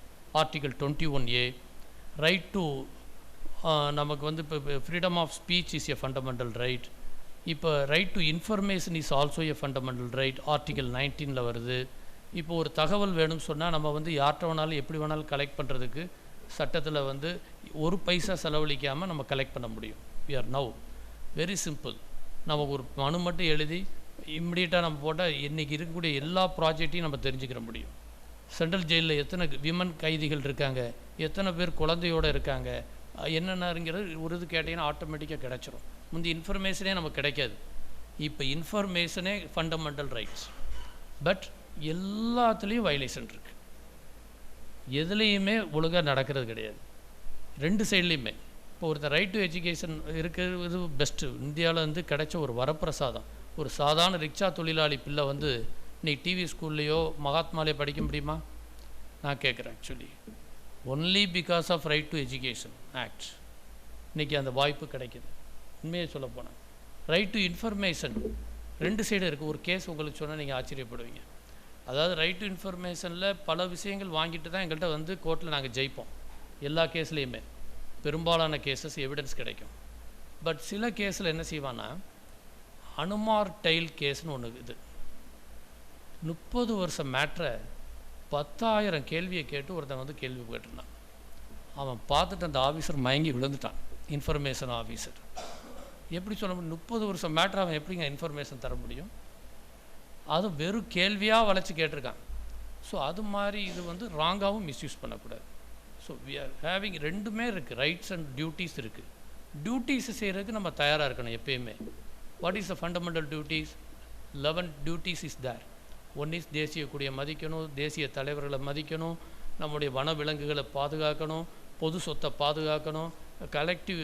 article 21A. Right to நமக்கு வந்து இப்போ freedom of speech is a fundamental right. இப்போ right to information is also a fundamental right, article 19 வருது. இப்போ ஒரு தகவல் வேணும்னு சொன்னால் நம்ம வந்து யார்கிட்ட வேணாலும் எப்படி வேணாலும் கலெக்ட் பண்ணுறதுக்கு சட்டத்தில் வந்து 1 பைசா செலவழிக்காமல் நம்ம கலெக்ட் பண்ண முடியும். We are now very simple. நமக்கு ஒரு மனு மட்டும் எழுதி இம்மிடியட்டாக நம்ம போட்டால் இன்றைக்கி இருக்கக்கூடிய எல்லா ப்ராஜெக்டையும் நம்ம தெரிஞ்சுக்கிற முடியும். சென்ட்ரல் ஜெயிலில் எத்தனை விமன் கைதிகள் இருக்காங்க, எத்தனை பேர் குழந்தையோடு இருக்காங்க, என்னென்னங்கிறது ஒரு இது கேட்டிங்கன்னா ஆட்டோமேட்டிக்காக கிடச்சிரும். முந்தைய இன்ஃபர்மேஷனே நமக்கு கிடைக்காது. இப்போ இன்ஃபர்மேஷனே ஃபண்டமெண்டல் ரைட்ஸ். பட் எல்லாத்துலேயும் வயலேஷன் இருக்குது. எதுலேயுமே ஒழுங்காக நடக்கிறது கிடையாது, 2 சைட்லேயுமே. இப்போ ஒருத்தர் ரைட் டு எஜுகேஷன் இருக்கிறது பெஸ்ட்டு. இந்தியாவில் வந்து கிடைச்ச ஒரு வரப்பிரசாதம். ஒரு சாதாரண ரிக்ஷா தொழிலாளி பிள்ளை வந்து இன்றைக்கி டிவி ஸ்கூல்லையோ மகாத்மாலேயோ படிக்க முடியுமா? நான் கேட்குறேன். Actually only because of right to education act இன்றைக்கி அந்த வாய்ப்பு கிடைக்கிது. உண்மையை சொல்ல போனேன். ரைட் டு இன்ஃபர்மேஷன் 2 சைடு இருக்குது. ஒரு கேஸ் உங்களுக்கு சொன்னால் நீங்கள் ஆச்சரியப்படுவீங்க. அதாவது ரைட் டு இன்ஃபர்மேஷனில் பல விஷயங்கள் வாங்கிட்டு தான் எங்கள்கிட்ட வந்து கோர்ட்டில் நாங்கள் ஜெயிப்போம். எல்லா கேஸ்லேயுமே பெரும்பாலான கேசஸ் எவிடன்ஸ் கிடைக்கும். பட் சில கேஸில் என்ன செய்வான்னா அனுமார் டைல் கேஸ்னு ஒன்று இது. 30 வருஷம் மேட்ரை 10,000 கேள்வியை கேட்டு ஒருத்தன் வந்து கேள்வி கேட்டிருந்தான். அவன் பார்த்துட்டு அந்த ஆஃபீஸர் மயங்கி விழுந்துட்டான். இன்ஃபர்மேஷன் ஆஃபீஸர் எப்படி சொல்ல முடியும்? 30 வருஷம் மேட்ரு அவன் எப்படிங்க இன்ஃபர்மேஷன் தர முடியும்? அது வெறும் கேள்வியாக வளைச்சி கேட்டிருக்கான். ஸோ அது மாதிரி இது வந்து ராங்காகவும் மிஸ்யூஸ் பண்ணக்கூடாது. ஸோ வி ஆர் ஹேவிங் 2மே இருக்குது. ரைட்ஸ் அண்ட் டியூட்டிஸ் இருக்குது. டியூட்டிஸ் செய்கிறதுக்கு நம்ம தயாராக இருக்கணும் எப்பயுமே. What is the fundamental duties? 11 duties is there. One is தேசிய கொடியை மதிக்கணும், தேசிய தலைவர்களை மதிக்கணும், நம்முடைய வன விலங்குகளை பாதுகாக்கணும், பொது சொத்தை பாதுகாக்கணும், கலெக்டிவ்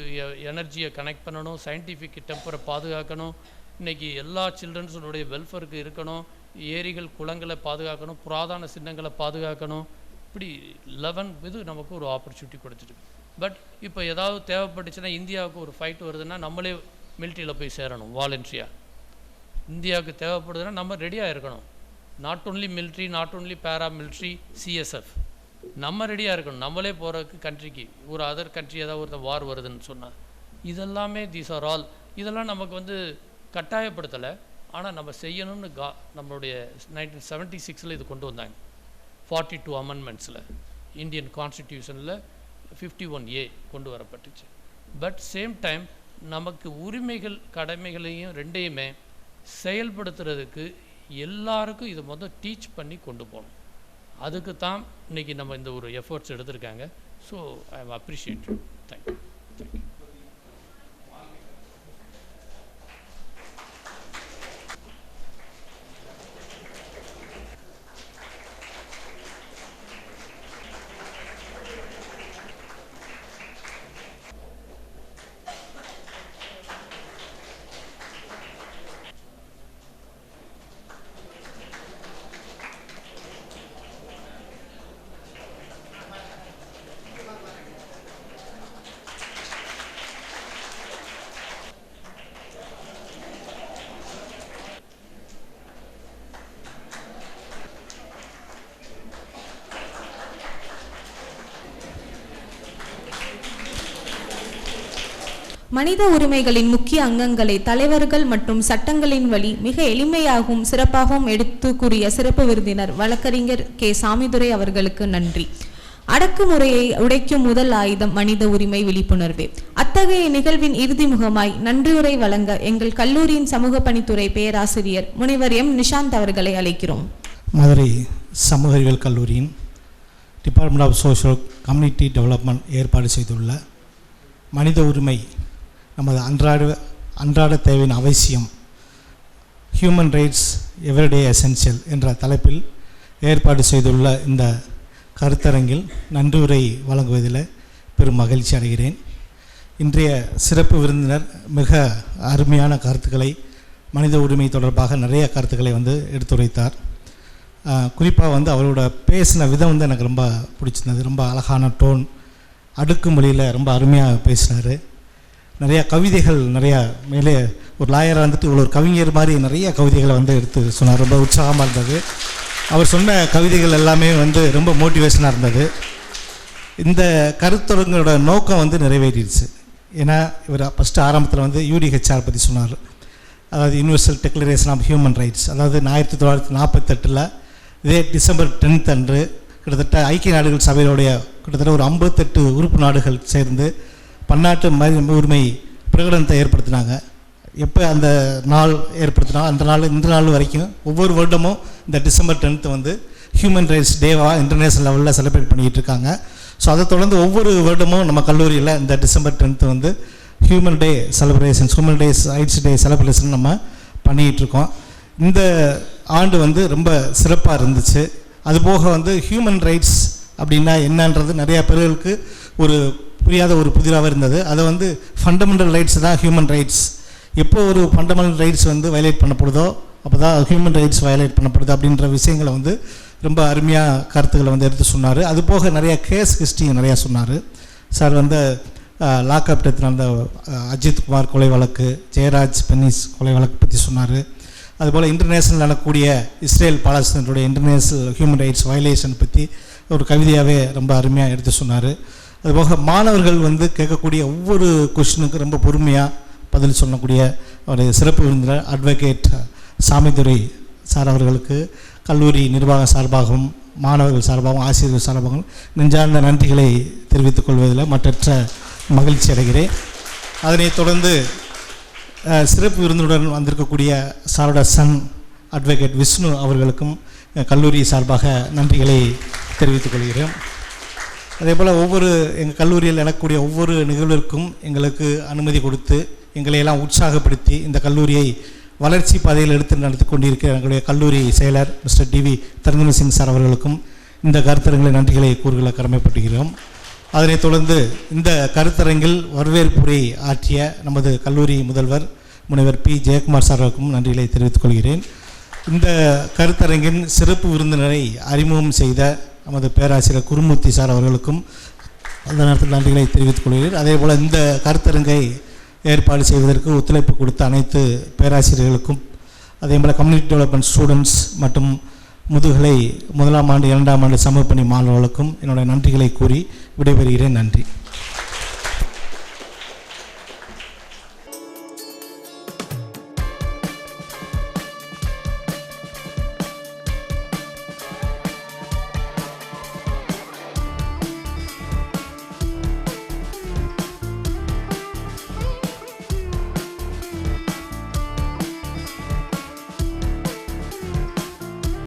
எனர்ஜியை கனெக்ட் பண்ணணும், சயின்டிஃபிக் டெம்பரை பாதுகாக்கணும், இன்றைக்கி எல்லா சில்ட்ரன்ஸுடைய வெல்ஃபேருக்கு இருக்கணும், ஏரிகள் குளங்களை பாதுகாக்கணும், புராதன சின்னங்களை பாதுகாக்கணும். இப்படி 11 இது நமக்கு ஒரு ஆப்பர்ச்சுனிட்டி கொடுத்துருக்கு. பட் இப்போ ஏதாவது தேவைப்பட்டுச்சுன்னா இந்தியாவுக்கு ஒரு ஃபைட் வருதுன்னா நம்மளே மிலிட்ரியில் போய் சேரணும் வாலண்ட்ரியாக. இந்தியாவுக்கு தேவைப்படுதுன்னா நம்ம ரெடியாக இருக்கணும். Not only military, not only பேரா மிலிட்ரி, சிஎஸ்எஃப் நம்ம ரெடியாக இருக்கணும். நம்மளே போகிறதுக்கு கண்ட்ரிக்கு ஒரு அதர் கண்ட்ரி ஏதாவது ஒரு வார் வருதுன்னு சொன்னால் இதெல்லாமே தீஸ் ஆர் ஆல். இதெல்லாம் நமக்கு வந்து கட்டாயப்படுத்தலை, ஆனால் நம்ம செய்யணும்னு நம்மளுடைய 1976 இது கொண்டு வந்தாங்க. 42 அமெண்ட்மெண்ட்ஸில் இந்தியன் கான்ஸ்டிடியூஷனில் 51A கொண்டு வரப்பட்டுச்சு. பட் சேம் டைம் நமக்கு உரிமைகள் கடமைகளையும் 2யுமே செயல்படுத்துறதுக்கு எல்லாருக்கும் இதை முதல் டீச் பண்ணி கொண்டு போகணும். அதுக்கு தான் இன்றைக்கி நம்ம இந்த ஒரு எஃபர்ட்ஸ் எடுத்திருக்காங்க. So I am appreciate you. Thank you. Thank you. மனித உரிமைகளின் முக்கிய அங்கங்களை தலைவர்கள் மற்றும் சட்டங்களின் வழி மிக எளிமையாகவும் சிறப்பாகவும் எடுத்து கூறிய சிறப்பு விருந்தினர் வழக்கறிஞர் கே. சாமிதுரை அவர்களுக்கு நன்றி. அடக்குமுறையை உடைக்கும் முதல் ஆயுதம் மனித உரிமை விழிப்புணர்வே. அத்தகைய நிகழ்வின் இறுதி முகமாய் நன்றியுரை வழங்க எங்கள் கல்லூரியின் சமூக பணித்துறை பேராசிரியர் முனைவர் எம். நிஷாந்த் அவர்களை அழைக்கிறோம். மதுரை சமூக அறிவியல் கல்லூரியின் department of social community development ஏற்பாடு செய்துள்ள மனித உரிமை நமது அன்றாட தேவையின் அவசியம், ஹியூமன் ரைட்ஸ் எவ்ரிடே எசென்ஷியல் என்ற தலைப்பில் ஏற்பாடு செய்துள்ள இந்த கருத்தரங்கில் நன்றியுரை வழங்குவதில் பெரும் மகிழ்ச்சி அடைகிறேன். இன்றைய சிறப்பு விருந்தினர் மிக அருமையான கருத்துக்களை, மனித உரிமை தொடர்பாக நிறைய கருத்துக்களை எடுத்துரைத்தார். குறிப்பாக அவரோட பேசின விதம் எனக்கு ரொம்ப பிடிச்சிருந்தது. ரொம்ப அழகான டோன், அடுக்குமொழியில் ரொம்ப அருமையாக பேசினார். நிறையா கவிதைகள், நிறையா மேலே ஒரு லாயராக இவ்வளோ ஒரு கவிஞர் மாதிரி நிறைய கவிதைகளை எடுத்து சொன்னார். ரொம்ப உற்சாகமாக இருந்தது. அவர் சொன்ன கவிதைகள் எல்லாமே ரொம்ப மோட்டிவேஷனாக இருந்தது. இந்த கருத்தரங்களோட நோக்கம் நிறைவேறிடுச்சு. ஏன்னா இவர் ஃபஸ்ட்டு ஆரம்பத்தில் யூடிஹெச்ஆர் பற்றி சொன்னார். அதாவது universal declaration of human rights. அதாவது 1948 இதே டிசம்பர் 10 அன்று கிட்டத்தட்ட ஐக்கிய நாடுகள் சபையோடைய கிட்டத்தட்ட ஒரு 58 உறுப்பு நாடுகள் சேர்ந்து பன்னாட்டு மனித உரிமை பிரகடனத்தை ஏற்படுத்தினாங்க. எப்போ அந்த நாள் ஏற்படுத்தினா அந்த நாள் இந்த நாள் வரைக்கும் ஒவ்வொரு வருடமும் இந்த டிசம்பர் 10 ஹியூமன் ரைட்ஸ் டேவாக இன்டர்நேஷ்னல் லெவலில் செலிப்ரேட் பண்ணிகிட்டு இருக்காங்க. ஸோ அதை தொடர்ந்து ஒவ்வொரு வருடமும் நம்ம கல்லூரியில் இந்த December 10 human day celebrations, human rights day celebration நம்ம பண்ணிகிட்ருக்கோம். இந்த ஆண்டு ரொம்ப சிறப்பாக இருந்துச்சு. அதுபோக ஹியூமன் ரைட்ஸ் அப்படின்னா என்னன்றது நிறையா பேர்களுக்கு ஒரு புரியாத ஒரு புதிராக இருந்தது. அதை வந்து ஃபண்டமெண்டல் ரைட்ஸ் தான் ஹியூமன் ரைட்ஸ். எப்போ ஒரு ஃபண்டமெண்டல் ரைட்ஸ் வந்து வயலேட் பண்ணப்படுதோ அப்போ தான் ஹியூமன் ரைட்ஸ் வயலேட் பண்ணப்படுது அப்படின்ற விஷயங்களை வந்து ரொம்ப அருமையாக கருத்துக்களை வந்து எடுத்து சொன்னார். அது போக நிறையா கேஸ் ஹிஸ்ட்ரியும் நிறையா சொன்னார். சார் வந்து லாக்அப் டெத் நடந்த அஜித் குமார் கொலை வழக்கு, ஜெயராஜ் பென்னிஸ் கொலை வழக்கு பற்றி சொன்னார். அதுபோல் இன்டர்நேஷ்னல் நடக்கக்கூடிய இஸ்ரேல் பாலஸ்தீனத்துடைய இன்டர்நேஷ்னல் ஹியூமன் ரைட்ஸ் வயலேஷன் பற்றி ஒரு கவிதையாகவே ரொம்ப அருமையாக எடுத்து சொன்னார். அதுபோக மாணவர்கள் வந்து கேட்கக்கூடிய ஒவ்வொரு கொஷினுக்கு ரொம்ப பொறுமையாக பதில் சொல்லக்கூடிய ஒரு சிறப்பு விருந்தினர் அட்வொகேட் சாமிதுரை சார் அவர்களுக்கு கல்லூரி நிர்வாக சார்பாகவும் மாணவர்கள் சார்பாகவும் ஆசிரியர்கள் சார்பாகவும் நெஞ்சார்ந்த நன்றிகளை தெரிவித்துக் கொள்வதில் மற்றற்ற மகிழ்ச்சி அடைகிறேன். அதனைத் தொடர்ந்து சிறப்பு விருந்துடன் வந்திருக்கக்கூடிய சாரோட சன் அட்வொகேட் விஷ்ணு அவர்களுக்கும் கல்லூரி சார்பாக நன்றிகளை தெரிவித்துக் கொள்கிறேன். அதே போல் எங்கள் கல்லூரியில் நடக்கக்கூடிய ஒவ்வொரு நிகழ்விற்கும் எங்களுக்கு அனுமதி கொடுத்து எங்களையெல்லாம் உற்சாகப்படுத்தி இந்த கல்லூரியை வளர்ச்சி பாதையில் எடுத்து நடத்தி கொண்டிருக்கிற எங்களுடைய கல்லூரி செயலர் mister TV Dharman Singh sir அவர்களுக்கும் இந்த கருத்தரங்களை நன்றிகளை கூறுகளை கடமைப்பட்டுகிறோம். அதனைத் தொடர்ந்து இந்த கருத்தரங்கில் வரவேற்புரை ஆற்றிய நமது கல்லூரி முதல்வர் முனைவர் பி ஜெயக்குமார் சார்களுக்கும் நன்றிகளை தெரிவித்துக் கொள்கிறேன். இந்த கருத்தரங்கின் சிறப்பு விருந்தினரை அறிமுகம் செய்த நமது பேராசிரியர் குருமூர்த்தி சார் அவர்களுக்கும் அந்த நேரத்தில் நன்றிகளை தெரிவித்துக் கொள்கிறேன். அதே போல் இந்த கருத்தரங்கை ஏற்பாடு செய்வதற்கு ஒத்துழைப்பு கொடுத்த அனைத்து பேராசிரியர்களுக்கும் அதே போல் கம்யூனிட்டி டெவலப்மெண்ட் ஸ்டூடெண்ட்ஸ் மற்றும் முதுகலை 1ஆம் ஆண்டு 2ஆம் ஆண்டு சமூக பணி மாணவர்களுக்கும் என்னுடைய நன்றிகளை கூறி விடைபெறுகிறேன். நன்றி.